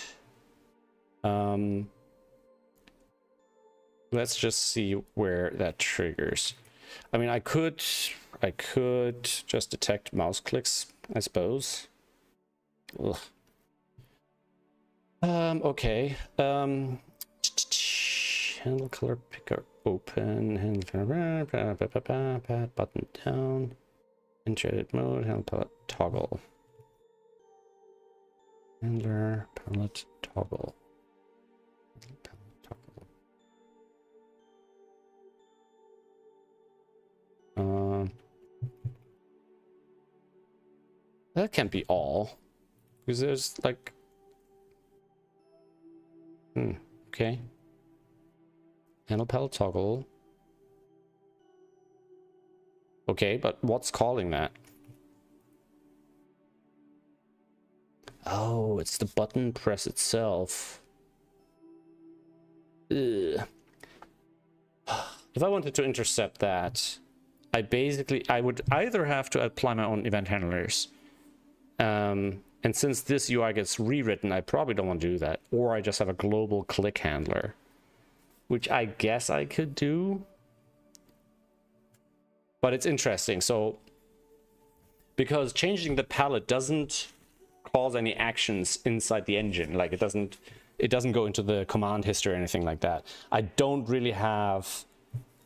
S1: let's just see where that triggers. I mean, I could just detect mouse clicks, I suppose. Ugh. Okay. Handle color picker open, handle button down, enter edit mode, handle palette toggle. Handler palette toggle. That can't be all, because there's like, okay. Handle palette toggle. Okay, but what's calling that? Oh, it's the button press itself. Ugh. If I wanted to intercept that, I would either have to apply my own event handlers. And since this UI gets rewritten, I probably don't want to do that. Or I just have a global click handler, which I guess I could do. But it's interesting. So, because changing the palette doesn't cause any actions inside the engine, like it doesn't go into the command history or anything like that. I don't really have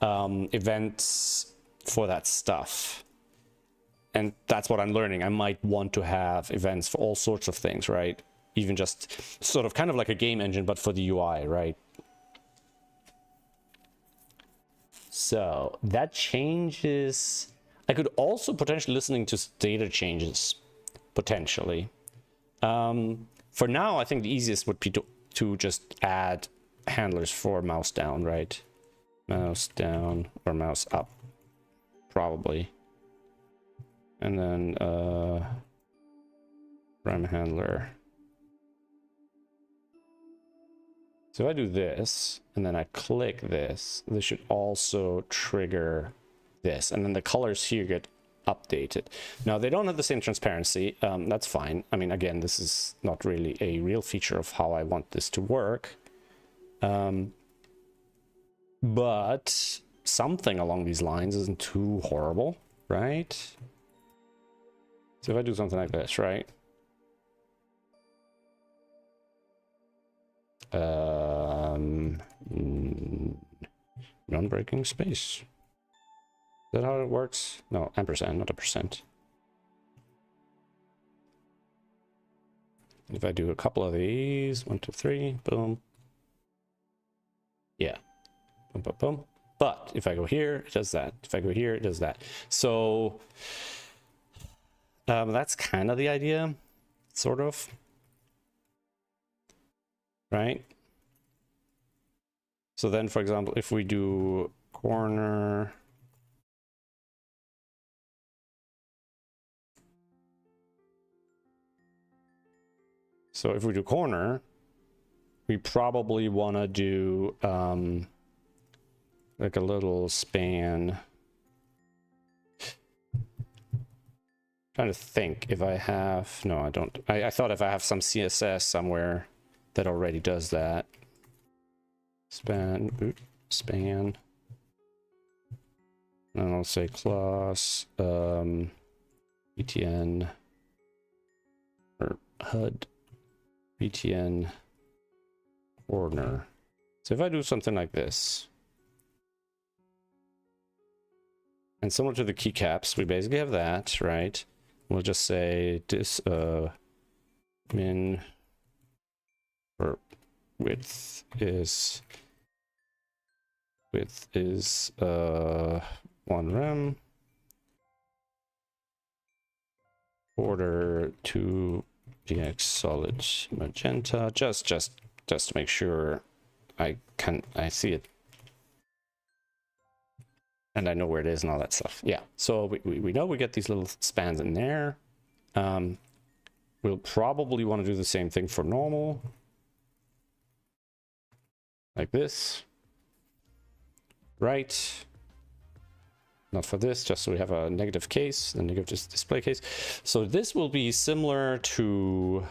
S1: events for that stuff. And that's what I'm learning. I might want to have events for all sorts of things, right? Even just sort of kind of like a game engine, but for the UI, right? So that changes. I could also potentially listening to data changes, potentially. For now, I think the easiest would be to just add handlers for mouse down, right? Mouse down or mouse up, probably. And then rem handler. So if I do this and then I click this, this should also trigger this, and then the colors here get updated. Now they don't have the same transparency. That's fine. I mean, again, this is not really a real feature of how I want this to work. But something along these lines isn't too horrible, right? So if I do something like this, right? Non-breaking space. Is that how it works? No, ampersand, not a percent. If I do a couple of these, 1, 2, 3, boom. Yeah. Boom, boom, boom. But if I go here, it does that. If I go here, it does that. So that's kind of the idea, sort of. Right? So then, for example, if we do corner, so if we do corner, we probably want to do like a little span. Trying to think if I have, no, I don't. I thought if I have some CSS somewhere that already does that. Span. And I'll say class btn or HUD btn corner. So if I do something like this, and similar to the keycaps, we basically have that, right? We'll just say this min or width is 1 rem, border 2 px solid magenta, just to make sure I see it and I know where it is and all that stuff. Yeah, so we know we get these little spans in there. We'll probably want to do the same thing for normal, like this, right? Not for this, just so we have a negative case, the negative display case. So this will be similar to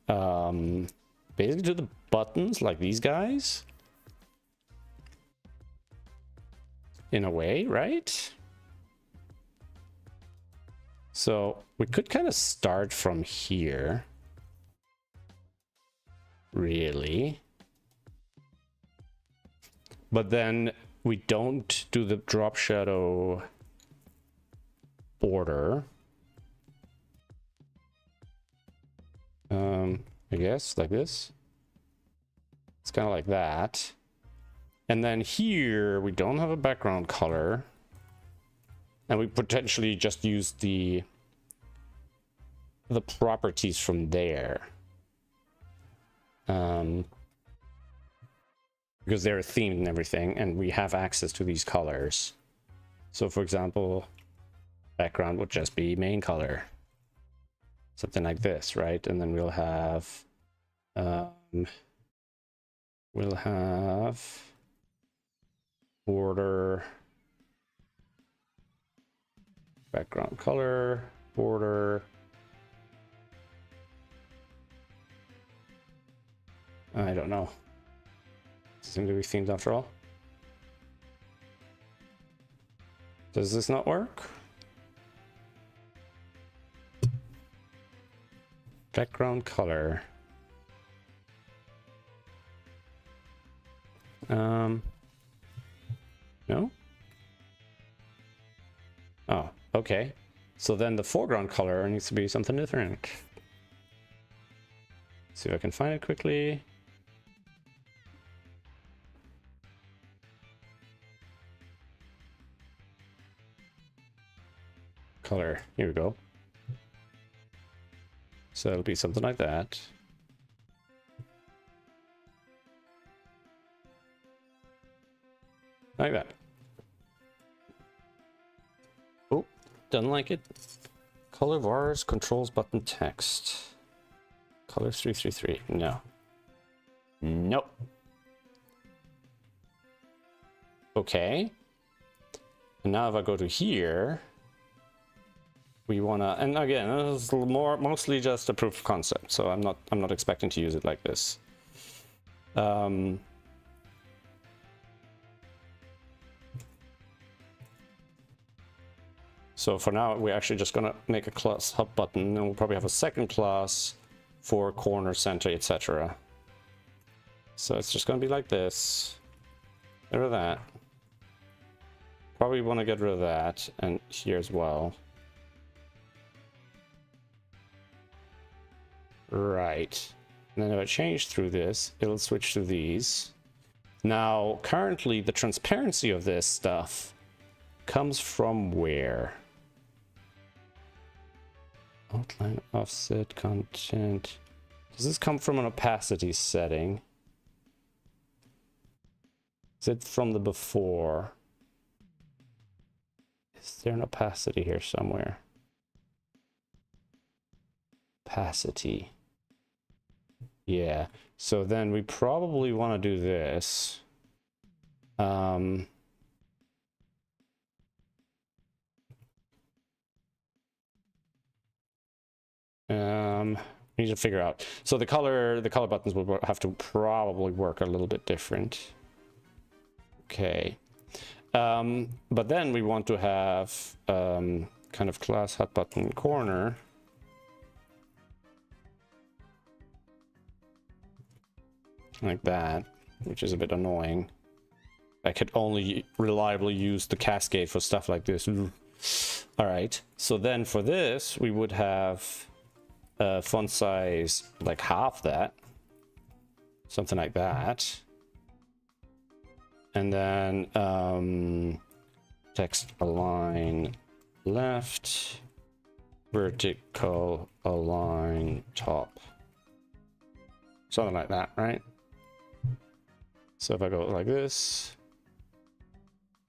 S1: basically to the buttons, like these guys, in a way, right? So we could kind of start from here, really. But then we don't do the drop shadow border. I guess like this. It's kind of like that. And then here we don't have a background color. And we potentially just use the properties from there. Because they're themed and everything, and we have access to these colors. So for example, background would just be main color. Something like this, right? And then we'll have border, background color, border. I don't know. Seem to be themed after all. Does this not work? Background color. No? Oh, okay. So then the foreground color needs to be something different. See if I can find it quickly. Color, here we go. So it'll be something like that. Like that. Oh, doesn't like it. Color bars, controls button text. Color 333. No. Nope. Okay. And now if I go to here, we wanna, and again, this is mostly just a proof of concept, so I'm not expecting to use it like this. So for now, we're actually just gonna make a class HUD button, and we'll probably have a second class for corner, center, etc. So it's just gonna be like this. Get rid of that. Probably want to get rid of that, and here as well. Right. And then if I change through this, it'll switch to these. Now, currently, the transparency of this stuff comes from where? Outline, offset, content. Does this come from an opacity setting? Is it from the before? Is there an opacity here somewhere? Opacity. Yeah. So then we probably want to do this. We need to figure out. So the color buttons will have to probably work a little bit different. Okay. But then we want to have kind of class HUD button corner. Like that, which is a bit annoying. I could only reliably use the cascade for stuff like this. All right, so then for this, we would have font size like half that. Something like that. And then text align left, vertical align top. Something like that, right? So if I go like this,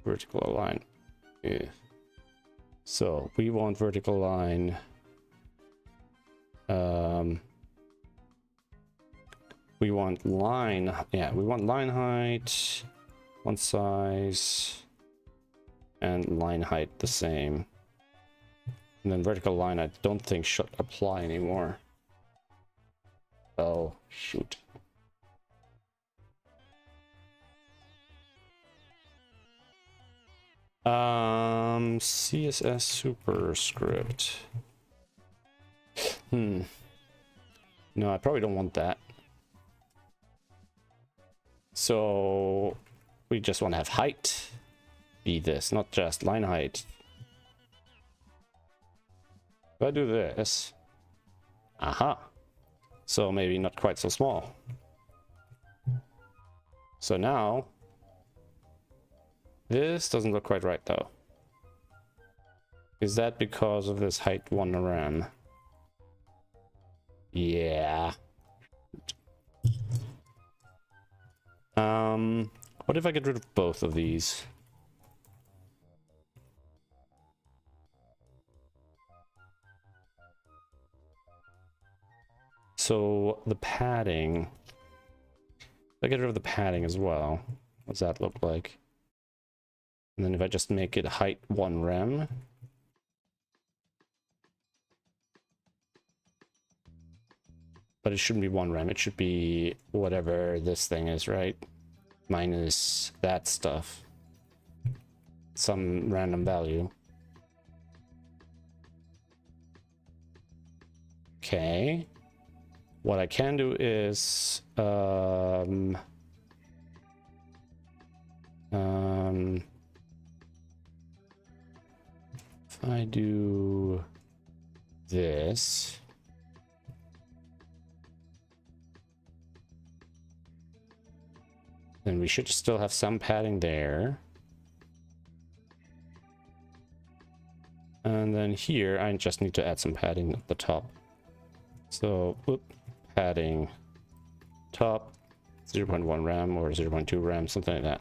S1: vertical align. Yeah. So we want vertical line. We want line, yeah, we want line height, font size, and line height the same. And then vertical line I don't think should apply anymore. Oh, shoot. CSS superscript. No, I probably don't want that. So we just want to have height be this, not just line height. If I do this, aha. So maybe not quite so small. So now, this doesn't look quite right though. Is that because of this height 1 rem? Yeah. What if I get rid of both of these? So the padding, if I get rid of the padding as well, what does that look like? And then if I just make it height 1 rem, but it shouldn't be 1 rem, it should be whatever this thing is, right? Minus that stuff. Some random value. Okay. What I can do is if I do this, then we should still have some padding there. And then here, I just need to add some padding at the top. So, padding top 0.1 rem or 0.2 rem, something like that.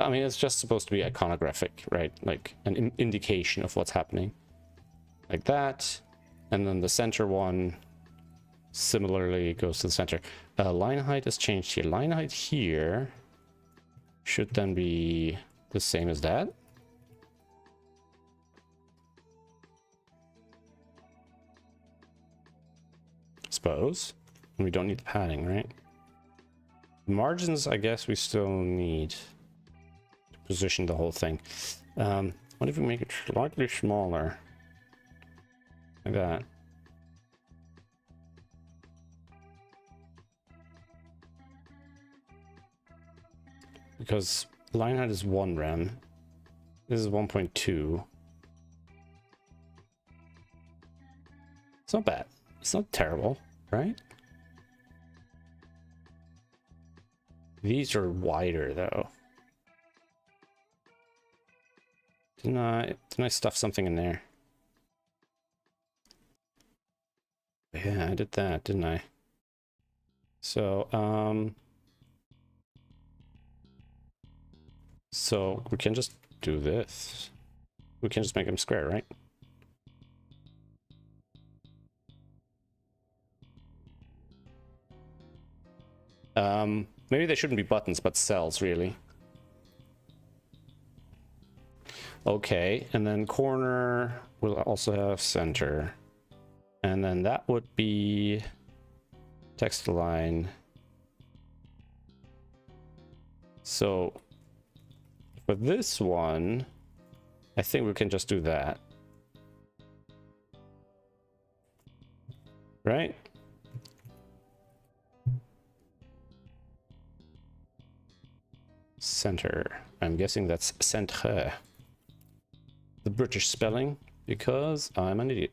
S1: I mean, it's just supposed to be iconographic, right? Like an indication of what's happening. Like that. And then the center one similarly goes to the center. Line height has changed here. Line height here should then be the same as that. Suppose. And we don't need the padding, right? Margins, I guess we still need to position the whole thing. What if we make it slightly smaller? Like that. Because line height is 1 rem. This is 1.2. It's not bad. It's not terrible, right? These are wider though. Didn't I stuff something in there? Yeah, I did that, didn't I? So, so we can just do this. We can just make them square, right? Maybe they shouldn't be buttons, but cells, really. Okay, and then corner will also have center. And then that would be text align. So if For this one, I think we can just do that. Right? Center. I'm guessing that's centre. The British spelling, because I'm an idiot.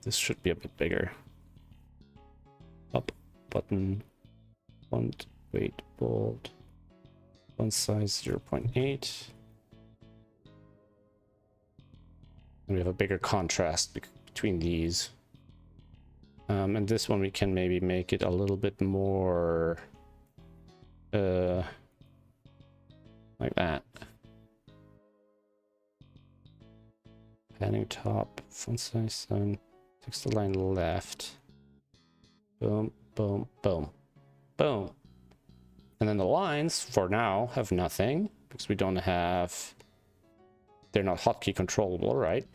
S1: This should be a bit bigger. Up, button, font, weight, bold, font size 0.8. And we have a bigger contrast between these. And this one we can maybe make it a little bit more like that. Panning top, font size 7, text align left. Boom, boom, boom, boom. And then the lines for now have nothing because we don't have, they're not hotkey controllable, right?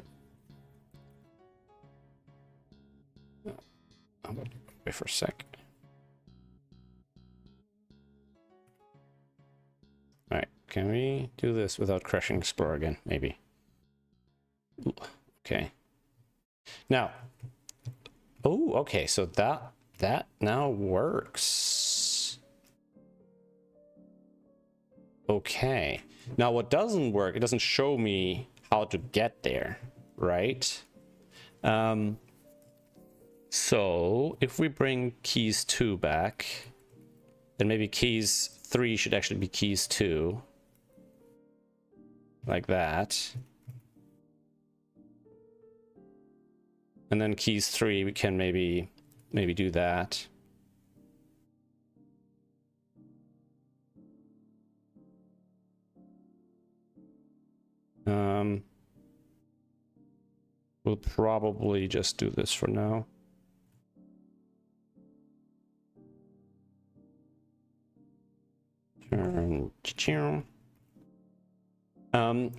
S1: I'm gonna wait for a sec. All right, can we do this without crashing Explorer again? Maybe. Ooh, okay. Now, oh, okay, so that now works. Okay. Now what doesn't work, it doesn't show me how to get there, right? So if we bring keys 2 back, then maybe keys 3 should actually be keys 2. Like that. And then keys 3, we can maybe do that. We'll probably just do this for now.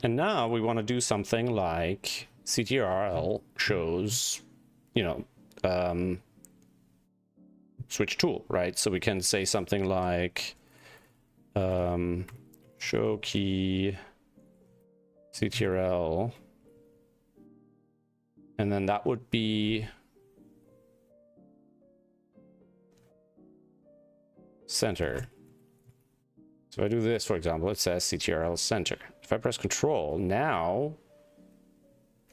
S1: And now we want to do something like CTRL shows, you know, switch tool, right? So we can say something like show key CTRL, and then that would be center. So if I do this, for example, it says CTRL center. If I press Control now,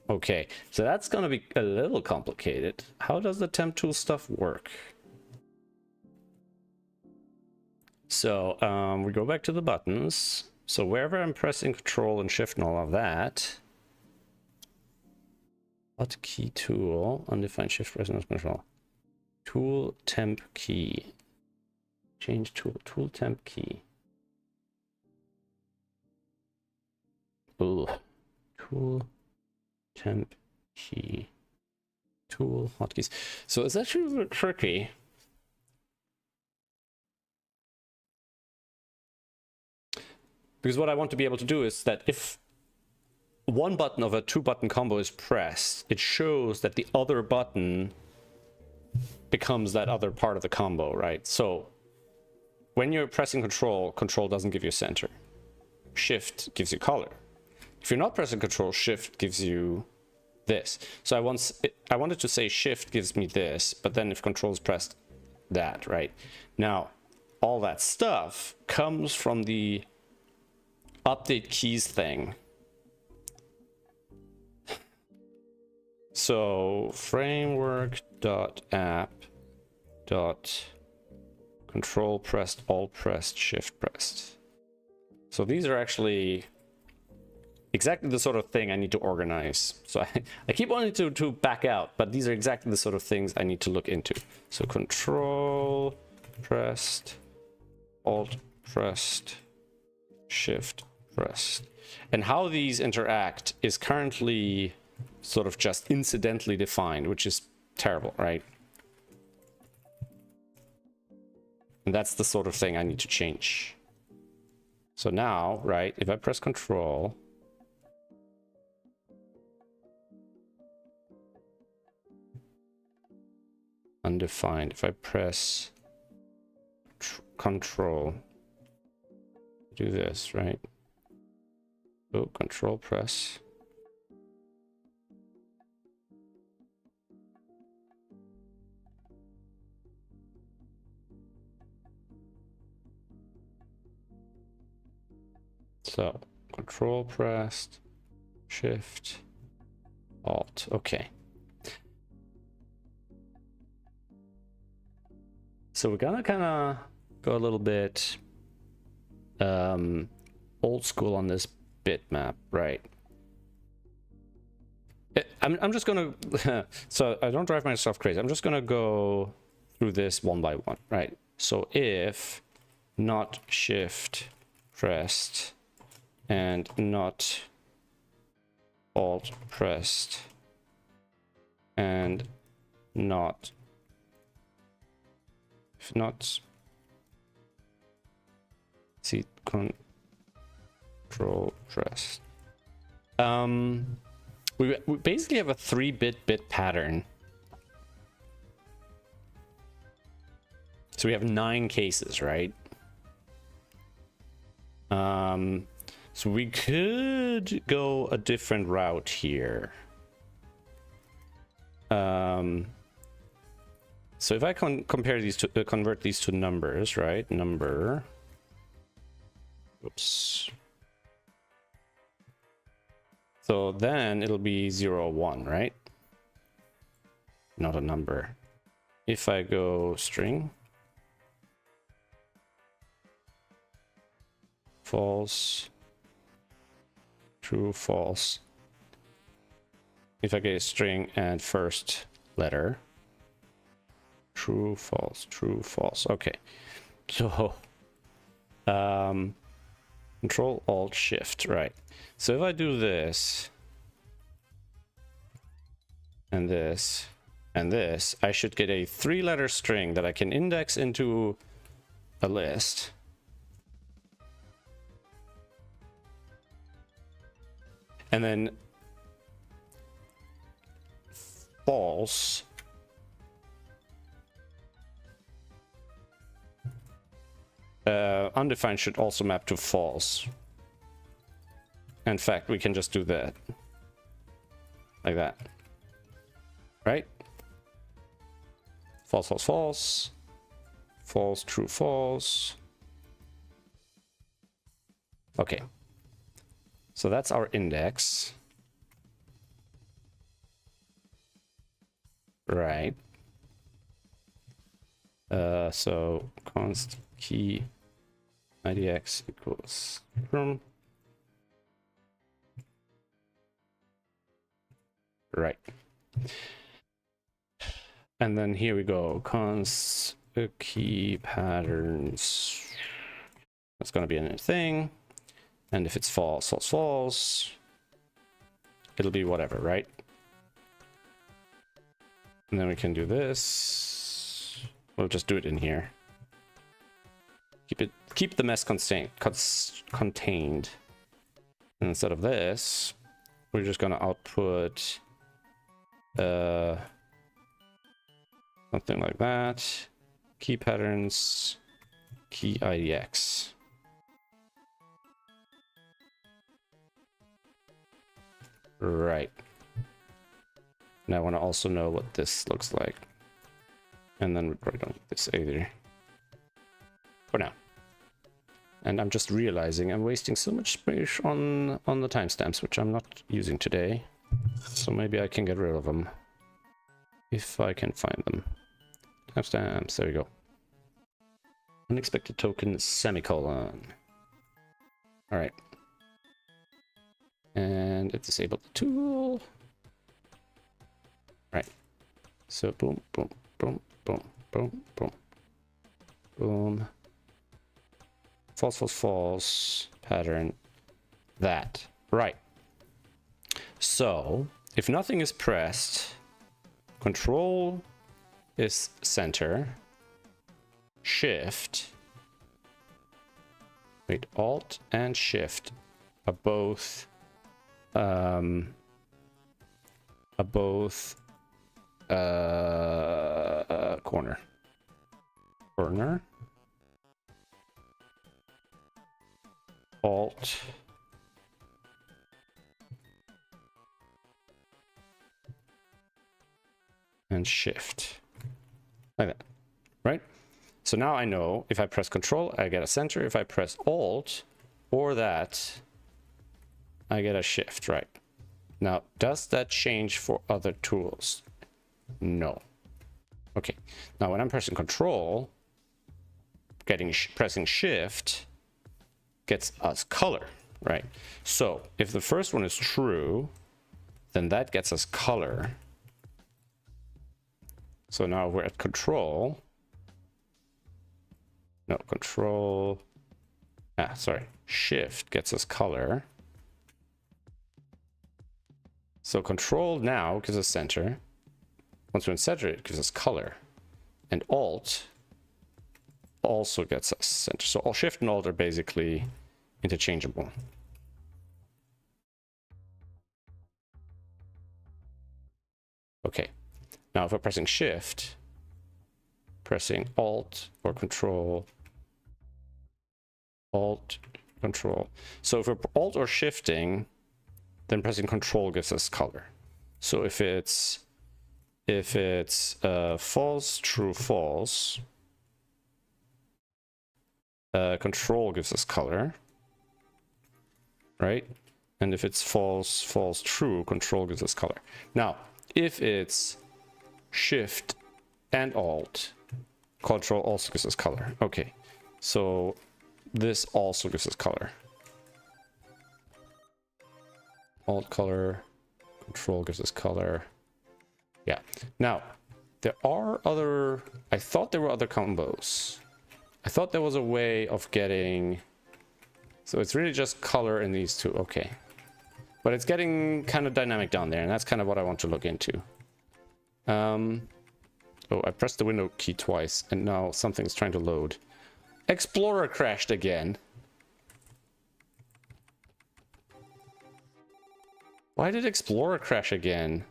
S1: okay, so that's gonna be a little complicated. How does the temp tool stuff work? So we go back to the buttons. So wherever I'm pressing Control and Shift and all of that, Hotkey tool, undefined shift pressing control. Tool temp key. Change tool. Tool temp key. Ooh. Tool temp key. Tool hotkeys. So it's actually a bit tricky. Because what I want to be able to do is that if one button of a 2-button combo is pressed, it shows that the other button becomes that other part of the combo, right? So when you're pressing Control, Control doesn't give you center. Shift gives you color. If you're not pressing Control, Shift gives you this. So I wanted to say Shift gives me this, but then if Control is pressed, that, right? Now, all that stuff comes from the update keys thing. So framework.app.control pressed, alt pressed, shift pressed. So these are actually exactly the sort of thing I need to organize. So I keep wanting to back out, but these are exactly the sort of things I need to look into. So control pressed, alt pressed, shift pressed. And how these interact is currently sort of just incidentally defined, which is terrible, right? And that's the sort of thing I need to change. So now, right, if I press Control, undefined. If I press control. Do this, right? Oh, control press. So, control pressed, shift, alt. Okay. So we're gonna kind of go a little bit old school on this bitmap, right? I'm just gonna so I don't drive myself crazy. I'm just gonna go through this one by one, right? So if not shift pressed and not alt pressed and not if not see control pressed. We basically have a 3-bit pattern. So we have 9 cases, right? So we could go a different route here. So if I compare these to convert these to numbers, right? Number. Oops. So then it'll be 0, 1, right? Not a number. If I go string, false, true, false. If I get a string and first letter, true, false, true, false. Okay. So, Control Alt Shift, right? So if I do this and this and this, I should get a 3-letter string that I can index into a list. And then false undefined should also map to false. In fact, we can just do that. Like that. Right? False, false, false. False, true, false. Okay. So that's our index. Right. So const key idx equals from. Right. And then here we go. Const key patterns. That's going to be a thing. And if it's false, false, false, it'll be whatever, right? And then we can do this. We'll just do it in here. Keep the mess contained. And instead of this, we're just gonna output something like that. Key patterns, key IDX. Right. Now I want to also know what this looks like. And then we probably don't need this either. For now. And I'm just realizing I'm wasting so much space on the timestamps, which I'm not using today. So maybe I can get rid of them. If I can find them. Timestamps, there we go. Unexpected token, semicolon. Alright. And it disabled the tool. Right. So boom, boom, boom, boom, boom, boom, boom. False, false, false. Pattern. That. Right. So if nothing is pressed, Control is center. Shift. Wait, Alt and Shift are both corner. Alt, and Shift, like that, right? So now I know if I press Control, I get a center. If I press Alt or that, I get a shift, right? Now, does that change for other tools? No. Okay. Now, when I'm pressing Control, pressing Shift gets us color, right? So if the first one is true, then that gets us color. So now we're at Control. No, Control. Sorry. Shift gets us color. So Control now gives us center. Once we're in center, it gives us color. And Alt also gets us center. So Shift and Alt are basically interchangeable. Okay. Now if we're pressing Shift, pressing Alt or Control, Alt, Control. So if we're Alt or shifting, then pressing Control gives us color. So if it's false, true, false, Control gives us color, right? And if it's false, false, true, Control gives us color. Now, if it's Shift and Alt, Control also gives us color. Okay, so this also gives us color. Alt color, Control gives us color. Yeah. Now, there are other... I thought there were other combos. I thought there was a way of getting... So it's really just color in these two. Okay. But it's getting kind of dynamic down there, and that's kind of what I want to look into. Oh, I pressed the window key twice, and now something's trying to load. Explorer crashed again. Why did Explorer crash again?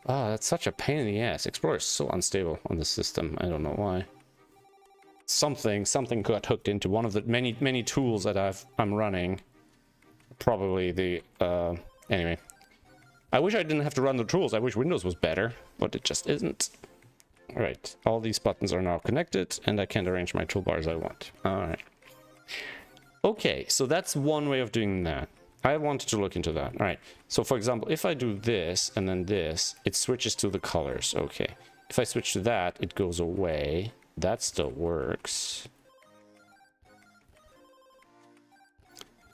S1: Ah, that's such a pain in the ass. Explorer is so unstable on the system. I don't know why. Something got hooked into one of the many tools that I'm running. Probably the anyway. I wish I didn't have to run the tools. I wish Windows was better, but it just isn't. All right, all these buttons are now connected, and I can arrange my toolbar as I want. All right. Okay, so that's one way of doing that. I wanted to look into that. All right. So for example, if I do this and then this, it switches to the colors. Okay. If I switch to that, it goes away. That still works.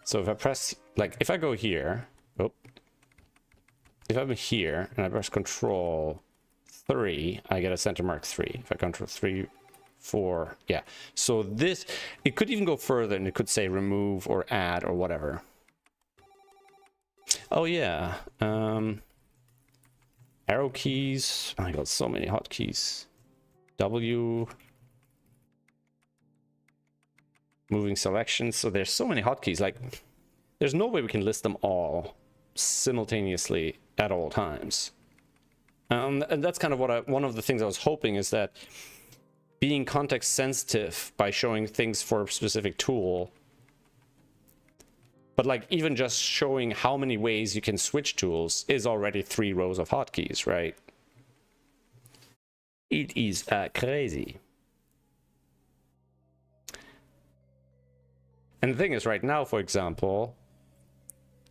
S1: So if I press, like, if I go here, oh, if I'm here and I press Control 3, I get a center mark 3. If I Control 3, 4, yeah. So this, it could even go further and it could say remove or add or whatever. Oh yeah, arrow keys. I got so many hotkeys. W, moving selections. So there's so many hotkeys. Like, there's no way we can list them all simultaneously at all times. And that's kind of what one of the things I was hoping is that being context sensitive by showing things for a specific tool. But like even just showing how many ways you can switch tools is already 3 rows of hotkeys, right? It is crazy. And the thing is right now, for example,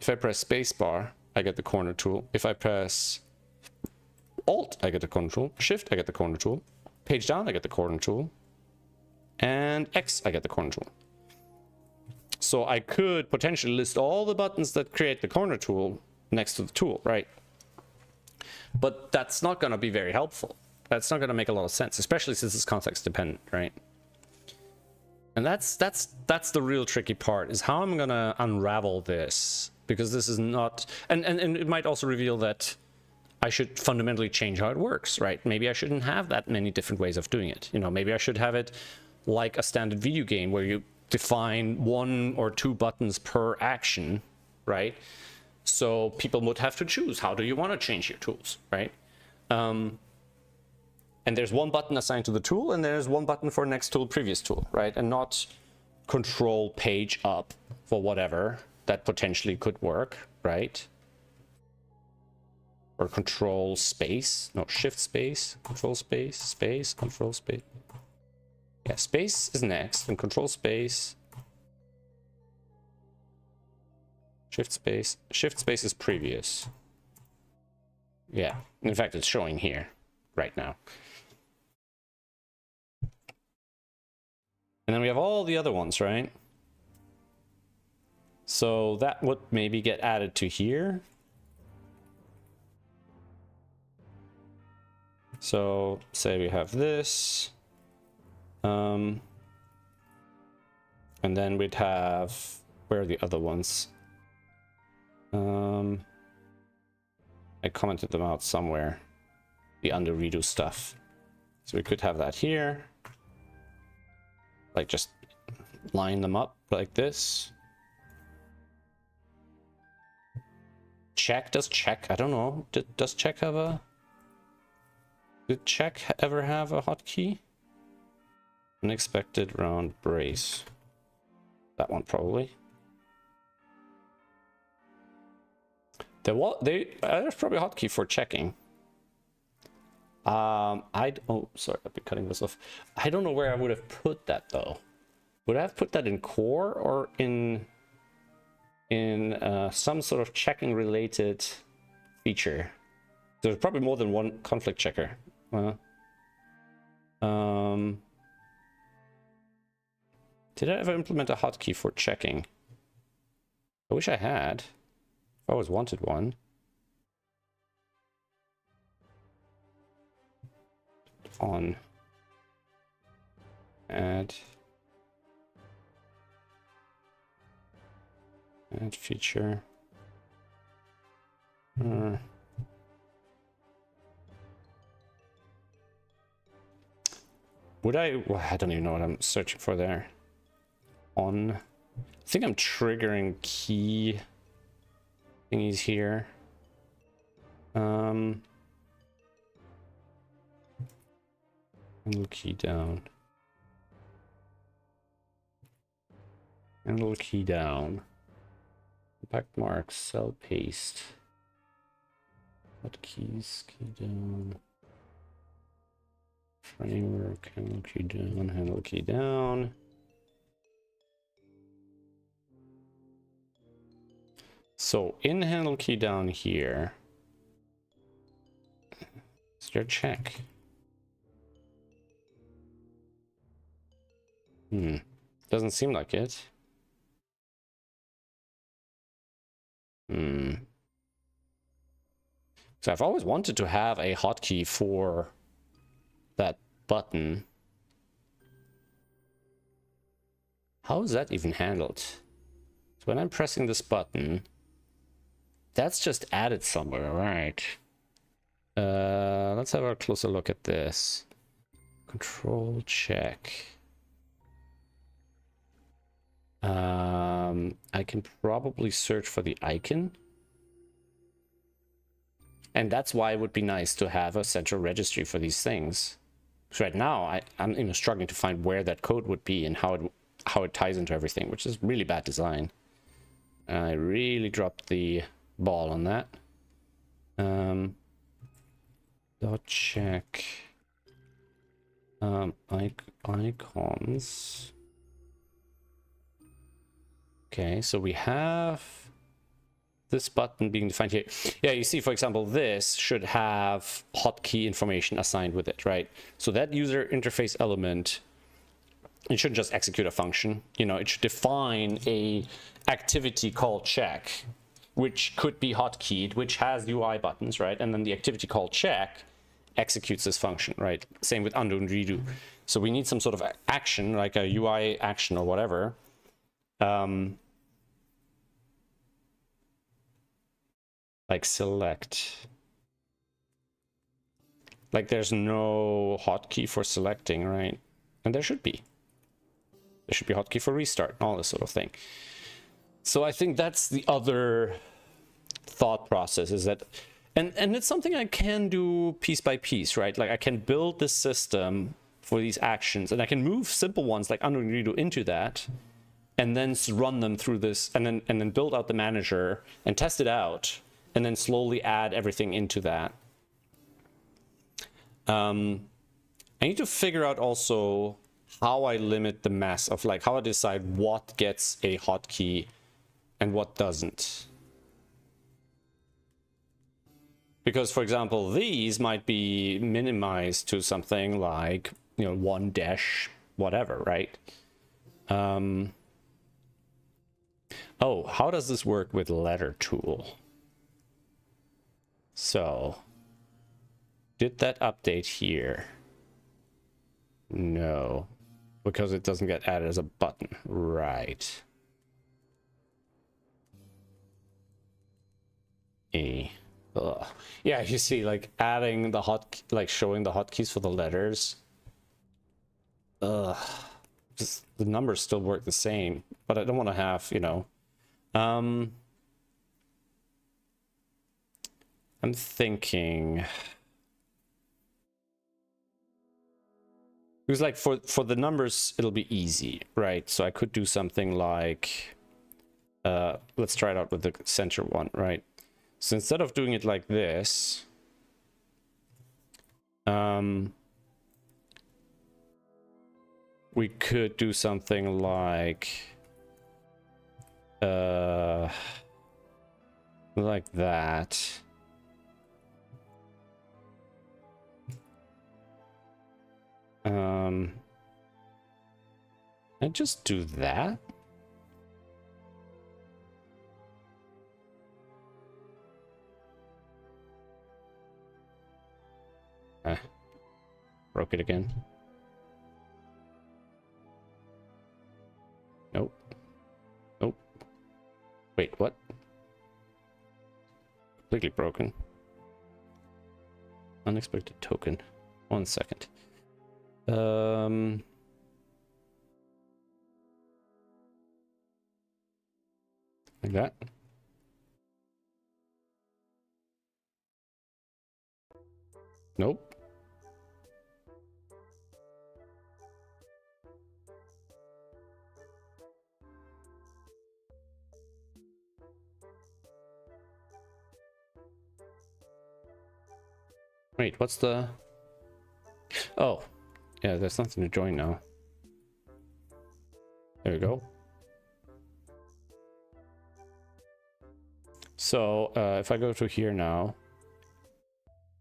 S1: if I press spacebar, I get the corner tool. If I press Alt, I get the corner tool. Shift, I get the corner tool. Page down, I get the corner tool. And X, I get the corner tool. So I could potentially list all the buttons that create the corner tool next to the tool, right? But that's not going to be very helpful. That's not going to make a lot of sense, especially since it's context dependent, right? And that's the real tricky part, is how I'm going to unravel this, because this is not, and it might also reveal that I should fundamentally change how it works, right? Maybe I shouldn't have that many different ways of doing it. You know, maybe I should have it like a standard video game where you define 1 or 2 buttons per action, right? So people would have to choose, how do you want to change your tools, right? And there's 1 button assigned to the tool, and there's 1 button for next tool, previous tool, right? And not control page up for whatever that potentially could work, right? Or control space, no, shift space, control space, space, control space. Yeah, space is next, and control space. Shift space is previous. Yeah, in fact, it's showing here right now. And then we have all the other ones, right? So that would maybe get added to here. So say we have this. And then we'd have, where are the other ones? I commented them out somewhere. The undo redo stuff. So we could have that here. Like just line them up like this. Check, does check, I don't know. Does check have a... Did check ever have a hotkey? Unexpected round brace. That one probably. There's probably a hotkey for checking. Oh, sorry, I've been cutting this off. I don't know where I would have put that though. Would I have put that in core or in some sort of checking related feature? There's probably more than one conflict checker. Did I ever implement a hotkey for checking? I wish I had. I always wanted one. On. Add feature. Would I? Well, I don't even know what I'm searching for there. On. I think I'm triggering key thingies here. Handle key down. Handle key down. Impact marks, cell paste. Hotkeys, key down. Framework, handle key down, handle key down. So in handle key down here, is your check. Doesn't seem like it. So I've always wanted to have a hotkey for that button. How is that even handled? So when I'm pressing this button, that's just added somewhere, right? Let's have a closer look at this. Control check. I can probably search for the icon. And that's why it would be nice to have a central registry for these things. Because right now, I'm struggling to find where that code would be and how it ties into everything, which is really bad design. I really dropped the ball on that. Dot check. Icons. Okay, so we have this button being defined here. Yeah, you see, for example, this should have hotkey information assigned with it, right? So that user interface element, it shouldn't just execute a function. You know, it should define a activity called check, which could be hotkeyed, which has UI buttons, right? And then the activity called check executes this function, right? Same with undo and redo. So we need some sort of action, like a UI action or whatever. Like select. Like there's no hotkey for selecting, right? And there should be. There should be a hotkey for restart and all this sort of thing. So I think that's the other thought process, is that, and it's something I can do piece by piece, right? Like I can build this system for these actions, and I can move simple ones like undo and redo into that, and then run them through this, and then build out the manager and test it out, and then slowly add everything into that. I need to figure out also how I limit the mess of like how I decide what gets a hotkey and what doesn't. Because, for example, these might be minimized to something like, you know, 1 dash whatever, right? Oh, how does this work with letter tool? So, did that update here? No, because it doesn't get added as a button, right? Ugh. Yeah, you see, like adding the like showing the hotkeys for the letters. Just the numbers still work the same, but I don't want to have, you know. I'm thinking. Because like for the numbers, it'll be easy, right? So I could do something like, let's try it out with the center one, right? So instead of doing it like this, we could do something like that. I just do that. Broke it again. Nope. Nope. Wait, what? Completely broken. Unexpected token. 1 second. Like that. Nope. Wait, what's the... Oh, yeah, there's nothing to join now. There we go. So, if I go to here now,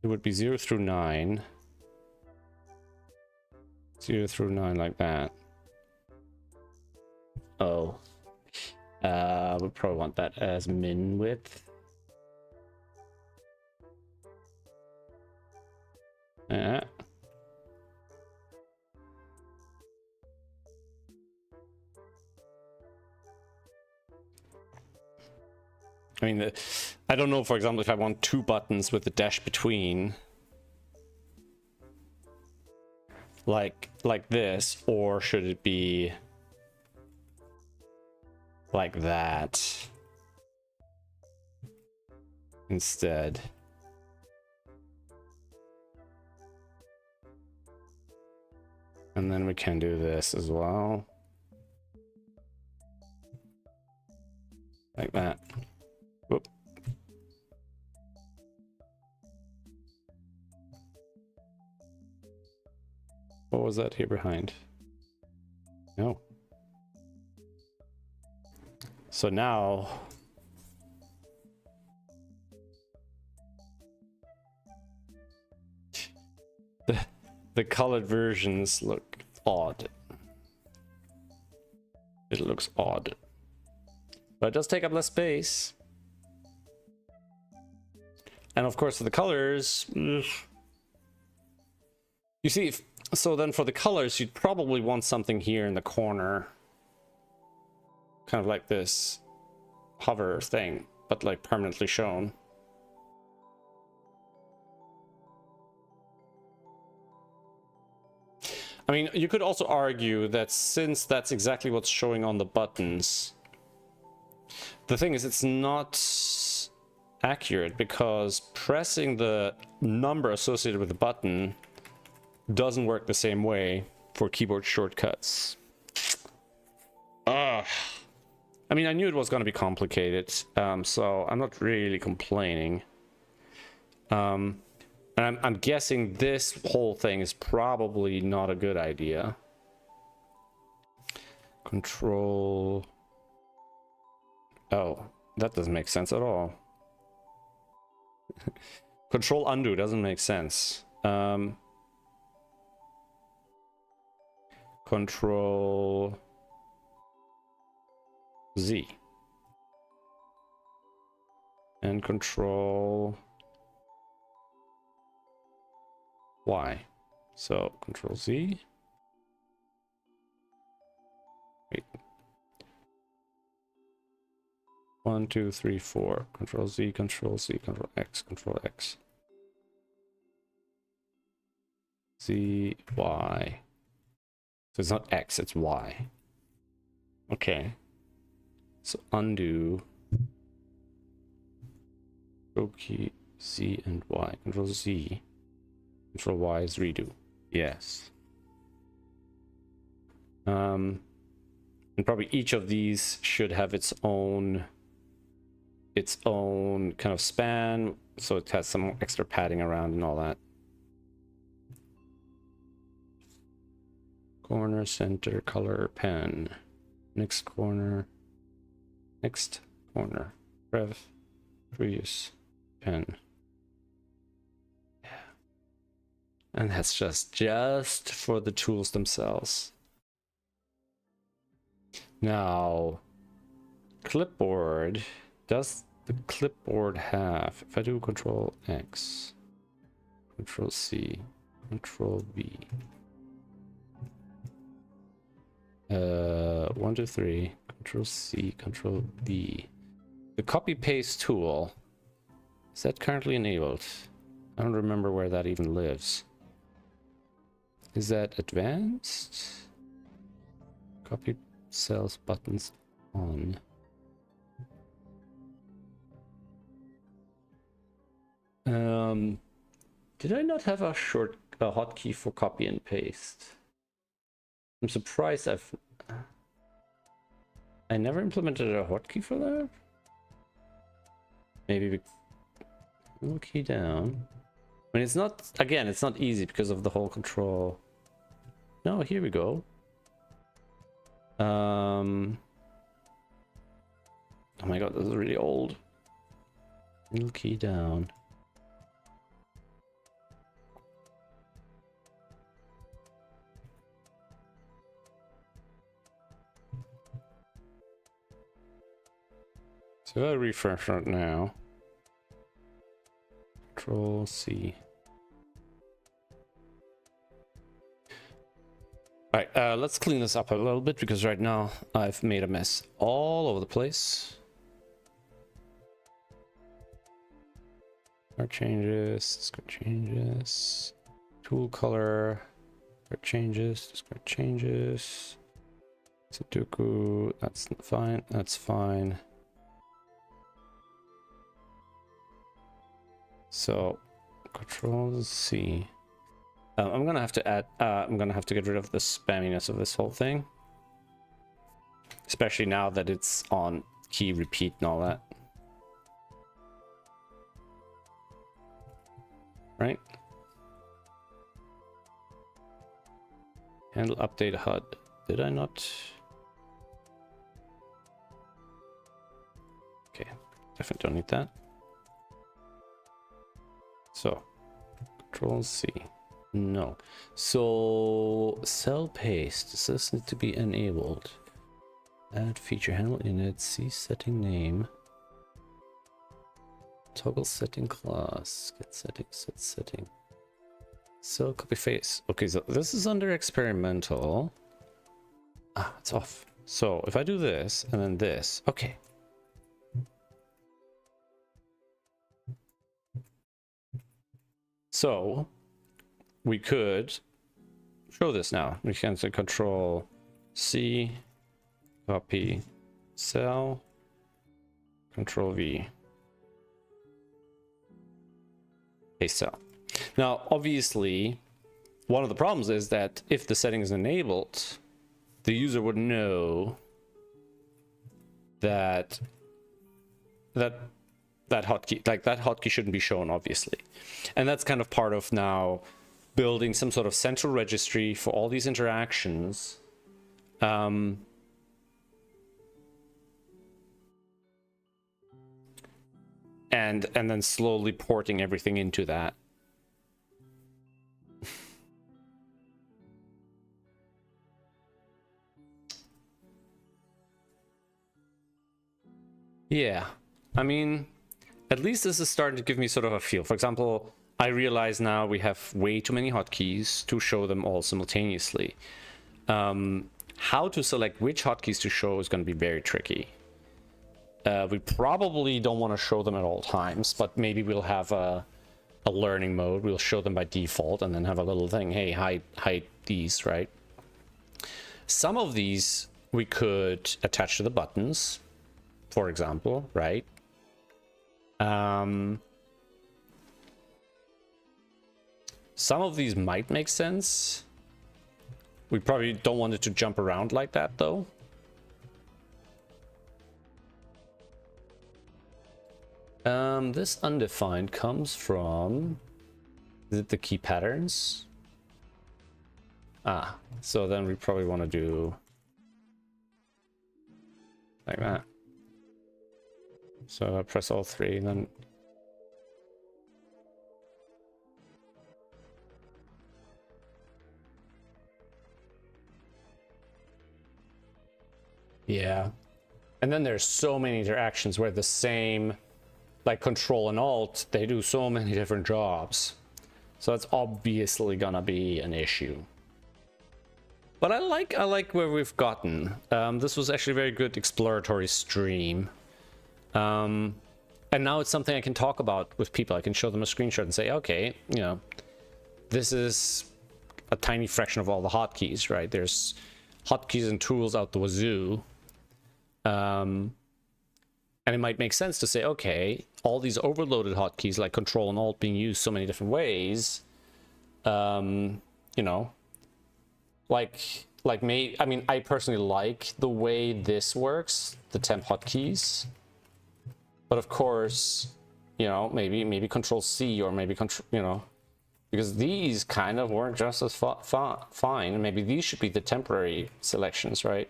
S1: it would be 0 through 9. 0 through 9 like that. Oh. We probably want that as min width. Yeah. I mean, I don't know, for example, if I want 2 buttons with the dash between. Like this, or should it be like that instead? And then we can do this as well. Like that. Whoop. What was that here behind? No. So now the colored versions look odd. It looks odd. But it does take up less space. And of course for the colors, you see, so then for the colors, you'd probably want something here in the corner. Kind of like this hover thing, but like permanently shown. I mean, you could also argue that since that's exactly what's showing on the buttons, the thing is it's not accurate because pressing the number associated with the button doesn't work the same way for keyboard shortcuts. Ugh. I mean, I knew it was going to be complicated, so I'm not really complaining. And I'm guessing this whole thing is probably not a good idea. Control. Oh, that doesn't make sense at all. Control undo doesn't make sense. Control Z. And control Y. So control Z. Wait. 1, 2, 3, 4. Control Z, Control Z, Control X, Control X. Z, Y. So it's not X, it's Y. Okay. So undo. Control key Z and Y. Control Z. Control Y is redo. Yes. And probably each of these should have its own kind of span, so it has some extra padding around and all that. Corner, center, color, pen. Next corner. Next corner. Rev. Previous. Pen. Yeah. And that's just for the tools themselves. Now, clipboard. Does the clipboard have, if I do Control X, Control C, Control V, 1, 2, 3, Control C, Control V. The copy paste tool, is that currently enabled? I don't remember where that even lives. Is that advanced? Copy cells buttons on. Did I not have a hotkey for copy and paste? I'm surprised I never implemented a hotkey for that. Maybe little key down. I mean, it's not, again, it's not easy because of the whole control. No, here we go. Oh my god, this is really old. Little key down. So I refresh it now. Control C. All right, let's clean this up a little bit because right now I've made a mess all over the place. Our changes, discard changes, tool color, discard changes, discard changes. Sudoku, that's fine, that's fine. So, Control C. I'm gonna have to add. I'm gonna have to get rid of the spamminess of this whole thing, especially now that it's on key repeat and all that. Right? Handle update HUD. Did I not? Okay, definitely don't need that. So, Control C. No. So, cell paste. Does this need to be enabled? Add feature handle init. C setting name. Toggle setting class. Get setting. Set setting. Cell copy face. Okay, so this is under experimental. Ah, it's off. So, if I do this and then this. Okay. So, we could show this now. We can say Control C, copy cell, Control V, paste cell. Now, obviously, one of the problems is that if the setting is enabled, the user would know that hotkey, like that hotkey shouldn't be shown, obviously. And that's kind of part of now building some sort of central registry for all these interactions. And then slowly porting everything into that. Yeah, I mean, at least this is starting to give me sort of a feel. For example, I realize now we have way too many hotkeys to show them all simultaneously. How to select which hotkeys to show is going to be very tricky. We probably don't want to show them at all times, but maybe we'll have a learning mode. We'll show them by default and then have a little thing, hey, hide these, right? Some of these we could attach to the buttons, for example, right? Some of these might make sense. We probably don't want it to jump around like that, though. This undefined comes from... Is it the key patterns? Ah, so then we probably want to do... like that. So I press all three, and then... Yeah. And then there's so many interactions where the same, like Control and Alt, they do so many different jobs. So that's obviously gonna be an issue. But I like where we've gotten. This was actually a very good exploratory stream. And now it's something I can talk about with people. I can show them a screenshot and say, okay, you know, this is a tiny fraction of all the hotkeys, right? There's hotkeys and tools out the wazoo. And it might make sense to say, okay, all these overloaded hotkeys like Control and Alt being used so many different ways, you know, I mean, I personally like the way this works, the temp hotkeys. But of course, you know, maybe Control C or maybe Control, you know, because these kind of work just as fine. And maybe these should be the temporary selections, right?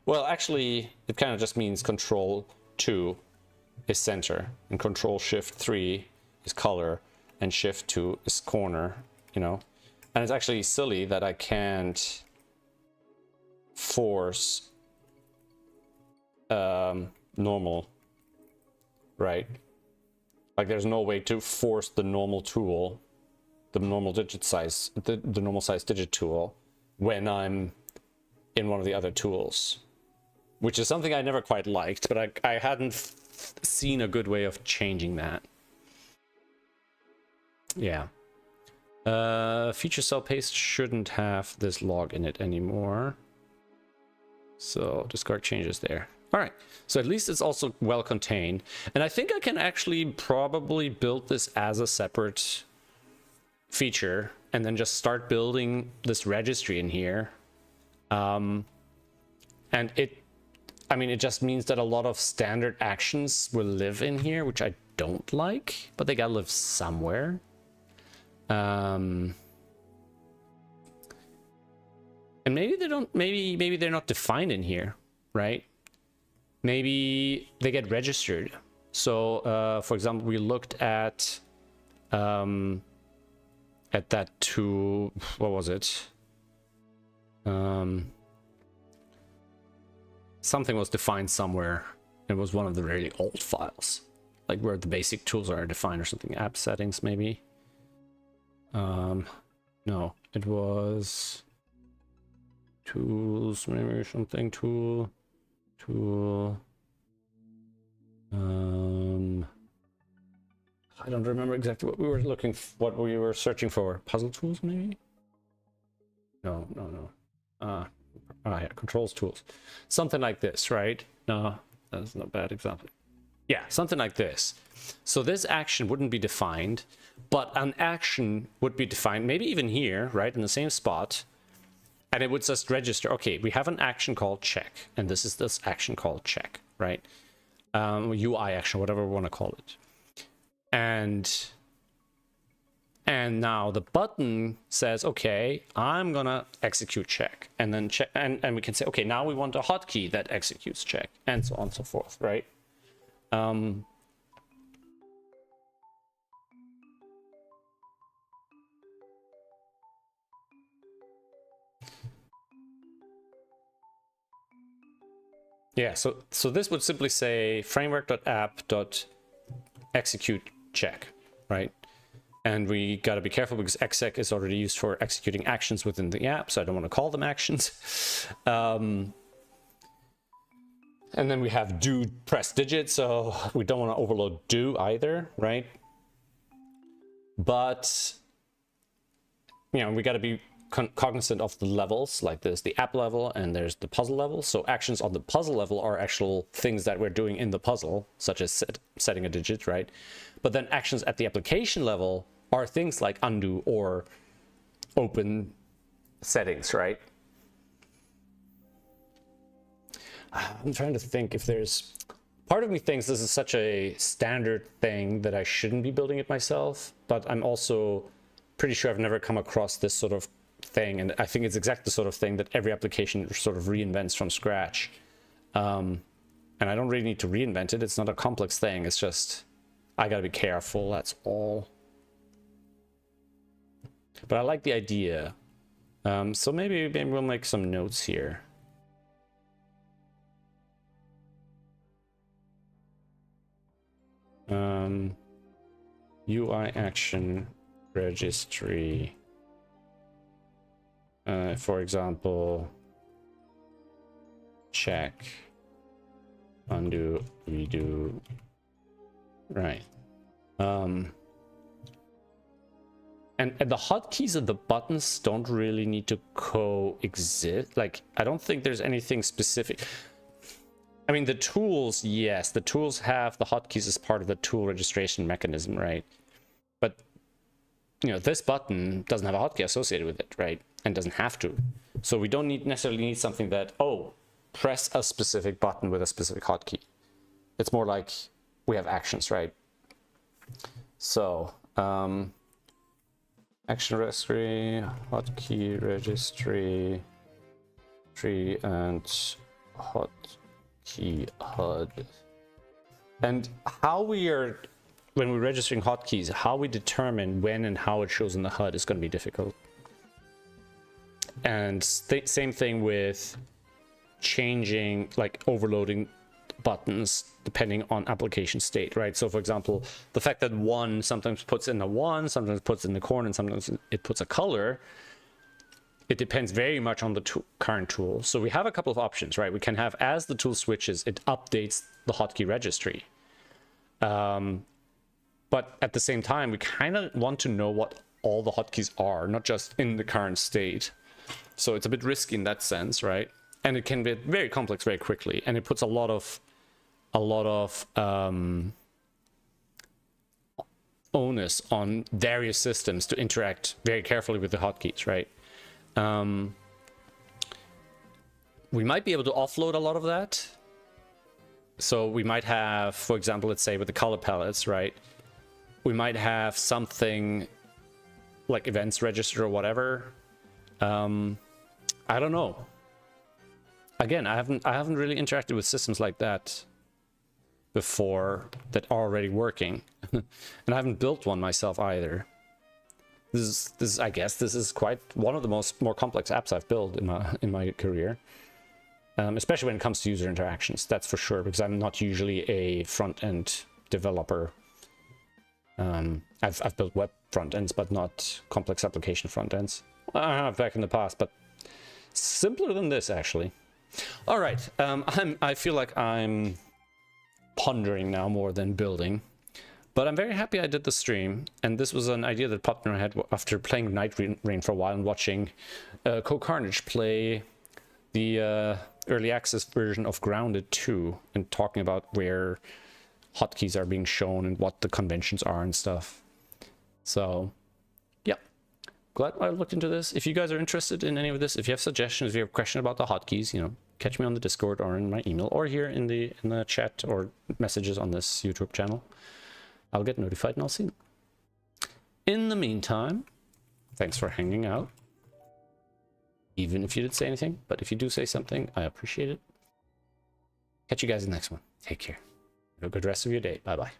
S1: Well, actually, it kind of just means Control 2 is center, and Control Shift 3 is color, and Shift 2 is corner, you know? And it's actually silly that I can't force normal, right? Like, there's no way to force the normal tool, the normal digit size, the normal size digit tool, when I'm in one of the other tools, which is something I never quite liked, but I hadn't seen a good way of changing that. Yeah. Feature cell paste shouldn't have this log in it anymore. So discard changes there. All right, so at least it's also well contained. And I think I can actually probably build this as a separate feature and then just start building this registry in here. And I mean, it just means that a lot of standard actions will live in here, which I don't like, but they gotta live somewhere. And maybe they don't, maybe they're not defined in here, right? Maybe they get registered. So, for example, we looked at that tool, what was it? Something was defined somewhere. It was one of the really old files, like where the basic tools are defined or something. App settings, maybe. No, it was tools, maybe something tool. I don't remember exactly what we were what we were searching for. Puzzle tools, maybe? No. Yeah, controls tools. Something like this, right? No, that's not a bad example. Yeah, something like this. So this action wouldn't be defined, but an action would be defined, maybe even here, right, in the same spot. And it would just register, okay, we have an action called check, and this is this action called check, right? UI action, whatever we want to call it. And now the button says, okay, I'm gonna execute check, and then check, and we can say, okay, now we want a hotkey that executes check, and so on and so forth, right? Yeah, so this would simply say framework.app.execute check, right? And we got to be careful because exec is already used for executing actions within the app, so I don't want to call them actions. And then we have do press digit, so we don't want to overload do either, right? But, you know, we got to be cognizant of the levels, like there's the app level and there's the puzzle level. So actions on the puzzle level are actual things that we're doing in the puzzle, such as setting a digit, right? But then actions at the application level are things like undo or open settings, right? I'm trying to think if there's... Part of me thinks this is such a standard thing that I shouldn't be building it myself, but I'm also pretty sure I've never come across this sort of thing, and I think it's exactly the sort of thing that every application sort of reinvents from scratch. And I don't really need to reinvent it. It's not a complex thing. It's just I gotta be careful, that's all. But I like the idea. So maybe we'll make some notes here. UI action registry. For example, check, undo, redo, right. And the hotkeys and the buttons don't really need to coexist. Like, I don't think there's anything specific. I mean, the tools, yes, the tools have the hotkeys as part of the tool registration mechanism, right? But, you know, this button doesn't have a hotkey associated with it, right? And doesn't have to. So we don't necessarily need something that, oh, press a specific button with a specific hotkey. It's more like we have actions, right? So, action registry, hotkey registry, tree, and hotkey HUD. And how we are, when we're registering hotkeys, how we determine when and how it shows in the HUD is going to be difficult. And same thing with changing, like overloading buttons depending on application state, right? So for example, the fact that one sometimes puts in a one, sometimes puts in the corner, and sometimes it puts a color, it depends very much on the current tool. So we have a couple of options, right? We can have, as the tool switches, it updates the hotkey registry. But at the same time, we kind of want to know what all the hotkeys are, not just in the current state. So it's a bit risky in that sense, right? And it can be very complex very quickly, and it puts a lot of onus on various systems to interact very carefully with the hotkeys, right? We might be able to offload a lot of that. So we might have, for example, let's say with the color palettes, right? We might have something like events register or whatever. I don't know. Again, I haven't really interacted with systems like that before that are already working, and I haven't built one myself either. This is I guess this is quite one of the more complex apps I've built in my career, especially when it comes to user interactions. That's for sure, because I'm not usually a front end developer. I've built web front ends, but not complex application front ends. I have back in the past, but simpler than this actually. All right, I feel like I'm pondering now more than building, but I'm very happy I did the stream, and this was an idea that popped in my head after playing Night Rain for a while and watching Carnage play the early access version of Grounded 2 and talking about where hotkeys are being shown and what the conventions are and stuff. So yeah, glad I looked into this. If you guys are interested in any of this, if you have suggestions, if you have a question about the hotkeys, you know, catch me on the Discord or in my email or here in the chat or messages on this YouTube channel. I'll get notified and I'll see them. In the meantime, thanks for hanging out. Even if you didn't say anything, but if you do say something, I appreciate it. Catch you guys in the next one. Take care. Have a good rest of your day. Bye-bye.